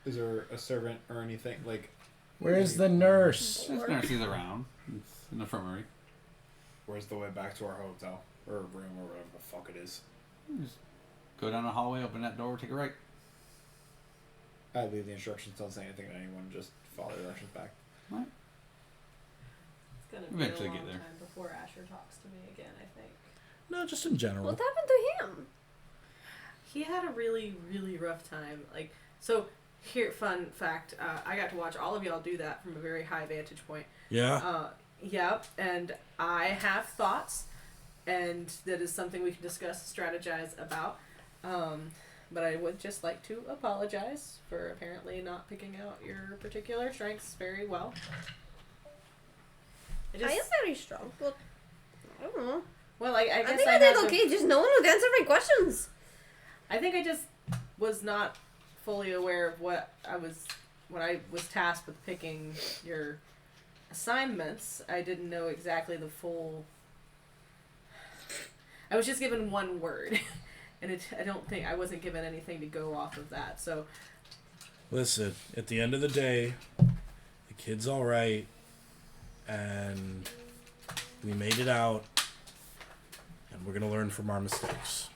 Is there a servant or anything like? Where's the nurse? There's nurses around. It's an infirmary. Where's the way back to our hotel or room or whatever the fuck it is? Just go down the hallway, open that door, take a right. I leave the instructions. Don't say anything to anyone. Just follow the directions back. Right. It's gonna Eventually be a get long there. time before Asher talks to me again, I think. No, just in general. What happened to him? He had a really, really rough time. Like, so here, fun fact, I got to watch all of y'all do that from a very high vantage point. Yeah? Yeah, and I have thoughts, and that is something we can discuss, strategize about. But I would just like to apologize for apparently not picking out your particular strengths very well. I am very strong, but I don't know. Well, I guess think I had did to- okay, just no one would answer my questions. I think I just was not fully aware of what I was tasked with picking your assignments. I didn't know exactly the full. I was just given one word, and I wasn't given anything to go off of that. So Listen, at the end of the day, the kid's alright, and we made it out, and we're gonna learn from our mistakes.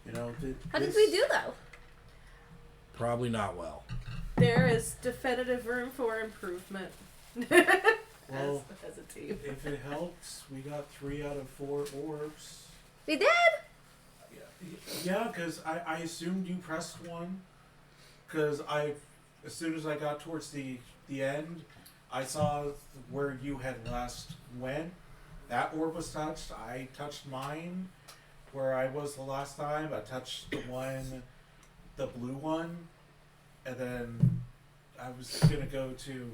You know, How did we do though? Probably not well. there is definitive room for improvement. Well, as a team. if it helps, we got 3 out of 4 orbs. We did. Yeah, because I assumed you pressed one. Because as soon as I got towards the end, I saw where you had last went. That orb was touched. I touched mine where I was the last time. I touched the blue one. And then I was going to go to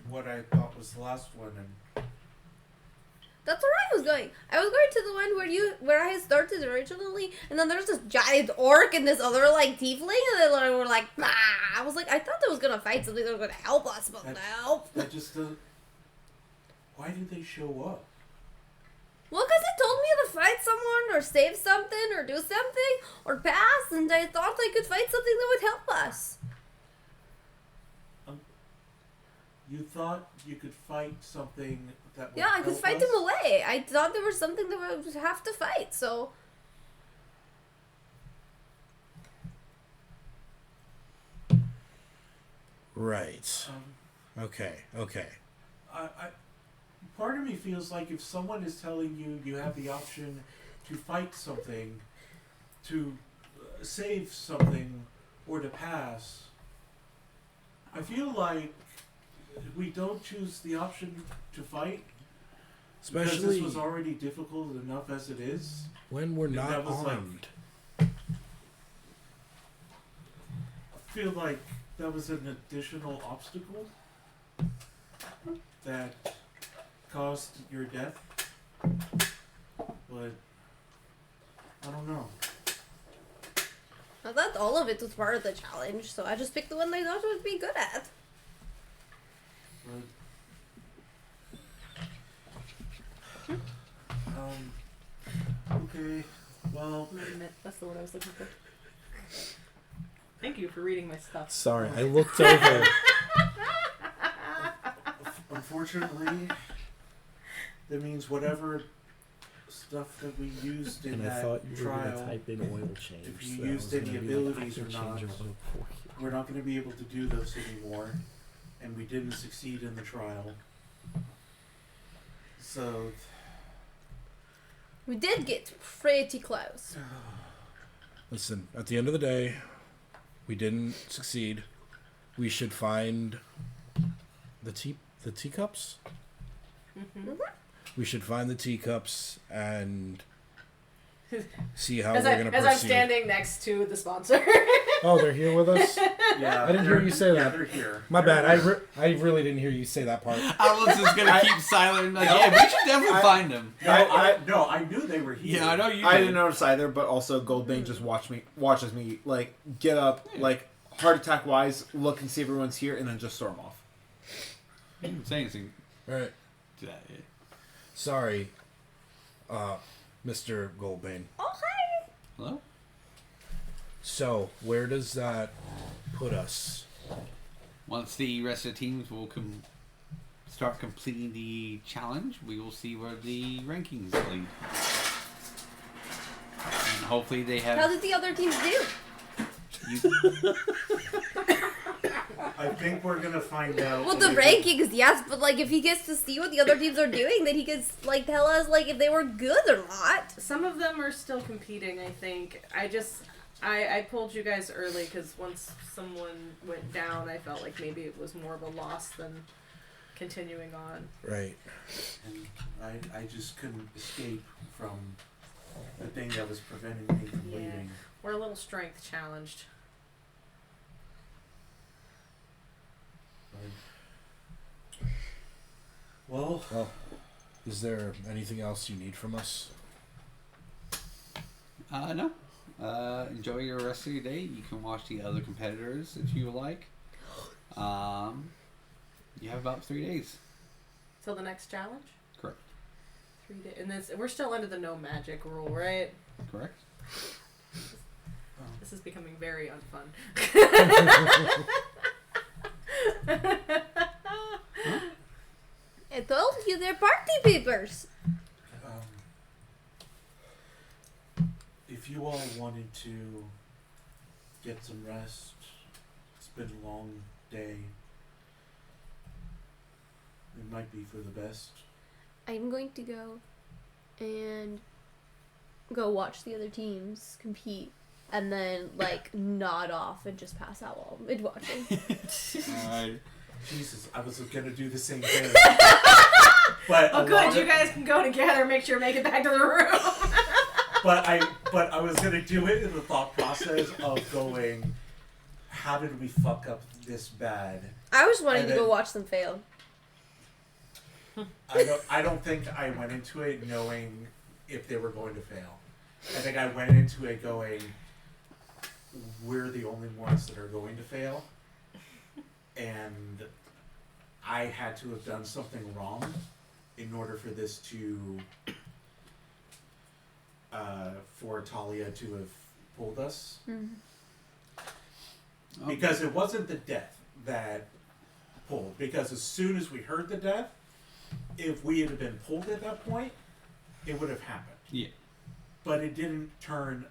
what I thought was the last one. And That's where I was going. I was going to the one where I had started originally, and then there's this giant orc and this other like tiefling, and then like, we're like, bah! I was like, I thought they was gonna fight something that was gonna help us, but no. That just why did they show up? Well, because it told me to fight someone or save something or do something or pass, and I thought I could fight something that would help us. You thought you could fight something that would Yeah, I could help fight us? them away. I thought there was something that we would have to fight, so. Right. Okay. I part of me feels like if someone is telling you have the option to fight something, to save something, or to pass, I feel like we don't choose the option to fight. Because Especially this was already difficult enough as it is. when we're And not that was, like, armed. I feel like that was an additional obstacle that caused your death. But I don't know. I thought all of it was part of the challenge, so I just picked the one I thought would be good at. But, okay. Well, That's the word I was looking for. Thank you for reading my stuff. Sorry, I looked over. unfortunately, that means whatever stuff that we used in And I that thought you were going to trial, type in oil change. if you so I used was any gonna be like, abilities I or can not, change your oil for you. we're not going to be able to do those anymore, and we didn't succeed in the trial. So, We did get pretty close. Listen, at the end of the day, we didn't succeed. We should find the teacups. Mm-hmm. We should find the teacups and see how As we're gonna I'm proceed. standing next to the sponsor. Oh, they're here with us. yeah, I didn't hear you say yeah, that. they're here. My bad. I really didn't hear you say that part. I was just gonna keep silent. Like, yeah, we should definitely find them. No, I knew they were here. Yeah, I know you. I didn't notice either, but also Goldbane just watches me like get up, like heart attack wise, look and see everyone's here, and then just storm off. You didn't say anything Right. to that. Yeah. Sorry, Mr. Goldbane. Oh, hi! Hello. So, where does that put us? Once the rest of the teams will start completing the challenge, we will see where the rankings lead. And hopefully they have. How did the other teams do? I think we're gonna find out. Well, the rankings, yes, but like if he gets to see what the other teams are doing, then he can like tell us like if they were good or not. Some of them are still competing, I think. I pulled you guys early because once someone went down, I felt like maybe it was more of a loss than continuing on. Right. And I just couldn't escape from the thing that was preventing me from Yeah. leaving. We're a little strength challenged. Well, Is there anything else you need from us? No. Enjoy your rest of your day. You can watch the other competitors if you like. You have about 3 days. Till the next challenge? Correct. 3 days. And we're still under the no magic rule, right? Correct. This is becoming very unfun. I told you they're party papers. if you all wanted to get some rest, it's been a long day. It might be for the best. I'm going to go and go watch the other teams compete, and then like nod off and just pass out while mid watching. Alright. Jesus, I was gonna do the same thing. But oh, good. You guys can go together. Make sure you make it back to the room. But I was gonna do it in the thought process of going, how did we fuck up this bad? I was wanting And to go then- watch them fail. I don't think I went into it knowing if they were going to fail. I think I went into it going, we're the only ones that are going to fail, and I had to have done something wrong in order for this to for Thalia to have pulled us. Because it wasn't the death that pulled. Because as soon as we heard the death, if we had been pulled at that point, it would have happened. Yeah. But it didn't turn.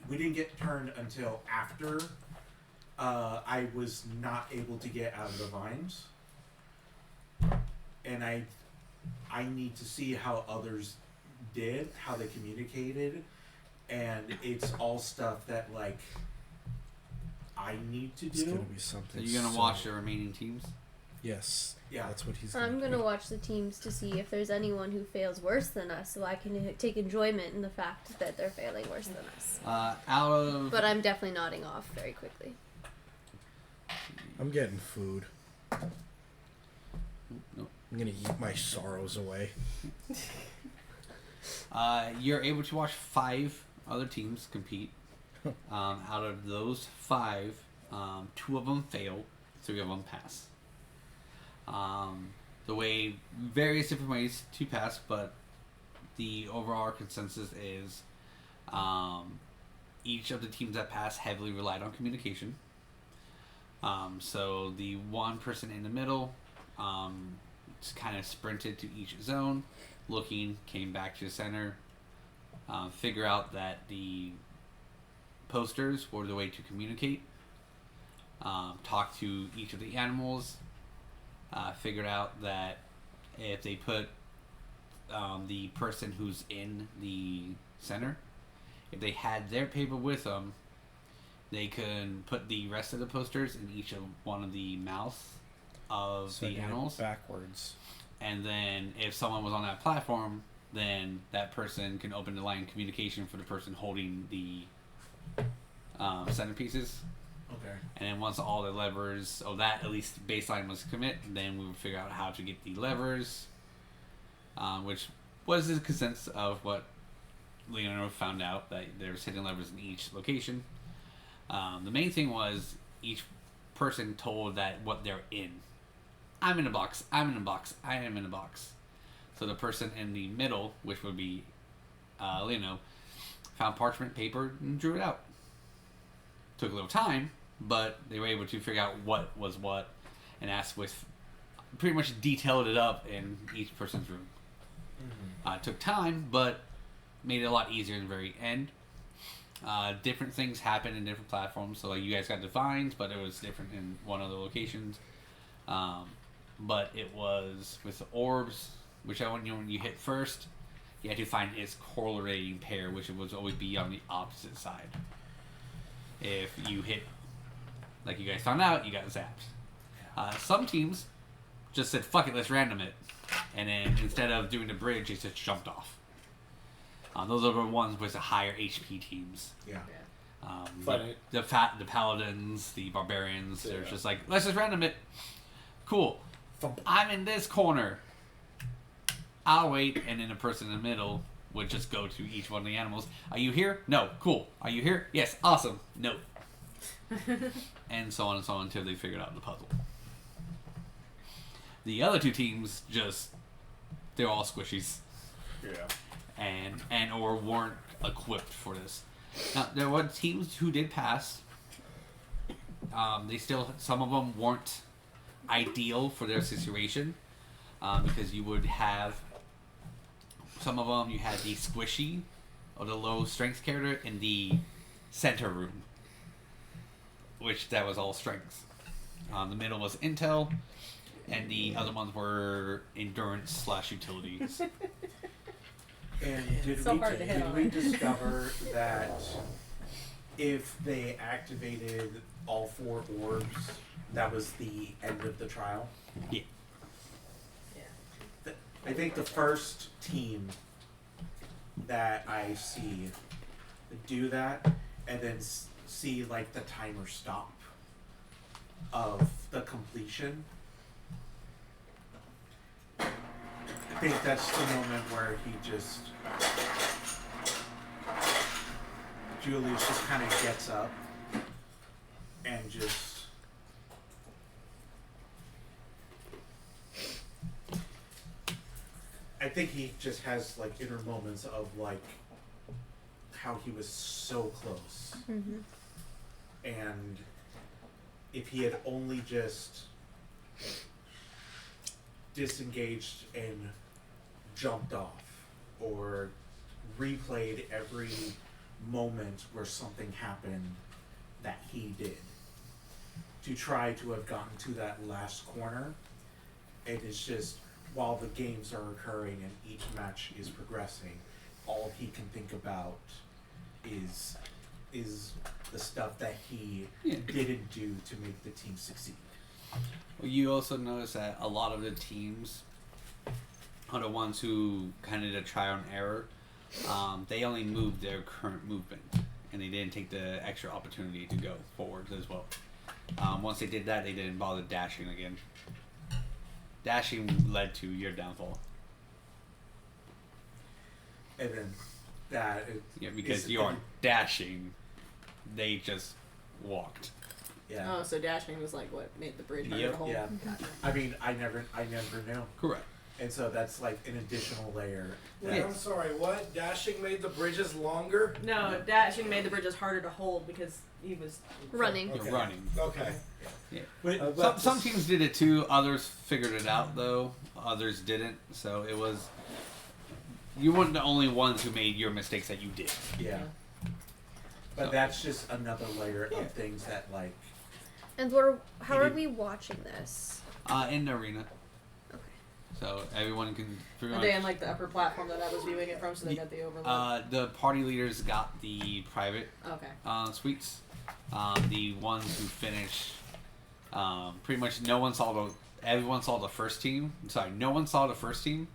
We didn't get turned until after I was not able to get out of the vines, and I need to see how others did, how they communicated, and it's all stuff that like I need to It's do. gonna be something. So you're gonna watch the remaining teams? Yes. Yeah. That's what he's. I'm gonna watch the teams to see if there's anyone who fails worse than us, so I can take enjoyment in the fact that they're failing worse than us. Out of. But I'm definitely nodding off very quickly. I'm getting food. Nope. I'm gonna eat my sorrows away. You're able to watch 5 other teams compete. Out of those 5, 2 of them fail, 3 of them pass. The way, various different ways to pass, but the overall consensus is each of the teams that pass heavily relied on communication. So the one person in the middle just kind of sprinted to each zone, looking, came back to the center, figure out that the posters were the way to communicate, talk to each of the animals, figured out that if they put the person who's in the center, if they had their paper with them, they could put the rest of the posters in each of one of the mouths of So the animals. backwards. And then if someone was on that platform, then that person can open the line of communication for the person holding the centerpieces. Okay. And then once all the levers, that at least baseline was commit, then we would figure out how to get the levers, which was the consensus of what Leonardo found out, that there was hidden levers in each location. The main thing was each person told that what they're in. I'm in a box, I'm in a box, I am in a box. So the person in the middle, which would be Leno, found parchment paper and drew it out. Took a little time, but they were able to figure out what was what, and asked with pretty much detailed it up in each person's room. It took time, but made it a lot easier in the very end. Different things happened in different platforms, so like you guys got divines, but it was different in one of the locations. But it was with the orbs, whichever one you hit first, you had to find its correlating pair, which would always be on the opposite side. If you hit, like you guys found out, you got zapped. Some teams just said, fuck it, let's random it. And then instead of doing the bridge, they just jumped off. Those are the ones with the higher HP teams. Yeah. The paladins, the barbarians, they're just like, let's just random it. Cool. I'm in this corner. I'll wait, and then the person in the middle would just go to each one of the animals. Are you here? No. Cool. Are you here? Yes. Awesome. No. And so on until they figured out the puzzle. The other 2 teams they're all squishies. Yeah. And or weren't equipped for this. Now there were teams who did pass. Some of them weren't ideal for their situation, because you would have some of them. You had the squishy or the low strength character in the center room, which that was all strength. The middle was intel, and the other ones were endurance / utilities. And So hard to hit on. we discover that if they activated all 4 orbs, that was the end of the trial? Yeah. I think the first team that I see do that and then see like the timer stop of the completion. I think that's the moment where Julius just kind of gets up and just I think he just has like inner moments of like how he was so close. Mm-hmm. And if he had only just disengaged and jumped off or replayed every moment where something happened that he did to try to have gotten to that last corner, and it's just while the games are occurring and each match is progressing, all he can think about is the stuff that he didn't do to make the team succeed. Well, you also notice that a lot of the teams are the ones who kind of did a trial and error. They only moved their current movement, and they didn't take the extra opportunity to go forwards as well. Once they did that, they didn't bother dashing again. Dashing led to your downfall. And then that because you are dashing, they just walked. Yeah. Oh, so dashing was like what made the bridge harder to hold. Yeah. Gotcha. I mean, I never knew. Correct. And so that's like an additional layer. Wait, I'm sorry, what? Dashing made the bridges longer? No, dashing made the bridges harder to hold because he was Running. You're running. Okay. Yeah. But Some teams did it too. Others figured it out though. Others didn't. So it was. You weren't the only ones who made your mistakes that you did. Yeah. But that's just another layer of things that like. And how are we watching this? In the arena. Okay. So everyone can. Are they in like the upper platform that I was viewing it from, so they got the overlook? The party leaders got the private Okay. suites. The ones who finished, pretty much no one saw everyone saw the first team. Sorry, no one saw the first team,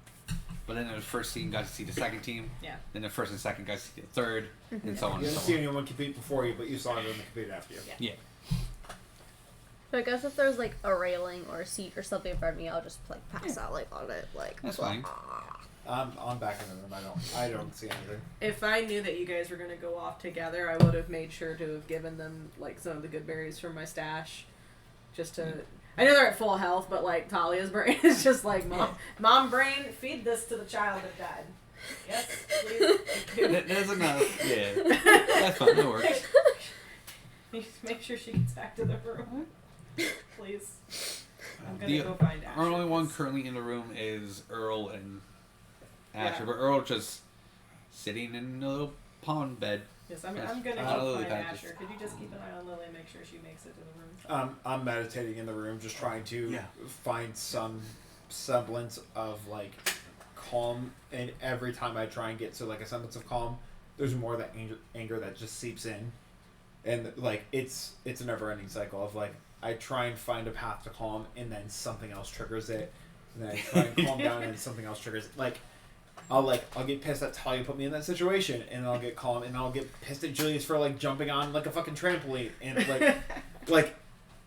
but then the first team got to see the second team. Yeah. Then the first and second got to see the third, and so on You and didn't so see on. anyone compete before you, but you saw everyone compete after you. Yeah. So I guess if there's like a railing or a seat or something in front of me, I'll just like pass out like on it, like. That's fine. I'm back in the room. I don't see anything. If I knew that you guys were gonna go off together, I would have made sure to have given them like some of the good berries from my stash, just to. I know they're at full health, but like Thalia's brain is just like mom brain. Feed this to the child that died. Yes, please. Thank you. There's enough. Yeah. That's fine. That works. Make sure she gets back to the room, please. I'm gonna The go find Asher. Our only one currently in the room is Earl and Asher, Yeah. but Earl just sitting in a little pond bed. Yes, I'm Yes. gonna Lily go find patches. Asher. Could you just keep an eye on Lily and make sure she makes it to the room? I'm meditating in the room, just trying to Yeah. find some semblance of like calm. And every time I try and get to like a semblance of calm, there's more of that anger that just seeps in, and like it's a never-ending cycle of like I try and find a path to calm, and then something else triggers it, and then I try and calm down, and something else triggers it. I'll get pissed that Thalia put me in that situation, and I'll get calm, and I'll get pissed at Julius for like jumping on like a fucking trampoline, and like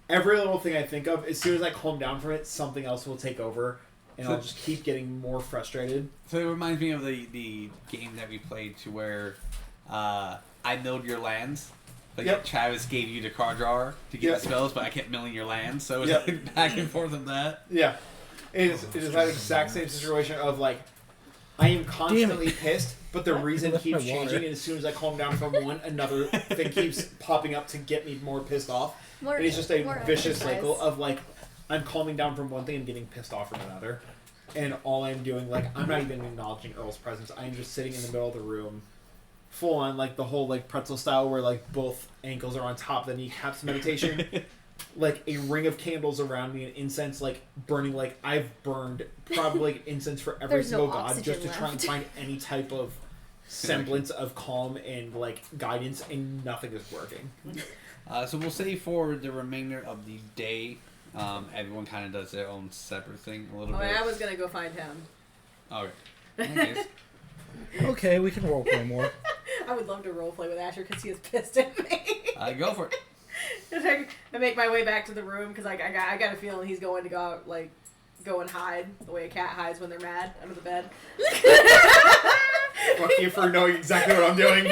every little thing I think of, as soon as I calm down from it, something else will take over, and I'll just keep getting more frustrated. So it reminds me of the game that we played to where I milled your lands. Like Yep. Travis gave you the card drawer to get Yep. the spells, but I kept milling your lands, so it was Yep. like back and forth of that. Yeah, it is that exact same situation of like I am constantly pissed, but the reason That's keeps my water. changing, and as soon as I calm down from one, another thing keeps popping up to get me more pissed off. More, And it's just a more vicious exercise. cycle of like I'm calming down from one thing and getting pissed off from another, and all I'm doing, like, I'm not even acknowledging Earl's presence. I'm just sitting in the middle of the room, full on like the whole like pretzel style where like both ankles are on top of the kneecaps meditation, like a ring of candles around me and incense like burning. Like I've burned probably like incense for every There's no single god oxygen just to try and left. find any type of semblance of calm and like guidance, and nothing is working. So we'll say for the remainder of the day, everyone kind of does their own separate thing a little bit. I was gonna go find him. Okay. Okay. Okay, we can roleplay more. I would love to roleplay with Asher because he is pissed at me. Go for it. I make my way back to the room because I got a feeling he's going to go out, like go and hide the way a cat hides when they're mad under the bed. Fuck you for knowing exactly what I'm doing.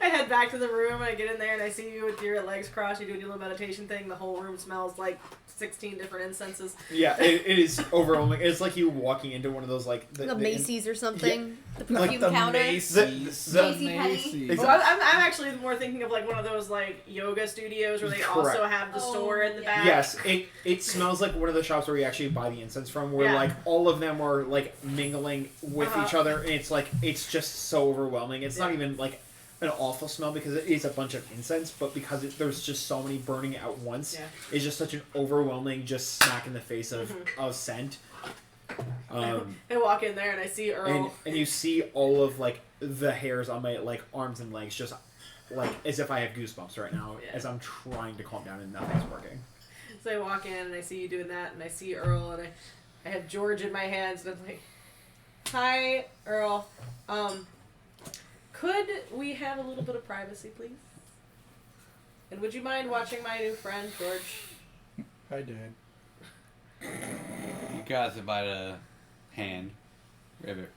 I head back to the room and I get in there and I see you with your legs crossed. You do your little meditation thing. The whole room smells like 16 different incenses. Yeah, it is overwhelming. It's like you walking into one of those like The Macy's or something. Yeah. The Like perfume the counter. Macy's. JCPenney. So I'm actually more thinking of like one of those like yoga studios where they Correct. also have the store in the back. Yes, it smells like one of the shops where you actually buy the incense from, where Yeah. like all of them are like mingling with each other, and it's like it's just so overwhelming. It's not even like an awful smell because it is a bunch of incense, but because there's just so many burning at once, it's just such an overwhelming, just smack in the face of scent. I walk in there and I see Earl. And you see all of like the hairs on my like arms and legs just like as if I have goosebumps right now as I'm trying to calm down and nothing's working. So I walk in and I see you doing that and I see Earl and I have George in my hands and I'm like, "Hi, Earl. Could we have a little bit of privacy, please? And would you mind watching my new friend, George?" Hi, Dad. You grabs it by the hand. Ribbit.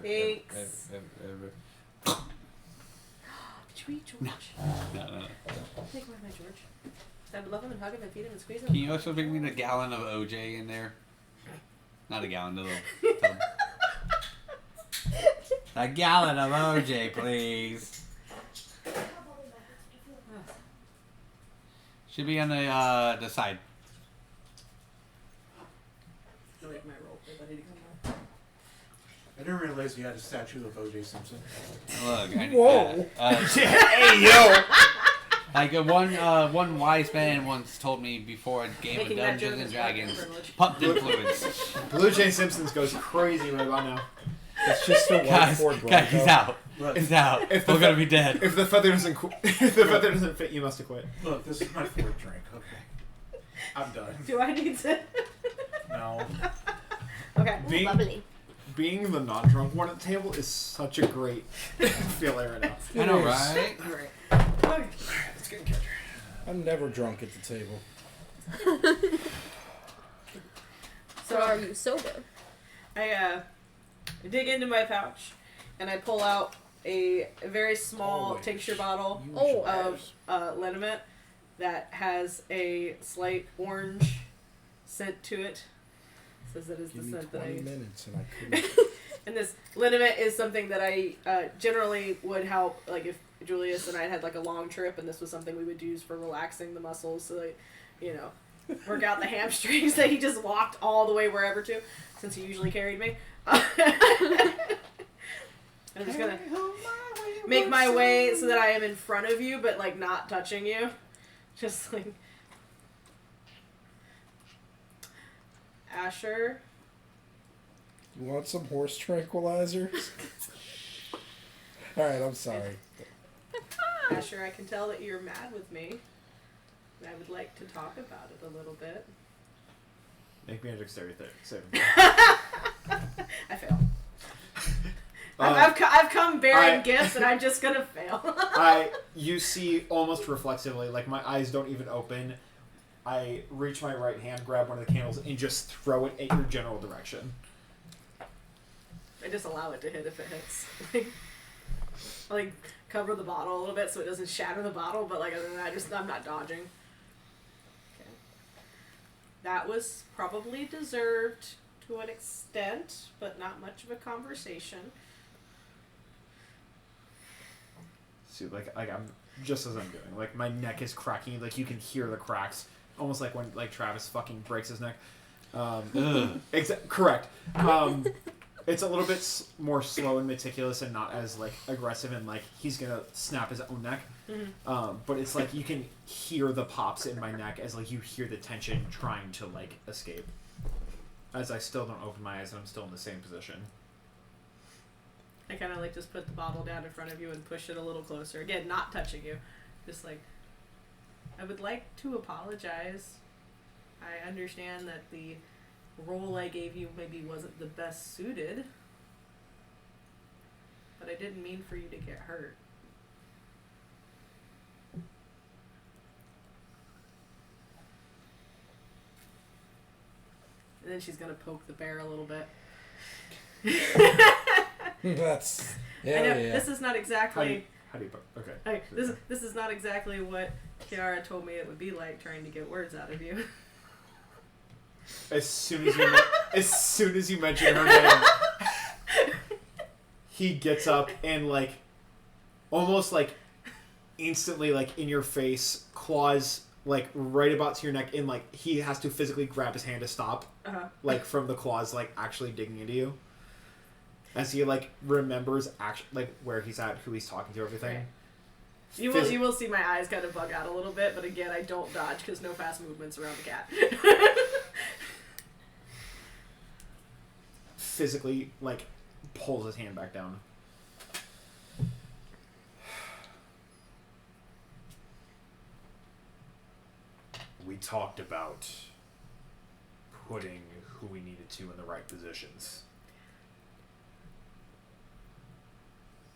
Thanks. Ribbit. Did you eat George? No. Take away my George. I would love him and hug him and feed him and squeeze him. Can you also bring me the gallon of OJ in there? Not a gallon, the little tub. A gallon of OJ, please. Should be on the side. Wait, my roll. Everybody to come on. I didn't realize you had a statue of O.J. Simpson. Look, Whoa. Hey yo! Like one wise man once told me before a game Making of that Dungeons joke and is Dragons, privilege. pumped influence. Blue Jay Simpsons goes crazy right about now. It's just a Guys, whiteboard, guys, he's out. Look, He's out. If We're the gonna be dead. If the feather doesn't if the feather doesn't fit, you must have quit. Look, this is my fourth drink. Okay, I'm done. Do I need to? No. Okay. Being, Lovely. being the non-drunk one at the table is such a great feeling right now. I know, right? Alright. Alright, let's get in character. I'm never drunk at the table. So are you sober? I dig into my pouch and I pull out a very small Always. tincture bottle Oh. of liniment that has a slight orange scent to it. Says that is Give the me scent that 20 I. minutes and I couldn't. And this liniment is something that I generally would help, like if Julius and I had like a long trip, and this was something we would use for relaxing the muscles, so that, you know, work out the hamstrings that he just walked all the way wherever to, since he usually carried me. I'm just gonna make my way so that I am in front of you, but like not touching you, just like Asher. You want some horse tranquilizers? Alright, I'm sorry. Asher, I can tell that you're mad with me. And I would like to talk about it a little bit. Make me a dexterity saving. I fail. I've come bearing gifts, and I'm just gonna fail. You see almost reflexively, like my eyes don't even open. I reach my right hand, grab one of the candles, and just throw it at your general direction. I just allow it to hit if it hits. I like cover the bottle a little bit so it doesn't shatter the bottle, but like other than that, I'm not dodging. Okay. That was probably deserved to an extent, but not much of a conversation. See, like I'm just as I'm doing, like my neck is cracking, like you can hear the cracks, almost like when like Travis fucking breaks his neck. Correct. It's a little bit more slow and meticulous and not as like aggressive and like he's gonna snap his own neck. But it's like you can hear the pops in my neck as like you hear the tension trying to like escape. As I still don't open my eyes and I'm still in the same position. I kind of like just put the bottle down in front of you and push it a little closer. Again, not touching you. Just like, I would like to apologize. I understand that the role I gave you maybe wasn't the best suited. But I didn't mean for you to get hurt. And then she's going to poke the bear a little bit. That's... I know, this is not exactly... How do you okay. This is not exactly what Kiara told me it would be like trying to get words out of you. As soon as you mention her name, he gets up and like almost like instantly like in your face, claws like right about to your neck, and like he has to physically grab his hand to stop, like from the claws like actually digging into you. As he like remembers actually like where he's at, who he's talking to, everything. Right. You will see my eyes kind of bug out a little bit, but again, I don't dodge because no fast movements around the cat. Physically like pulls his hand back down. We talked about putting who we needed to in the right positions.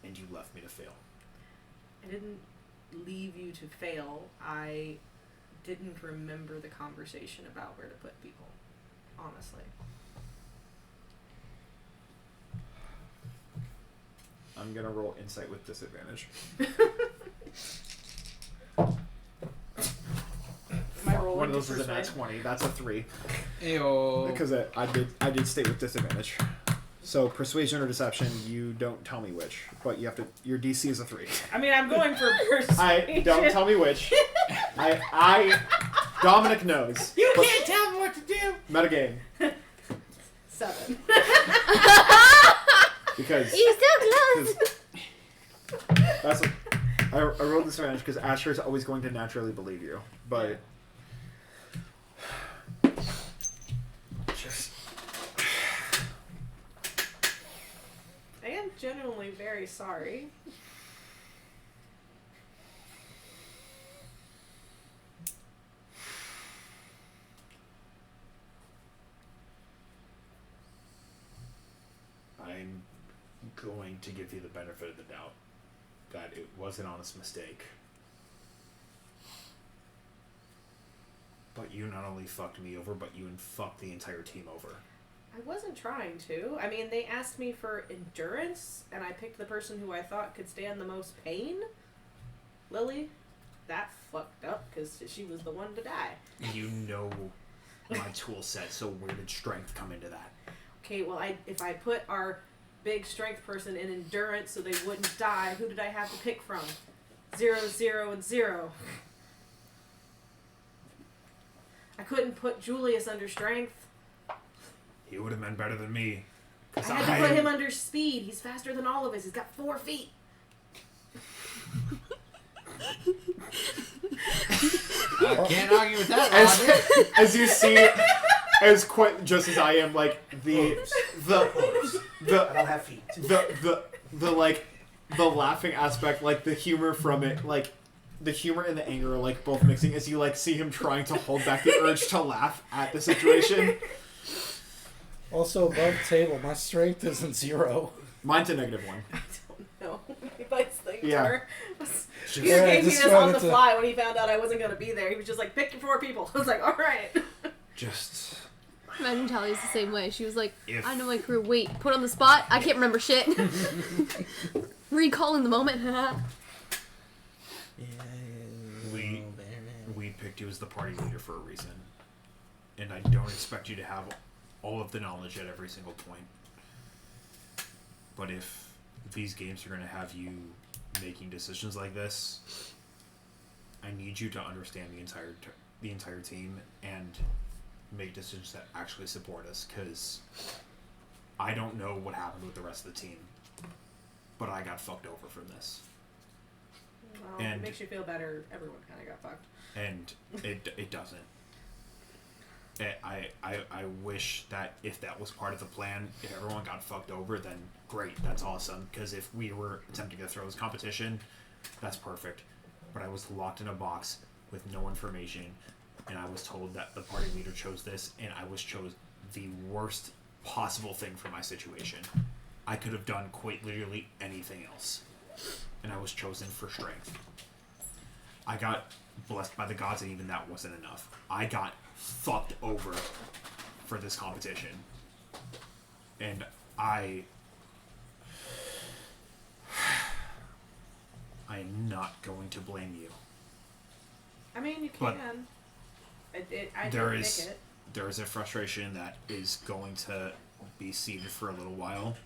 And you left me to fail. I didn't leave you to fail. I didn't remember the conversation about where to put people, honestly. I'm gonna roll insight with disadvantage. My roll One of those is a persuade. nat 20. That's a 3. Ayo. Because I did state with disadvantage. So persuasion or deception, you don't tell me which, but you have to. Your DC is a 3. I mean, I'm going for persuasion. Don't tell me which. Dominic knows. You can't tell me what to do. Metagame. 7. Because You're so close. that's what, I rolled disadvantage because Asher is always going to naturally believe you, but just I am genuinely very sorry. I'm going to give you the benefit of the doubt that it was an honest mistake. But you not only fucked me over, but you fucked the entire team over. I wasn't trying to. I mean, they asked me for endurance, and I picked the person who I thought could stand the most pain. Lili, that fucked up because she was the one to die. You know my tool set, so where did strength come into that? Okay, well, if I put our big strength person in endurance so they wouldn't die, who did I have to pick from? 0, 0, and 0. I couldn't put Julius under strength. He would have been better than me. I had to put him under speed. He's faster than all of us. He's got 4 feet. I can't argue with that, as you see, as quite just as I am, like the I don't have feet. the like the laughing aspect, like the humor from it, like the humor and the anger are like both mixing as you like see him trying to hold back the urge to laugh at the situation. Also, above table, my strength isn't 0. Mine's a -1. I don't know. Levi's thing Yeah. to her. He Yeah, gave me just this on wanted the to- fly when he found out I wasn't going to be there. He was just like, pick your 4 people. I was like, alright. Just Imagine Talia's the same way. She was like, If- I know my crew. Wait, put on the spot? I can't remember shit. Recalling the moment. we picked you as the party leader for a reason. And I don't expect you to have all of the knowledge at every single point. But if these games are going to have you making decisions like this, I need you to understand the entire team and make decisions that actually support us, because I don't know what happened with the rest of the team, but I got fucked over from this. Well, and it makes you feel better. Everyone kind of got fucked. And it doesn't. I wish that if that was part of the plan, if everyone got fucked over, then great, that's awesome. Because if we were attempting to throw this competition, that's perfect. But I was locked in a box with no information, and I was told that the party leader chose this, and I was chose the worst possible thing for my situation. I could have done quite literally anything else, and I was chosen for strength. I got blessed by the gods, and even that wasn't enough. I got fucked over for this competition, and I am not going to blame you. I mean, you But can. I didn't pick it. There is a frustration that is going to be seated for a little while,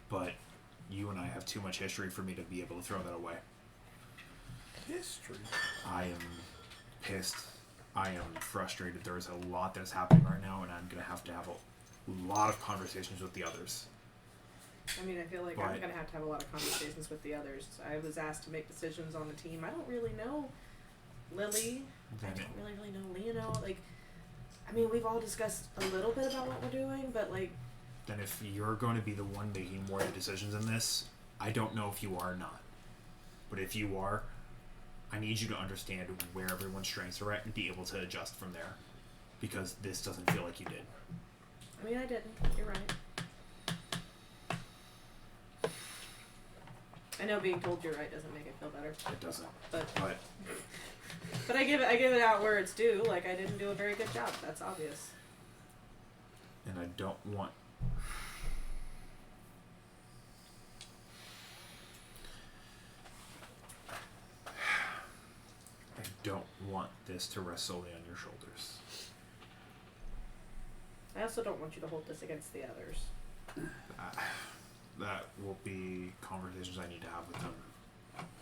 but you and I have too much history for me to be able to throw that away. History? I am pissed. I am frustrated. There is a lot that's happening right now, and I'm going to have a lot of conversations with the others. I mean, I feel like I'm going to have a lot of conversations with the others. I was asked to make decisions on the team. I don't really know Lili. I don't really know Leonel. Like, I mean, we've all discussed a little bit about what we're doing, but like... Then if you're going to be the one making more of the decisions in this, I don't know if you are or not. But if you are, I need you to understand where everyone's strengths are at and be able to adjust from there. Because this doesn't feel like you did. I mean, I didn't. You're right. I know being told you're right doesn't make it feel better. It doesn't. But I give it out where it's due. Like, I didn't do a very good job. That's obvious. And I don't want... I don't want this to rest solely on your shoulders. I also don't want you to hold this against the others. That will be conversations I need to have with them.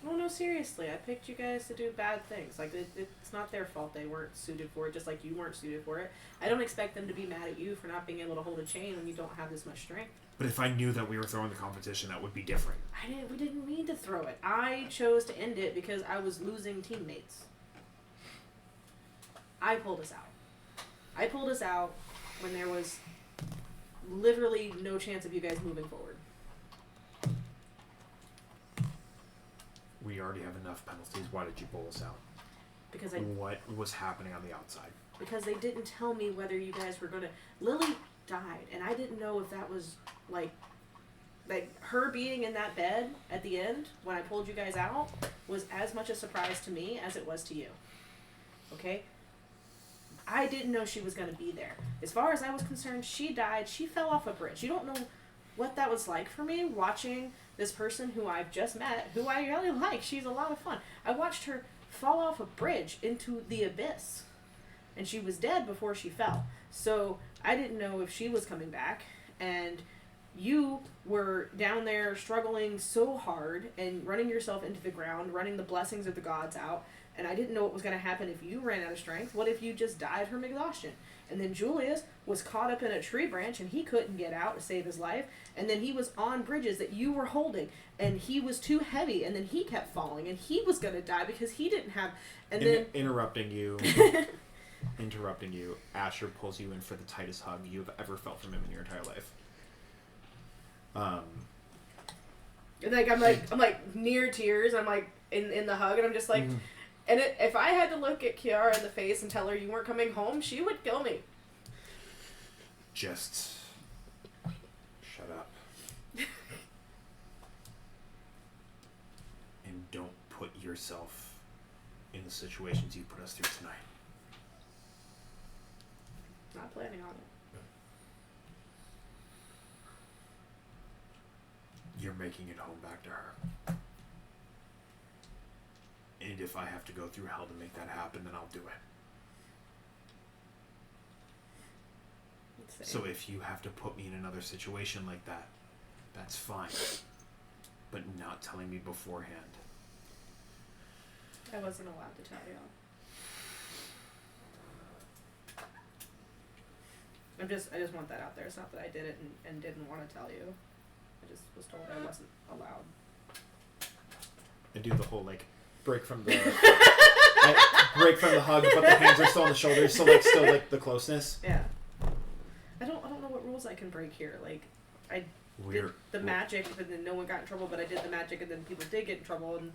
No, seriously. I picked you guys to do bad things. Like, it's not their fault they weren't suited for it, just like you weren't suited for it. I don't expect them to be mad at you for not being able to hold a chain when you don't have this much strength. But if I knew that we were throwing the competition, that would be different. We didn't mean to throw it. I chose to end it because I was losing teammates. I pulled us out. I pulled us out when there was literally no chance of you guys moving forward. We already have enough penalties. Why did you pull us out? Because What was happening on the outside? Because they didn't tell me whether you guys were gonna... Lili died, and I didn't know if that was, like her being in that bed at the end, when I pulled you guys out, was as much a surprise to me as it was to you. Okay? I didn't know she was gonna be there. As far as I was concerned, she died. She fell off a bridge. You don't know what that was like for me, watching this person who I've just met, who I really like. She's a lot of fun. I watched her fall off a bridge into the abyss. And she was dead before she fell. So I didn't know if she was coming back. And you were down there struggling so hard and running yourself into the ground, running the blessings of the gods out. And I didn't know what was going to happen if you ran out of strength. What if you just died from exhaustion? And then Julius was caught up in a tree branch and he couldn't get out to save his life. And then he was on bridges that you were holding and he was too heavy and then he kept falling and he was going to die because he didn't have... And then... Interrupting you, Asher pulls you in for the tightest hug you've ever felt from him in your entire life. I'm like near tears. I'm like in the hug and I'm just like... Mm-hmm. And if I had to look at Kiara in the face and tell her you weren't coming home, she would kill me. Just shut up. And don't put yourself in the situations you put us through tonight. Not planning on it. You're making it home back to her. And if I have to go through hell to make that happen, then I'll do it. So if you have to put me in another situation like that, that's fine. But not telling me beforehand. I wasn't allowed to tell you. I just want that out there. It's not that I did it and didn't want to tell you. I just was told I wasn't allowed. And do the whole like break from the break from the hug, but the hands are still on the shoulders, so like still like the closeness. Yeah. I don't know what rules I can break here. Like I did the magic, but then no one got in trouble. But I did the magic, and then people did get in trouble, and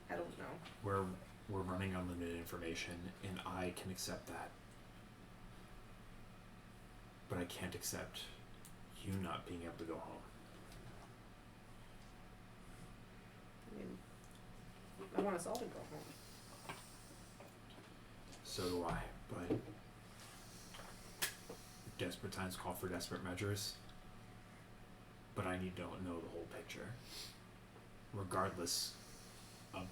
I don't know. We're running unlimited information, and I can accept that. But I can't accept you not being able to go home. I mean, I want us all to go home. So do I, but desperate times call for desperate measures. But I need to know the whole picture. Regardless of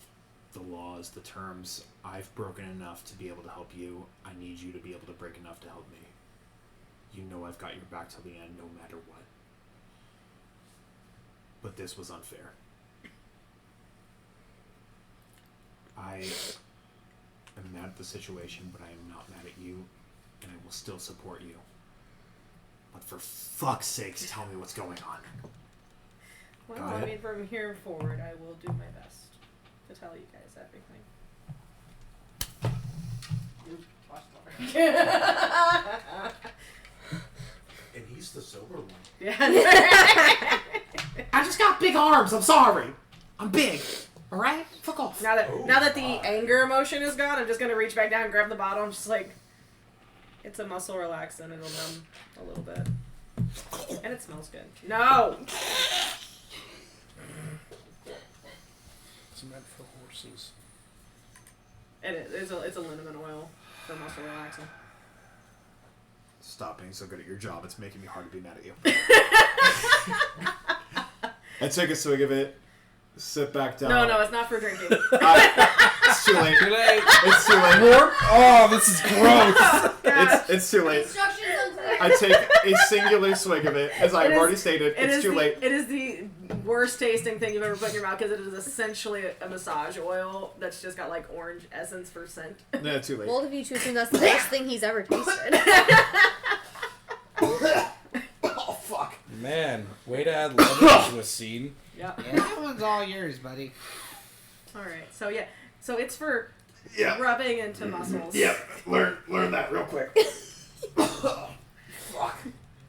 the laws, the terms, I've broken enough to be able to help you. I need you to be able to break enough to help me. You know I've got your back till the end, no matter what. But this was unfair. I am mad at the situation, but I am not mad at you, and I will still support you. But for fuck's sakes, tell me what's going on. Well, I mean, from here forward, I will do my best to tell you guys everything. And he's the sober one. Yeah. I just got big arms. I'm sorry. I'm big. All right, fuck off. Now that the anger emotion is gone, I'm just gonna reach back down and grab the bottle. I'm just like, it's a muscle relaxant. It'll numb a little bit, and it smells good. No. It's meant for horses. It's a liniment oil for muscle relaxant. Stop being so good at your job. It's making me hard to be mad at you. I take a swig of it, sit back down. No, it's not for drinking. It's too late. It's too late. More? Oh, this is gross. It's too late. Instructions unclear. I take a singular swig of it, as I've already stated. It's too late. It is the worst tasting thing you've ever put in your mouth because it is essentially a massage oil that's just got like orange essence for scent. No, too late. Both of you two assume that's the best thing he's ever tasted. Oh, fuck. Man, way to add level to a scene. Yeah. That one's all yours, buddy. All right. So yeah. So it's for Yeah. rubbing into muscles. Yep. Learn that real quick. Fuck.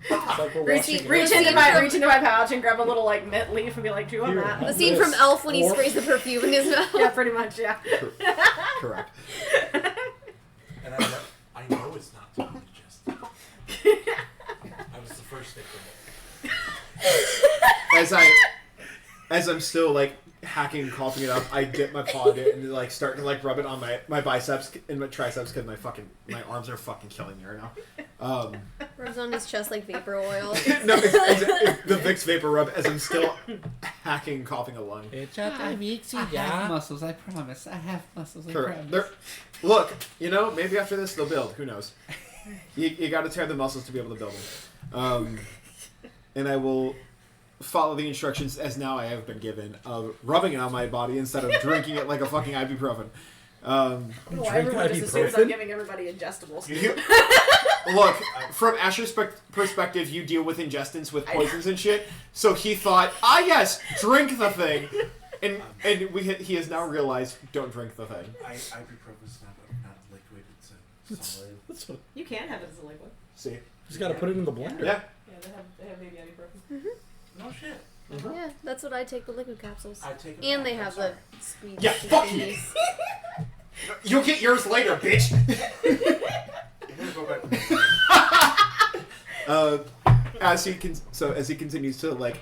It's like we're Reach watching into my pouch and grab a little like mint leaf and be like, "Do you want Here. that?" The scene from Elf when he sprays the perfume in his mouth. Yeah, pretty much. Yeah. Correct. And I know it's not too digested. I was the first victim. As I'm still like hacking and coughing it up, I dip my paw in it and like start to like rub it on my biceps and my triceps because my arms are fucking killing me right now. Rubs on his chest like vapor oil. No, it's the Vicks vapor rub as I'm still hacking and coughing a lung. I have muscles, I promise. I have muscles, I Correct. promise. Look, maybe after this they'll build. Who knows? You got to tear the muscles to be able to build them. And I will follow the instructions as now I have been given of rubbing it on my body instead of drinking it like a fucking ibuprofen. Well, everyone just assumes I'm giving everybody ingestibles. Look, from Asher's perspective, you deal with ingestants with poisons and shit. So he thought, yes, drink the thing, and he has now realized, don't drink the thing. Ibuprofen's not liquid; it's a solid. You can have it as a liquid. See, just gotta put it in the blender. Yeah. Yeah, they have baby ibuprofen. Mm-hmm. No shit. Mm-hmm. Yeah, that's what I take the liquid capsules. I take it And back. they I'm have sorry. the squeeze. Yeah, fuck you. You'll get yours later, bitch. You're gonna go back. As he continues to like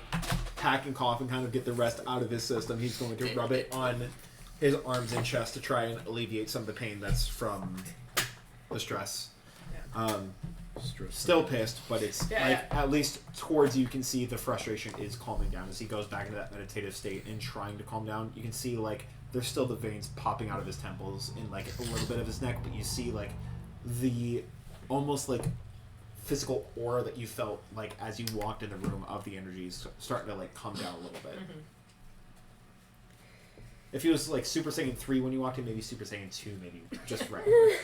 hack and cough and kind of get the rest out of his system, he's going to rub it on his arms and chest to try and alleviate some of the pain that's from the stress. Still pissed, but it's at least towards you can see the frustration is calming down as he goes back into that meditative state and trying to calm down. You can see like there's still the veins popping out of his temples and like a little bit of his neck, but you see like the almost like physical aura that you felt like as you walked in the room of the energies starting to like come down a little bit. Mm-hmm. If he was like Super Saiyan 3 when you walked in, maybe Super Saiyan 2, maybe just regular.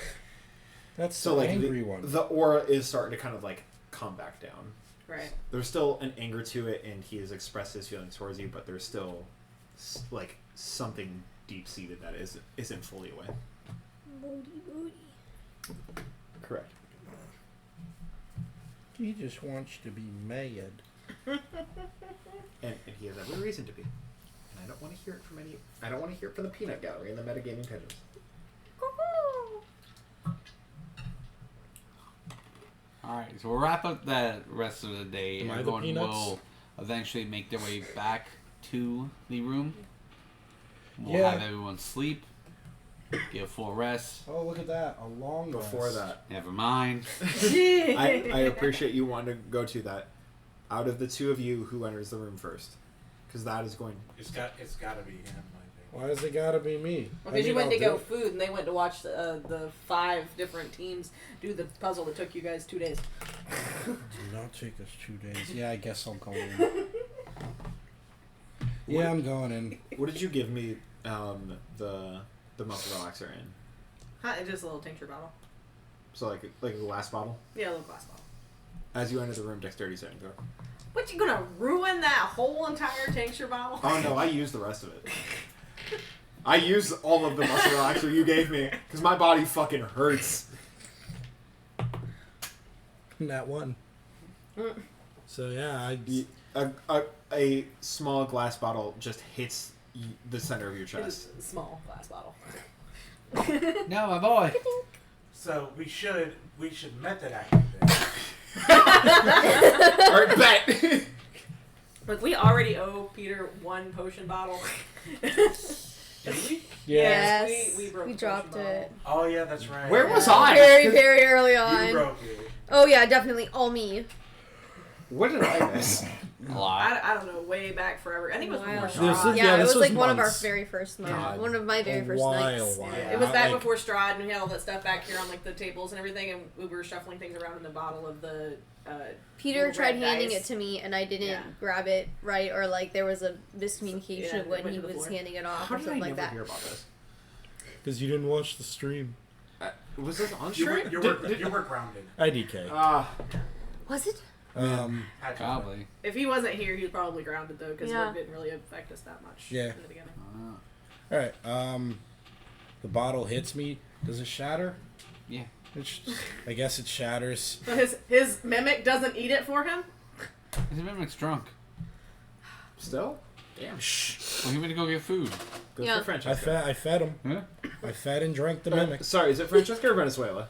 That's so like angry one. The aura is starting to kind of like come back down. Right. There's still an anger to it, and he has expressed his feelings towards you, but there's still like something deep-seated that isn't fully away. Booty. Correct. He just wants to be mad. And he has every reason to be. And I don't want to hear it from I don't want to hear it from the peanut gallery and the metagaming pigeons. Alright, so we'll wrap up the rest of the day. Am I the Everyone peanuts? will eventually make their way back to the room. We'll Yeah. have everyone sleep. Get a full rest. Oh, look at that. A long Before rest. that, Never mind. I appreciate you wanting to go to that. Out of the two of you, who enters the room first? Because that is going... It's got to be him, I think. Why does it gotta be me? Because you went to go food, and they went to watch the 5 different teams do the puzzle that took you guys 2 days. Did not take us 2 days. Yeah, I guess I'll go in. Yeah, I'm going in. What did you give me the muscle relaxer in? Just a little tincture bottle. So like a glass bottle? Yeah, a little glass bottle. As you enter the room, dexterity saving throw. What, you gonna ruin that whole entire tincture bottle? Oh no, I used the rest of it. I used all of the muscle relaxer you gave me because my body fucking hurts. That one. So yeah, A small glass bottle just hits the center of your chest. It's a small glass bottle. No, my boy. So we should method act this. Alright, bet! Look, we already owe Peter 1 potion bottle. Did we? Yes, we broke the dropped potion it. Oh yeah, that's right. Where was I? Very, very early on. You broke it. Oh yeah, definitely all me. What did I miss? A lot. I don't know, way back forever. I think it was before Wow. Strahd. Yeah, It this was was like one of our months. very first months. God. One of my very first nights. Yeah. It was back before Strahd, and we had all that stuff back here on like the tables and everything, and we were shuffling things around in the bottle of the. Peter little tried red handing dice. it to me, and I didn't Yeah. grab it right, or like there was a miscommunication Yeah, it when went he to the was floor. handing it off How or did I something never like that. hear about this? because you didn't watch the stream. Was this on You stream? were grounded. IDK. Was it? Had to. Probably. If he wasn't here, he was probably grounded though, because Yeah. work didn't really affect us that much. Yeah. In the beginning. All right. The bottle hits me. Does it shatter? Yeah. I guess it shatters. So his mimic doesn't eat it for him. His mimic's drunk. Still? Damn. Well, he went to go get food. Good Yeah. for Francesca. I fed him. Huh? I fed and drank the mimic. Sorry, is it Francesca or Venezuela?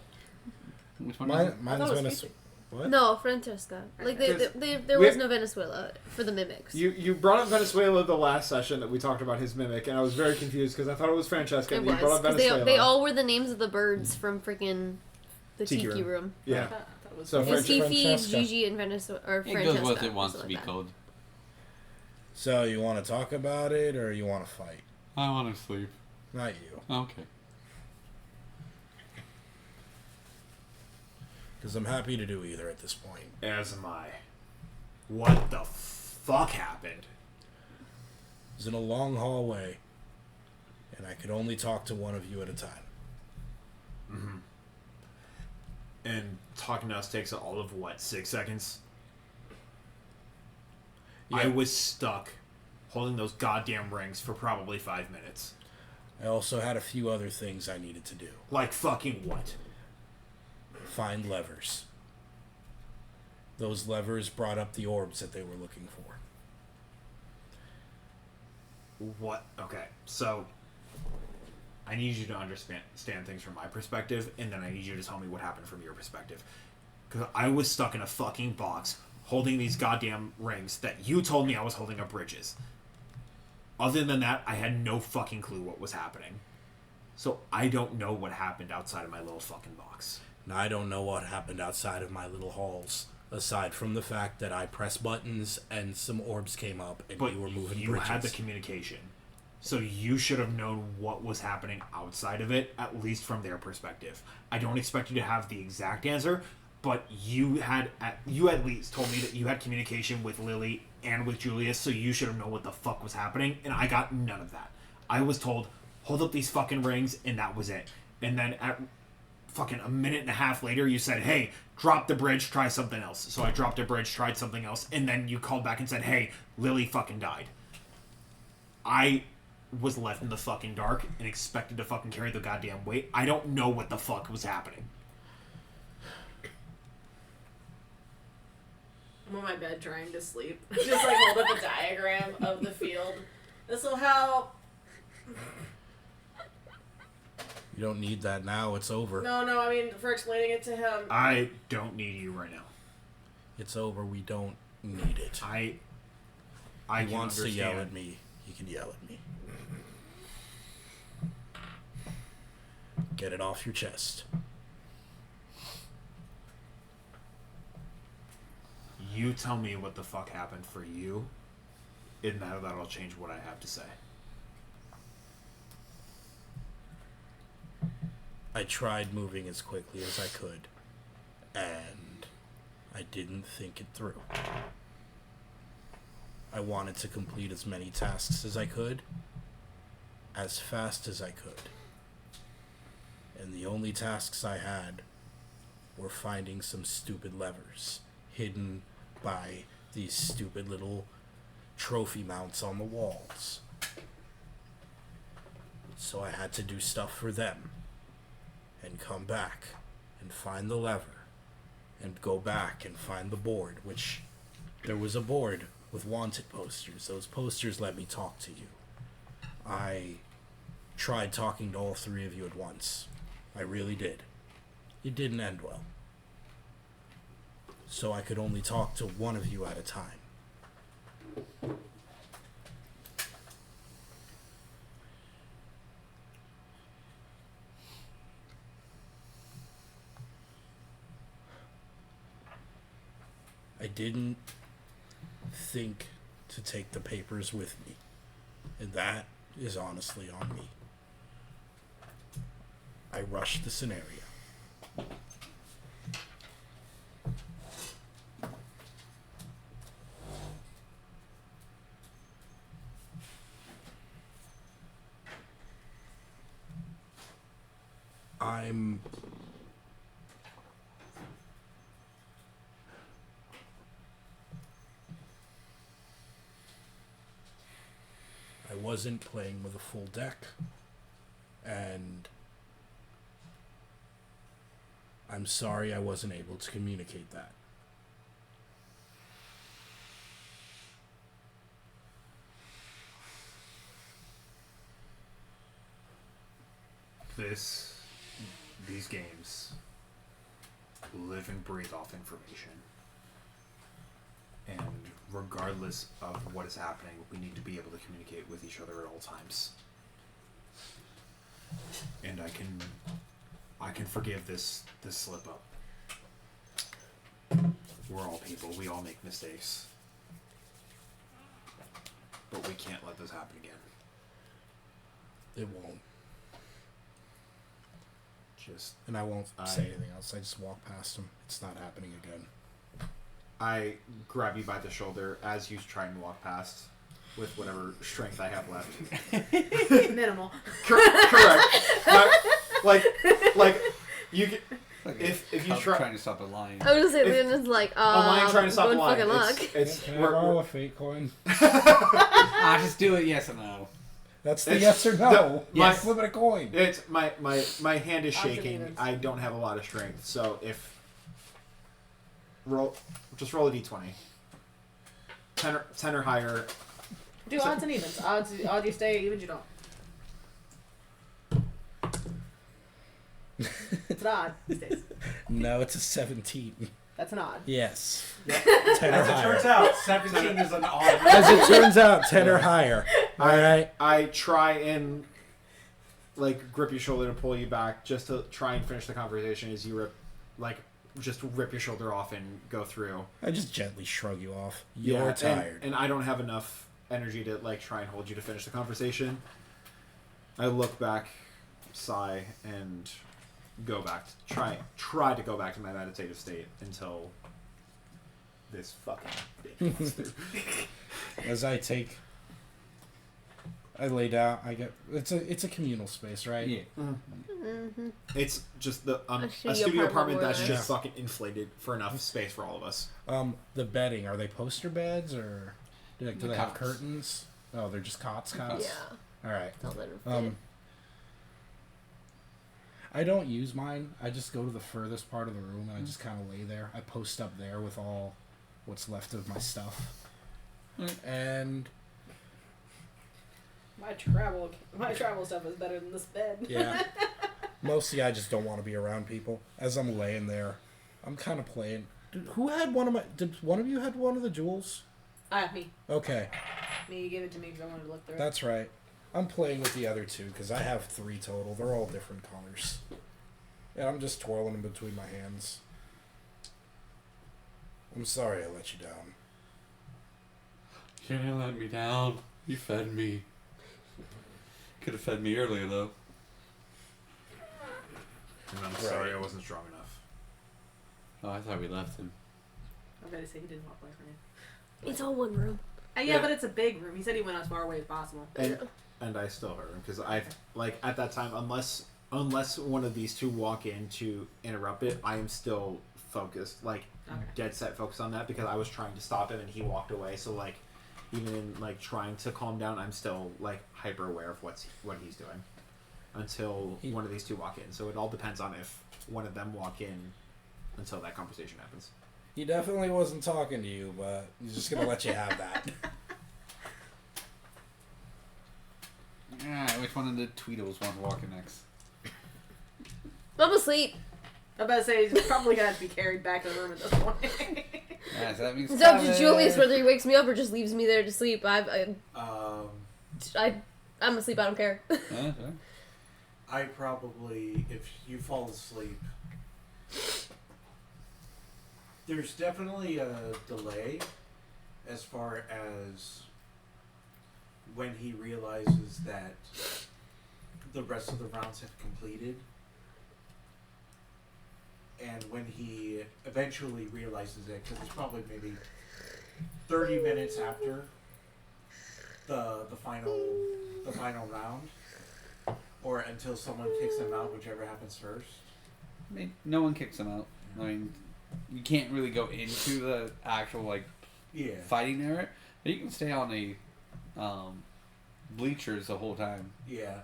Which one is it? Mine's it was Venezuela. What? No, Francesca. Like there We- was no Venezuela for the mimics. You brought up Venezuela the last session that we talked about his mimic, and I was very confused because I thought it was Francesca, It and you brought was up 'cause Venezuela. they all were the names of the birds from freaking the Tiki Tiki room. room. Yeah. I thought it was So It was Fifi, Francesca. Gigi, and Venezuela or It Francesca. goes what it wants to something be like that. called. So you want to talk about it or you want to fight? I want to sleep. Not you, Okay. because I'm happy to do either at this point. As am I. What the fuck happened? It was in a long hallway, and I could only talk to one of you at a time. Mm-hmm. And talking to us takes all of what, 6 seconds? Yeah. I was stuck holding those goddamn rings for probably 5 minutes. I also had a few other things I needed to do. Like fucking what? Find levers. Those levers brought up the orbs that they were looking for. What? Okay, so I need you to understand things from my perspective, and then I need you to tell me what happened from your perspective. Because I was stuck in a fucking box holding these goddamn rings that you told me I was holding up bridges. Other than that, I had no fucking clue what was happening. So I don't know what happened outside of my little fucking box. And I don't know what happened outside of my little halls, aside from the fact that I pressed buttons and some orbs came up and But you were moving you bridges. had the communication. So you should have known what was happening outside of it, at least from their perspective. I don't expect you to have the exact answer, but you at least told me that you had communication with Lili and with Julius, so you should have known what the fuck was happening, and I got none of that. I was told, hold up these fucking rings, and that was it. And then fucking a minute and a half later, you said, hey, drop the bridge, try something else. So I dropped a bridge, tried something else, and then you called back and said, hey, Lili fucking died. I was left in the fucking dark and expected to fucking carry the goddamn weight. I don't know what the fuck was happening. I'm on my bed trying to sleep. Just like hold up a diagram of the field. This will help. You don't need that now. It's over. No, I mean, for explaining it to him. I don't need you right now. It's over. We don't need it. I he wants to yell at me. He can yell at me. Get it off your chest. You tell me what the fuck happened for you, and that'll change what I have to say. I tried moving as quickly as I could, and I didn't think it through. I wanted to complete as many tasks as I could, as fast as I could. And the only tasks I had were finding some stupid levers hidden by these stupid little trophy mounts on the walls. So I had to do stuff for them, and come back and find the lever, and go back and find the board, which there was a board with wanted posters. Those posters let me talk to you. I tried talking to all three of you at once. I really did. It didn't end well. So I could only talk to one of you at a time. I didn't think to take the papers with me, and that is honestly on me. I rushed the scenario. I wasn't playing with a full deck, and I'm sorry I wasn't able to communicate that. These games live and breathe off information. And regardless of what is happening, we need to be able to communicate with each other at all times. And I can forgive this slip up. We're all people. We all make mistakes. But we can't let this happen again. It won't. And I won't say anything else. I just walk past him. It's not happening again. I grab you by the shoulder as you try and walk past with whatever strength I have left. Minimal. Correct. Like you can, if you trying to stop a lion. I was gonna say Leon's like, a lion trying to stop a good lion. fucking luck. Can I borrow a fake coin? Just do it, yes or no. That's the yes or no. Yes. Flip it a coin. It's my hand is shaking. I don't have a lot of strength, so if roll a d20. 10 or higher. Do odds and evens. Odds you stay, evens you don't. It's an odd these days. No, it's a 17. That's an odd. Yes. Yeah. 10 or As it higher. turns out, 17 is an odd. As it turns out, 10 or higher. Alright? I try and grip your shoulder to pull you back just to try and finish the conversation as you rip your shoulder off and go through. I just gently shrug you off. You're tired. And I don't have enough energy to try and hold you to finish the conversation. I look back, sigh, and go back to try to go back to my meditative state until this fucking thing goes through. As I take I lay down. I get it's a communal space, right? Yeah. Mm-hmm. It's just the A a studio studio apartment that's apartment. just fucking inflated for enough space for all of us. The bedding, are they poster beds or do they have cots. curtains? Oh, they're just cots. Yeah. All right. Don't let her fit. I don't use mine. I just go to the furthest part of the room and I just kind of lay there. I post up there with all what's left of my stuff. And My travel stuff is better than this bed. yeah, mostly I just don't want to be around people. As I'm laying there, I'm kind of playing. Did one of you had one of the jewels? Me. Okay, Me, you gave it to me because I wanted to look through it. that's right. I'm playing with the other two because I have 3 total. They're all different colors. And I'm just twirling them between my hands. I'm sorry I let you down. You didn't let me down. You fed me. Could have fed me earlier, though. And I'm sorry I wasn't strong enough. Oh, I thought we left him. I was going to say he didn't walk away from you. It's all one room. Yeah, but it's a big room. He said he went as far away as possible. And I still heard him because I like at that time unless one of these two walk in to interrupt it, I am still focused, like dead set focused on that because I was trying to stop him and he walked away. So like even in like trying to calm down, I'm still like hyper aware of what he's doing until one of these two walk in. So it all depends on if one of them walk in until that conversation happens. He definitely wasn't talking to you, but he's just gonna let you have that. Alright, which one of the Tweedles wants walking next? I'm asleep. I'm about to say he's probably going to have to be carried back to the room at this point. Yeah, so that means It's up to Julius whether he wakes me up or just leaves me there to sleep. I'm asleep. I don't care. I probably, if you fall asleep, there's definitely a delay as far as when he realizes that the rest of the rounds have completed. And when he eventually realizes it, because it's probably maybe 30 minutes after the final round, or until someone kicks him out, whichever happens first. I mean, no one kicks him out. I mean, you can't really go into the actual fighting area, but you can stay on the bleachers the whole time. Yeah.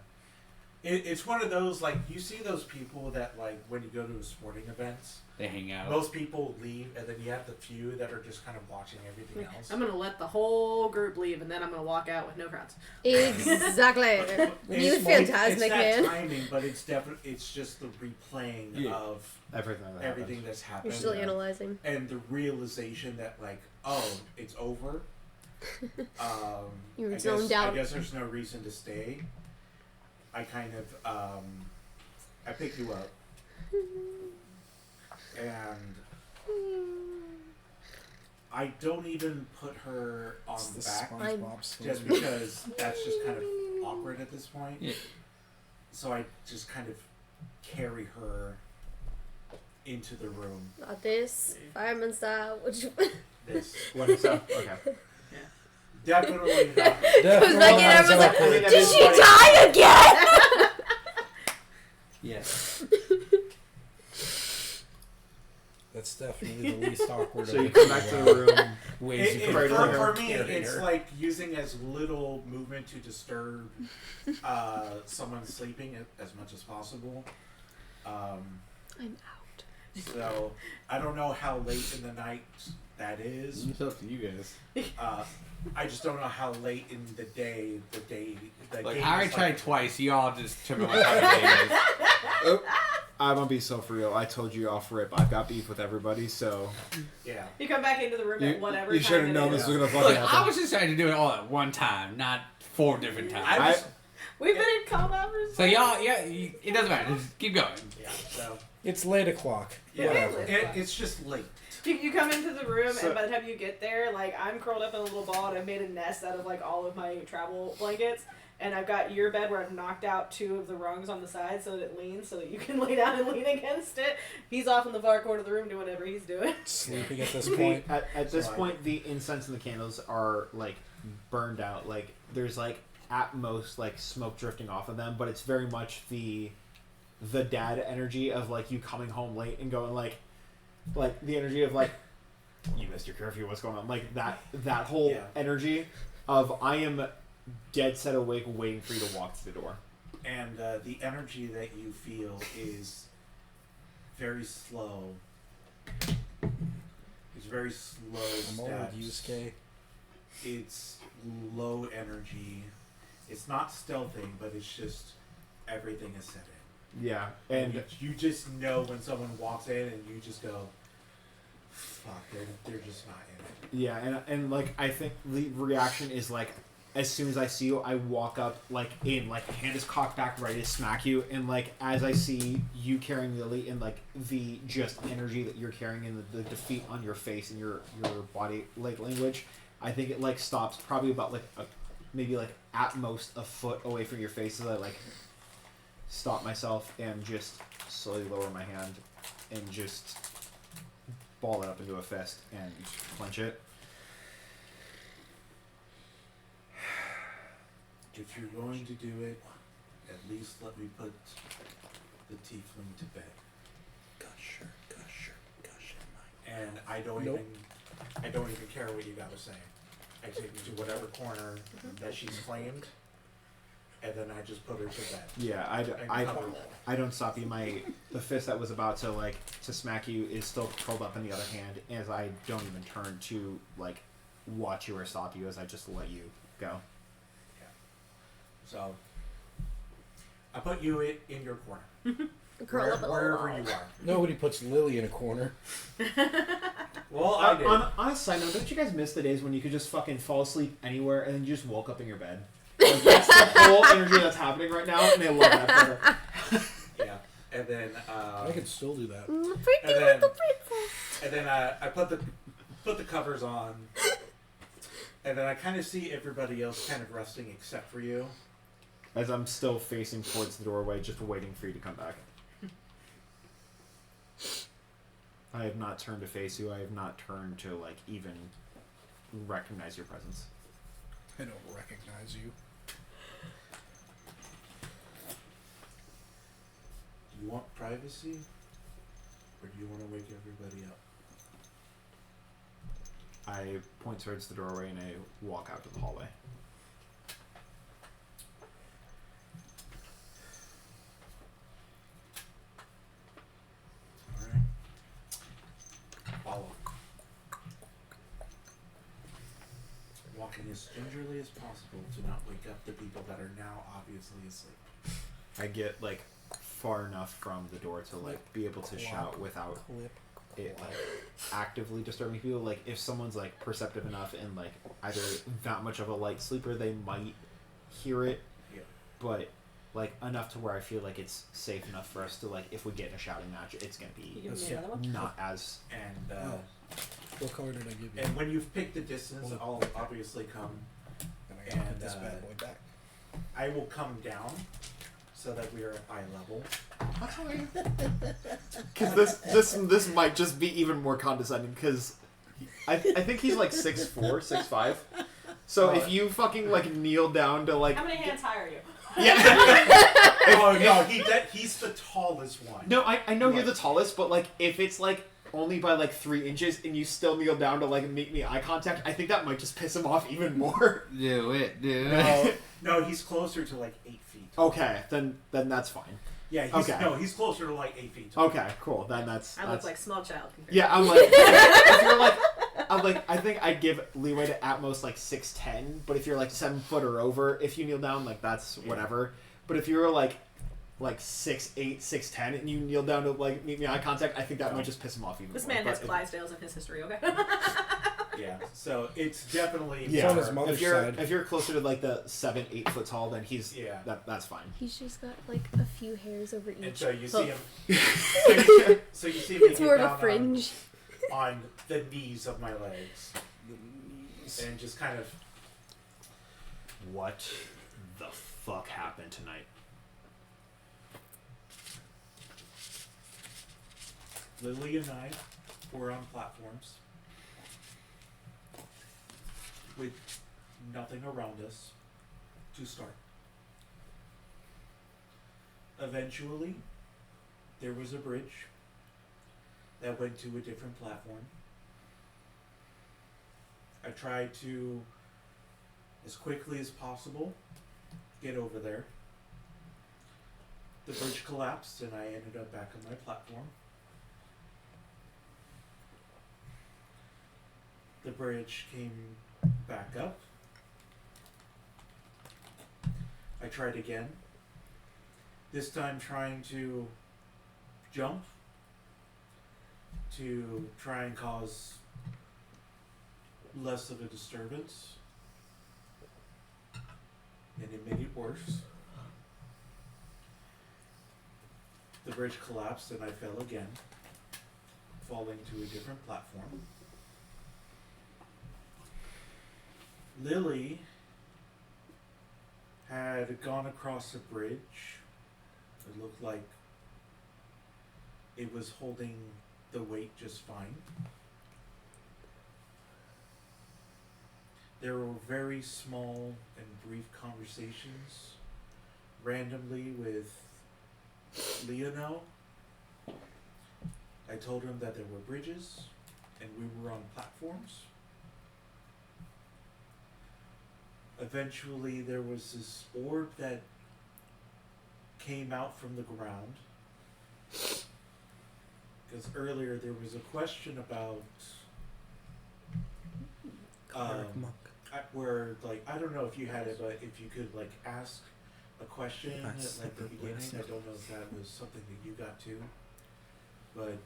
It's one of those, like, you see those people that, like, when you go to sporting events, they hang out. Most people leave, and then you have the few that are just kind of watching everything else. I'm going to let the whole group leave, and then I'm going to walk out with no crowds. Exactly. You fantastic, it's man. It's timing, but it's just the replaying of everything that's happened. You're still analyzing. And the realization that, like, oh, it's over. You're zoned out. I guess there's no reason to stay. I kind of, I pick you up, and I don't even put her on the back, just because that's just kind of awkward at this point. Yeah. So I just kind of carry her into the room. Not this, fireman style. This. What is that? Okay. Definitely not. Because like everyone's like, did she die again? Yes. That's definitely the least awkward. So you come back to the room. For me, it's like using as little movement to disturb someone sleeping as much as possible. I'm out. So I don't know how late in the night that is. It's up to you guys. I just don't know how late in the day Like, I already tried twice. You all just took me what time of day it is. Oh, I'm gonna be so for real. I told you off rip. I've got beef with everybody, so yeah. You come back into the room at whatever you time should have known this was gonna fucking happen. I was just trying to do it all at one time, not 4 different times. We've been in combat for so y'all, it doesn't matter. Just keep going. Yeah. So it's late o'clock. Yeah. Whatever. It's just late. You come into the room, and by the time you get there, like, I'm curled up in a little ball, and I've made a nest out of, like, all of my travel blankets, and I've got your bed where I've knocked out 2 of the rungs on the side so that it leans, so that you can lay down and lean against it. He's off in the far corner of the room doing whatever he's doing. Sleeping at this point. At this point, the incense and the candles are, like, burned out. Like, there's, like, at most like smoke drifting off of them, but it's very much the dad energy of like you coming home late and going like the energy of like you missed your curfew, what's going on, like that whole energy of I am dead set awake waiting for you to walk through the door. And the energy that you feel is very slow. It's very slow steps. It's low energy. It's not stealthing, but it's just everything is set in. Yeah, and you just know when someone walks in, and you just go, "Fuck, they're just not in it." Yeah, and like I think the reaction is like, as soon as I see you, I walk up like hand is cocked back, ready to smack you, and like as I see you carrying Lili and like the just energy that you're carrying and the defeat on your face and your body like language, I think it like stops probably about like maybe like at most a foot away from your face, so I like stop myself and just slowly lower my hand and just ball it up into a fist and clench it. If you're going to do it, at least let me put the tiefling to bed. Gosh. And I don't even care what you gotta say. I take her to whatever corner that she's claimed, and then I just put her to bed. Yeah, I don't stop you. The fist that was about to smack you is still curled up in the other hand, as I don't even turn to like watch you or stop you, as I just let you go. So, I put you in your corner. Wherever you are. Nobody puts Lili in a corner. Well, I did. On a side note, don't you guys miss the days when you could just fucking fall asleep anywhere and then you just woke up in your bed? Like, that's the whole energy that's happening right now, and I love that part. Yeah, and then I could still do that. And then I put the covers on, and then I kind of see everybody else kind of resting except for you. As I'm still facing towards the doorway, just waiting for you to come back. I have not turned to face you. I have not turned to, like, even recognize your presence. I don't recognize you. Do you want privacy? Or do you want to wake everybody up? I point towards the doorway and I walk out to the hallway. Follow. Walking as gingerly as possible to not wake up the people that are now obviously asleep. I get like far enough from the door to like be able to shout without it like actively disturbing people. Like if someone's like perceptive enough and like either that much of a light sleeper, they might hear it. Yeah. But like enough to where I feel like it's safe enough for us to like if we get in a shouting match, it's gonna be not as and what color did I give you? and when you've picked the distance, I'll obviously come And I gotta put this bad boy back. I will come down so that we are at eye level. because this might just be even more condescending because I think he's like 6'4", 6'5". So if you fucking like kneel down to like How many hands high are you? yeah. Oh no, he's the tallest one. No, I know you're the tallest, but like if it's like only by like 3 inches and you still kneel down to like make me eye contact, I think that might just piss him off even more. Do it. No, he's closer to like 8 feet. Okay, then that's fine. Yeah, he's closer to like 8 feet. Okay, cool. Then that's I look like small child. yeah. I'm like if you're like I think I'd give leeway to at most like 6'10", but if you're like 7 foot or over, if you kneel down, like that's whatever. But if you're like 6'8", 6'10", and you kneel down to like meet me eye contact, I think that might just piss him off even This more. man has Clydesdales in his history, okay? Yeah, so it's definitely Yeah, on his mother's side. if you're closer to like the 7, 8 foot tall, then he's that's fine. He's just got like a few hairs over each. And so you hoof. see him. So you see me It's get more of a down fringe. on the knees of my legs, and just kind of. What the fuck happened tonight? Lili and I were on platforms with nothing around us, to start. Eventually, there was a bridge that went to a different platform. I tried to, as quickly as possible, get over there. The bridge collapsed and I ended up back on my platform. The bridge came back up. I tried again. This time trying to jump to try and cause less of a disturbance. And it made it worse. The bridge collapsed and I fell again, falling to a different platform. Lili had gone across a bridge. It looked like it was holding the weight just fine. There were very small and brief conversations randomly with Leonel. I told him that there were bridges and we were on platforms. Eventually there was this orb that came out from the ground. Because earlier there was a question about where, like, I don't know if you had it, but if you could, like, ask a question at, like, the beginning. I don't know if that was something that you got to, but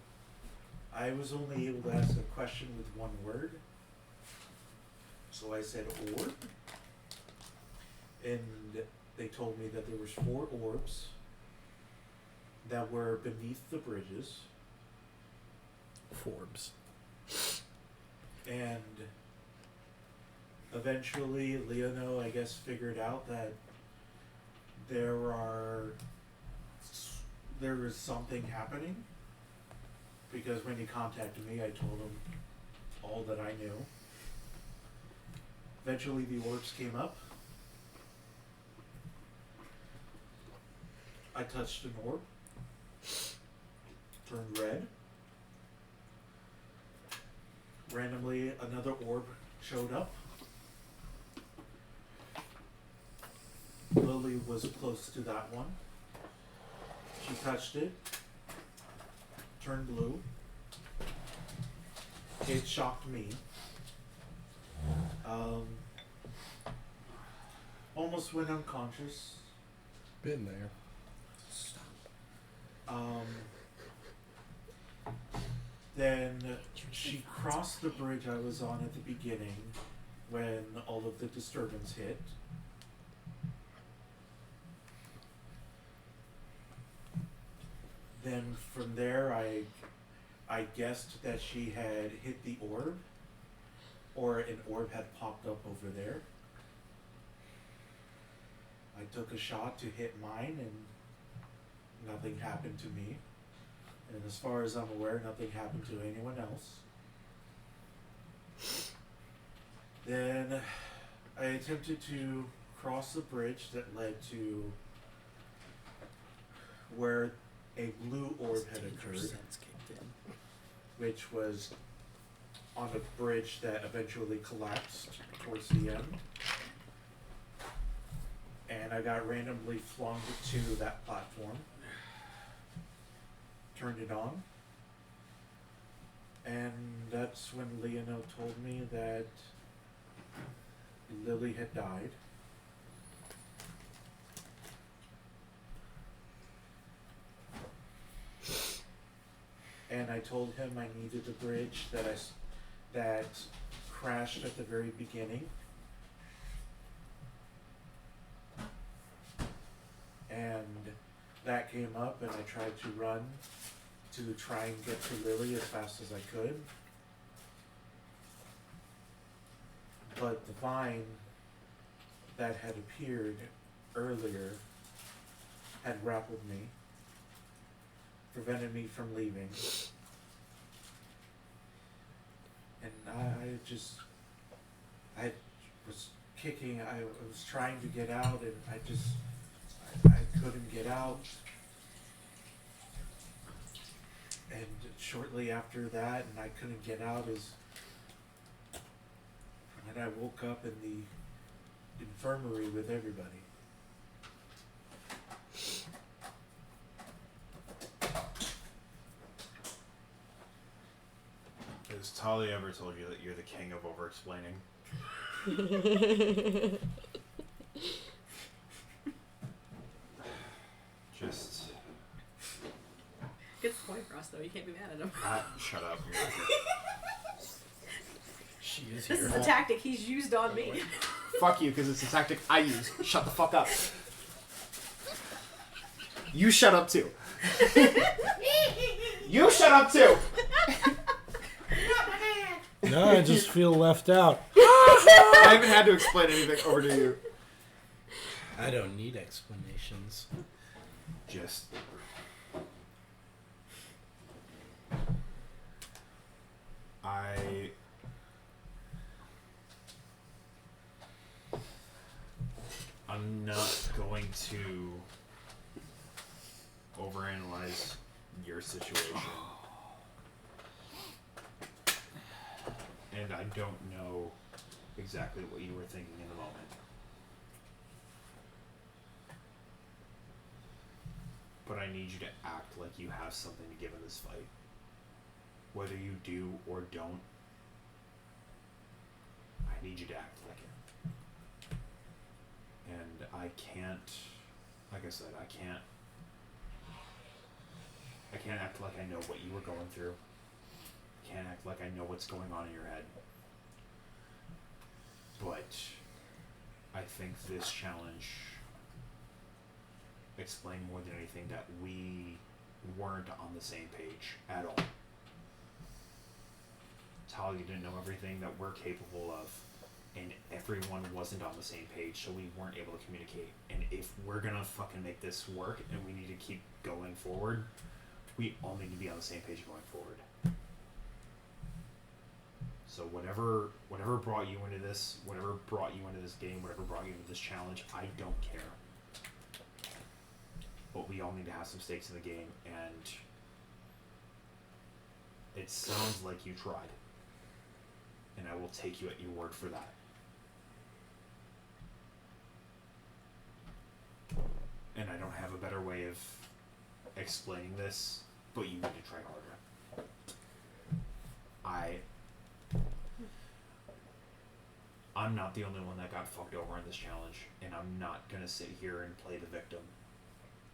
I was only able to ask a question with one word. So I said orb, and they told me that there was 4 orbs that were beneath the bridges. Forbes. And eventually Leonel, I guess, figured out that there is something happening, because when he contacted me, I told him all that I knew. Eventually the orbs came up. I touched an orb, turned red. Randomly another orb showed up. Lili was close to that one. She touched it, turned blue. It shocked me. Almost went unconscious. Been there. Then she crossed the bridge I was on at the beginning when all of the disturbance hit. Then from there I guessed that she had hit the orb, or an orb had popped up over there. I took a shot to hit mine and nothing happened to me. And as far as I'm aware, nothing happened to anyone else. Then I attempted to cross the bridge that led to where a blue orb had occurred, which was on a bridge that eventually collapsed towards the end. And I got randomly flung to that platform. Turned it on, and that's when Leonel told me that Lili had died. And I told him I needed the bridge that crashed at the very beginning. And that came up, and I tried to run to try and get to Lili as fast as I could. But the vine that had appeared earlier had grappled me, prevented me from leaving. And I was kicking. I was trying to get out, and I couldn't get out. And shortly after that, and I couldn't get out, is when I woke up in the infirmary with everybody. Has Thalia ever told you that you're the king of over-explaining? Just... Gets the point for us, though. You can't be mad at him. Shut up. She is This here. is a tactic he's used on me. Fuck you, because it's a tactic I use. Shut the fuck up. You shut up too. You shut up too. No, I just feel left out. I haven't had to explain anything over to you. I don't need explanations. Just... I'm not going to overanalyze your situation. And I don't know exactly what you were thinking in the moment. But I need you to act like you have something to give in this fight. Whether you do or don't, I need you to act like it. And I can't, like I said, I can't act like I know what you were going through. I can't act like I know what's going on in your head. But I think this challenge explained more than anything that we weren't on the same page at all. Thalia didn't know everything that we're capable of, and everyone wasn't on the same page, so we weren't able to communicate. And if we're gonna fucking make this work and we need to keep going forward, we all need to be on the same page going forward. So whatever brought you into this, whatever brought you into this game, whatever brought you into this challenge, I don't care. But we all need to have some stakes in the game, and it sounds like you tried. And I will take you at your word for that. And I don't have a better way of explaining this, but you need to try harder. I'm not the only one that got fucked over in this challenge, and I'm not gonna sit here and play the victim.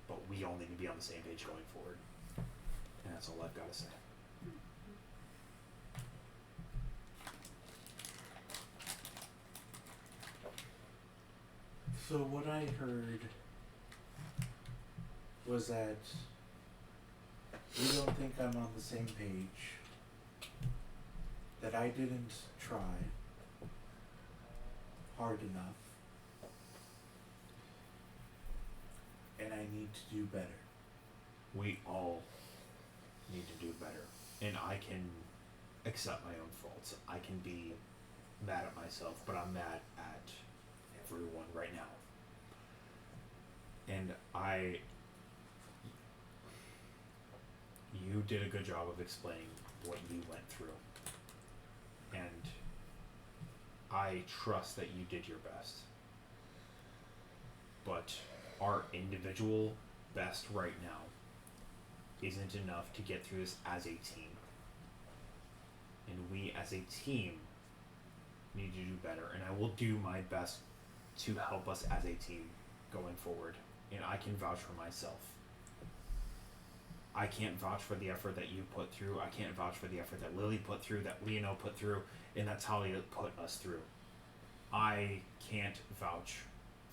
But we all need to be on the same page going forward. And that's all I've got to say. So what I heard was that you don't think I'm on the same page, that I didn't try hard enough, and I need to do better. We all need to do better. And I can accept my own faults. I can be mad at myself, but I'm mad at everyone right now. And you did a good job of explaining what you went through. And I trust that you did your best. But our individual best right now isn't enough to get through this as a team. And we as a team need to do better. And I will do my best to help us as a team going forward. And I can vouch for myself. I can't vouch for the effort that you put through. I can't vouch for the effort that Lili put through, that Lino put through, and that Thalia put us through. I can't vouch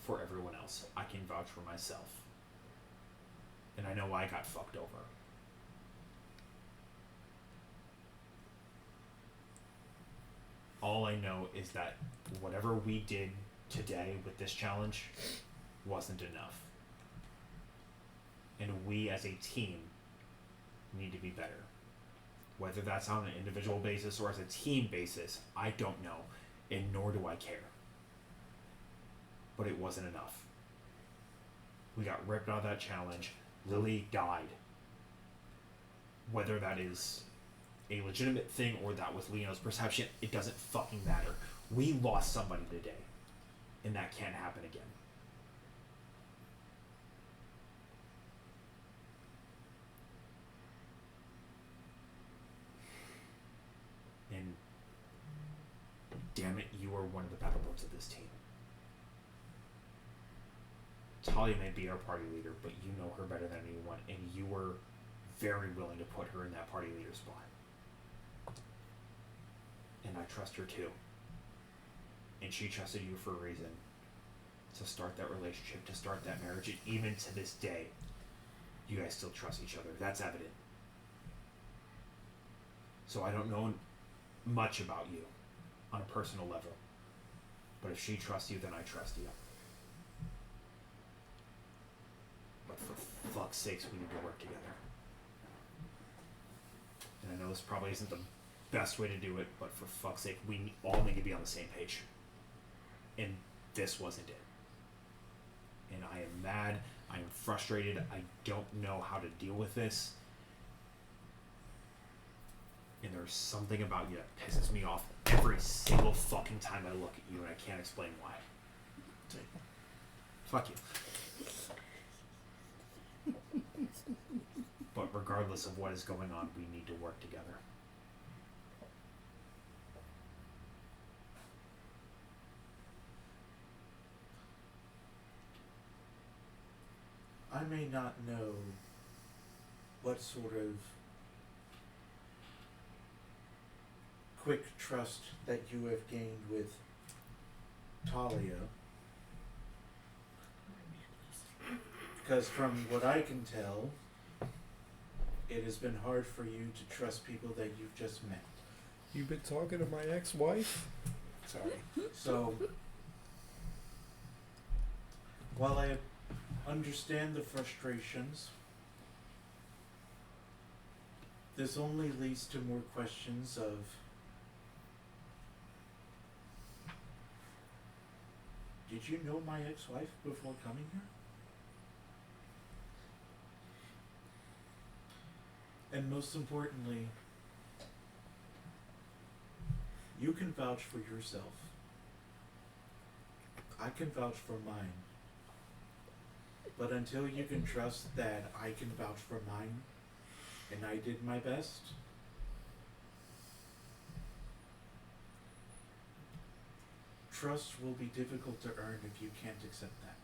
for everyone else. I can vouch for myself. And I know I got fucked over. All I know is that whatever we did today with this challenge wasn't enough. And we as a team need to be better. Whether that's on an individual basis or as a team basis, I don't know, and nor do I care. but it wasn't enough. We got ripped out of that challenge. Lili died. Whether that is a legitimate thing or that was Leo's perception, it doesn't fucking matter. We lost somebody today, and that can't happen again. And damn it, you are one of the battle boats of this team. Thalia may be our party leader, but you know her better than anyone, and you were very willing to put her in that party leader spot. And I trust her too. And she trusted you for a reason. To start that relationship, to start that marriage, and even to this day, you guys still trust each other. That's evident. So I don't know much about you on a personal level. But if she trusts you, then I trust you. But for fuck's sakes, we need to work together. And I know this probably isn't the best way to do it, but for fuck's sake, we all need to be on the same page. And this wasn't it. And I am mad, I am frustrated, I don't know how to deal with this. And there's something about you that pisses me off every single fucking time I look at you, and I can't explain why. Fuck you. But regardless of what is going on, we need to work together. I may not know what sort of quick trust that you have gained with Thalia, because from what I can tell, it has been hard for you to trust people that you've just met. You've been talking to my ex-wife? Sorry. So, while I understand the frustrations, this only leads to more questions of did you know my ex-wife before coming here? And most importantly, you can vouch for yourself. I can vouch for mine. But until you can trust that I can vouch for mine, and I did my best, trust will be difficult to earn if you can't accept that.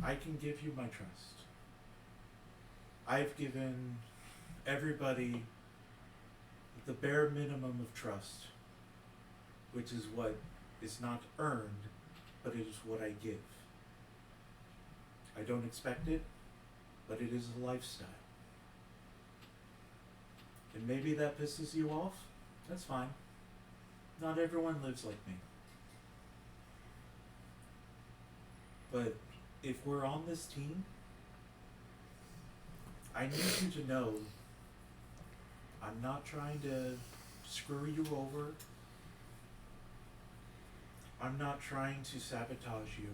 I can give you my trust. I've given everybody the bare minimum of trust, which is what is not earned, but it is what I give. I don't expect it, but it is a lifestyle. And maybe that pisses you off. That's fine. Not everyone lives like me. But if we're on this team, I need you to know I'm not trying to screw you over. I'm not trying to sabotage you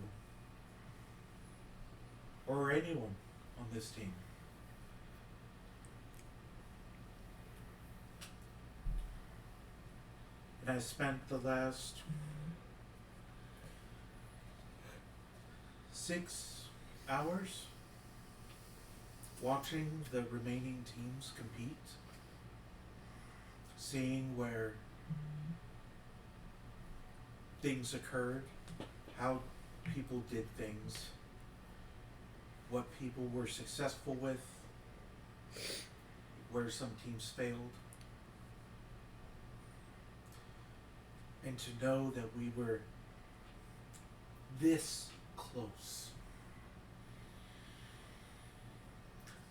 or anyone on this team. And I spent the last 6 hours watching the remaining teams compete, seeing where things occurred, how people did things, what people were successful with, where some teams failed. And to know that we were this close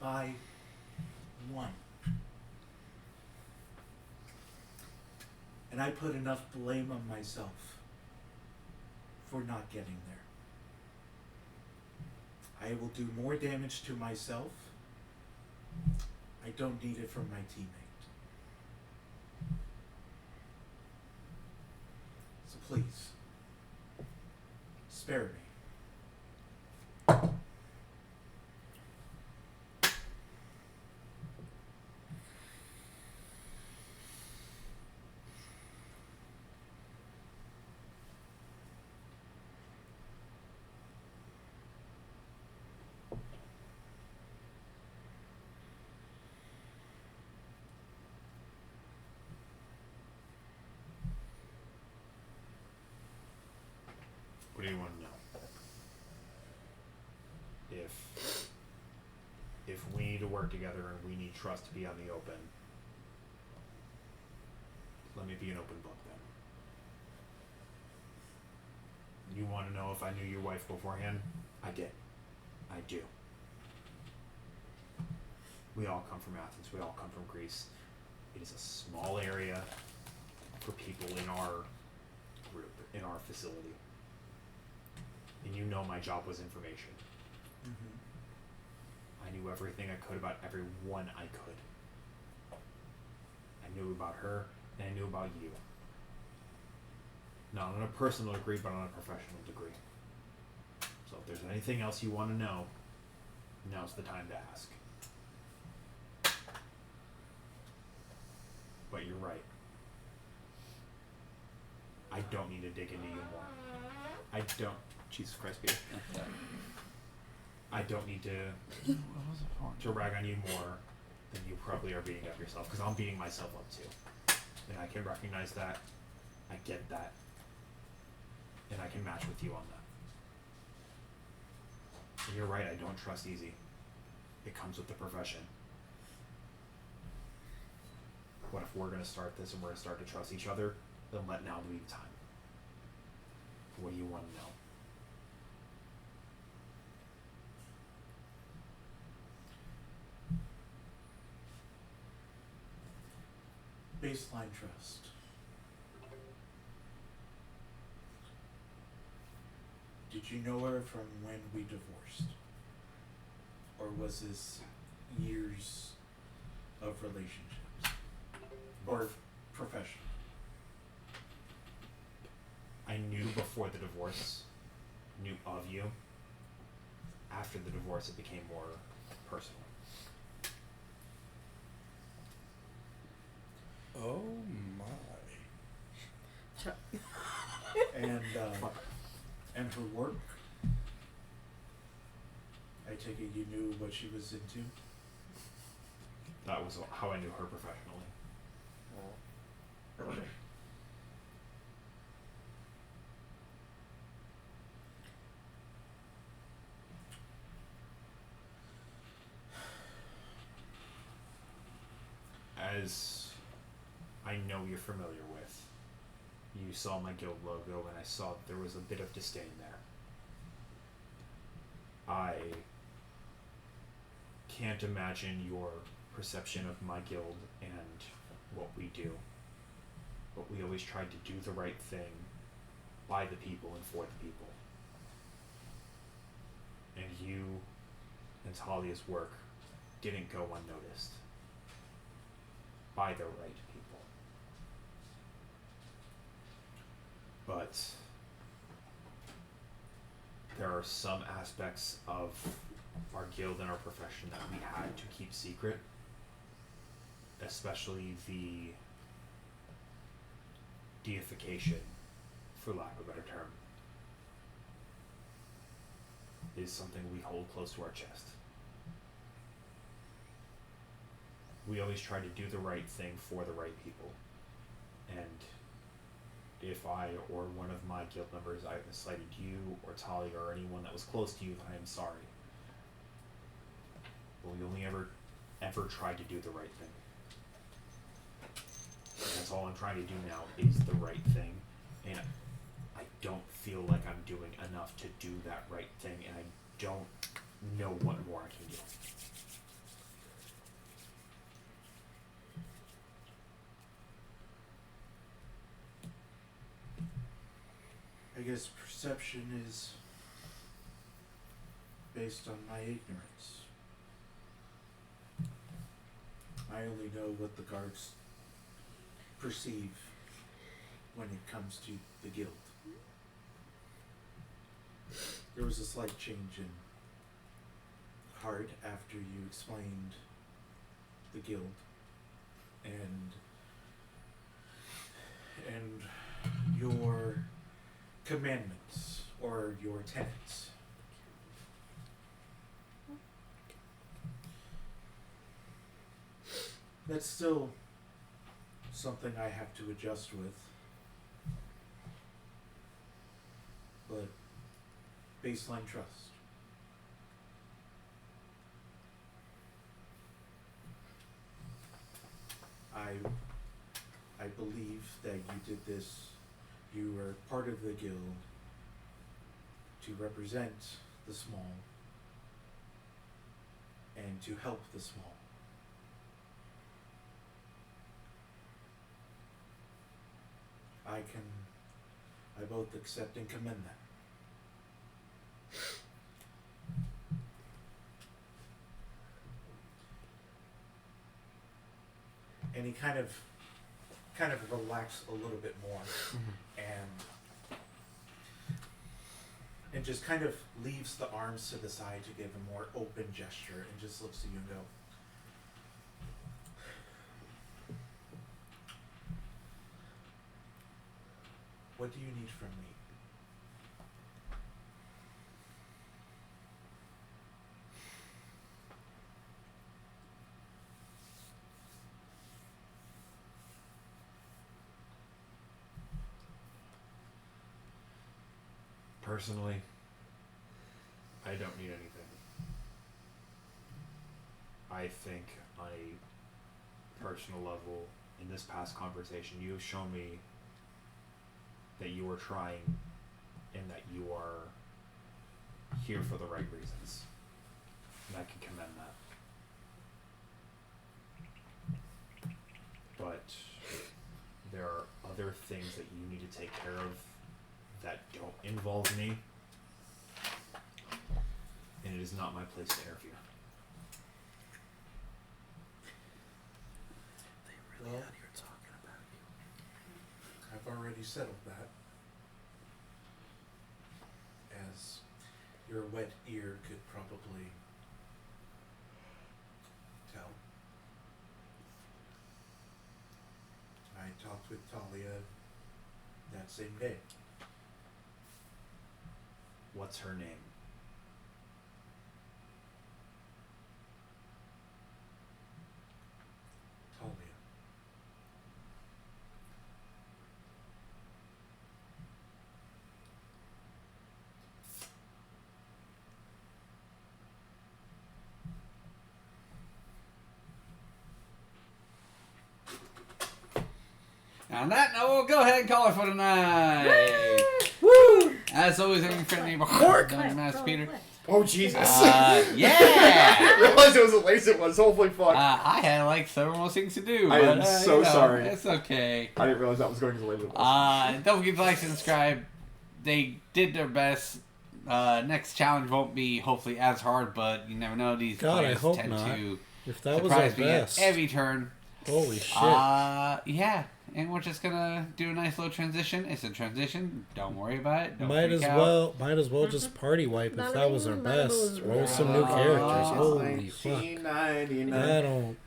by one. And I put enough blame on myself for not getting there. I will do more damage to myself. I don't need it from my teammate. So please, Spare me. What do you want to know? If we need to work together and we need trust to be on the open, let me be an open book then. You want to know if I knew your wife beforehand? I did. I do. We all come from Athens. We all come from Greece. It is a small area for people in our group, in our facility. And you know my job was information. Mm-hmm. I knew everything I could about everyone I could. I knew about her, and I knew about you. Not on a personal degree, but on a professional degree. So if there's anything else you want to know, now's the time to ask. But you're right. I don't need to dig into you more. I don't. Jesus Christ, Peter. I don't need to rag on you more than you probably are beating up yourself, because I'm beating myself up too. And I can recognize that. I get that. And I can match with you on that. And you're right, I don't trust easy. It comes with the profession. What if we're going to start this and we're going to start to trust each other? Then let now be the time. What do you want to know? Baseline trust. Did you know her from when we divorced? Or was this years of relationships? Or professional? I knew before the divorce, knew of you. After the divorce, it became more personal. Oh my. And her work? I take it you knew what she was into? That was how I knew her professionally. As I know you're familiar with, you saw my guild logo and I saw that there was a bit of disdain there. I can't imagine your perception of my guild and what we do, but we always tried to do the right thing by the people and for the people. And you and Thalia's work didn't go unnoticed by the right people. But there are some aspects of our guild and our profession that we had to keep secret, especially the deification, for lack of a better term, is something we hold close to our chest. We always try to do the right thing for the right people. And if I or one of my guild members either slighted you or Thalia or anyone that was close to you, then I am sorry. But we only ever tried to do the right thing. And that's all I'm trying to do now is the right thing. And I don't feel like I'm doing enough to do that right thing, and I don't know what more I can do. I guess perception is based on my ignorance. I only know what the guards perceive when it comes to the guild. there was a slight change in heart after you explained the guild and your commandments or your tenets. That's still something I have to adjust with. But baseline trust. I believe that you did this, you were part of the guild to represent the small and to help the small. I both accept and commend that. And he kind of relax a little bit more, and just kind of leaves the arms to the side to give a more open gesture, and just looks at you and go, "What do you need from me?" Personally, I don't need anything. I think on a personal level, in this past conversation, you have shown me that you are trying and that you are here for the right reasons. And I can commend that. But there are other things that you need to take care of that don't involve me, and it is not my place to interfere. They really out here talking about you. I've already settled that, as your wet ear could probably tell. I talked with Thalia that same day. What's her name? Thalia. On that note, we'll go ahead and call it for tonight. Woo! As always, I'm friendly Master Peter. Oh, Jesus. Yeah! I realized it was as late as it was. Hopefully, fuck. I had like several more things to do. I am so sorry. It's okay. I didn't realize that was going as late as it was. Don't forget to like and subscribe. They did their best. Next challenge won't be hopefully as hard, but you never know. These players tend to if that was our surprise me best. at every turn. Holy shit. Yeah. And we're just gonna do a nice little transition. It's a transition. Don't worry about it. Don't might freak as well just party wipe if that was our best. Roll some new characters. Holy fuck. I don't know.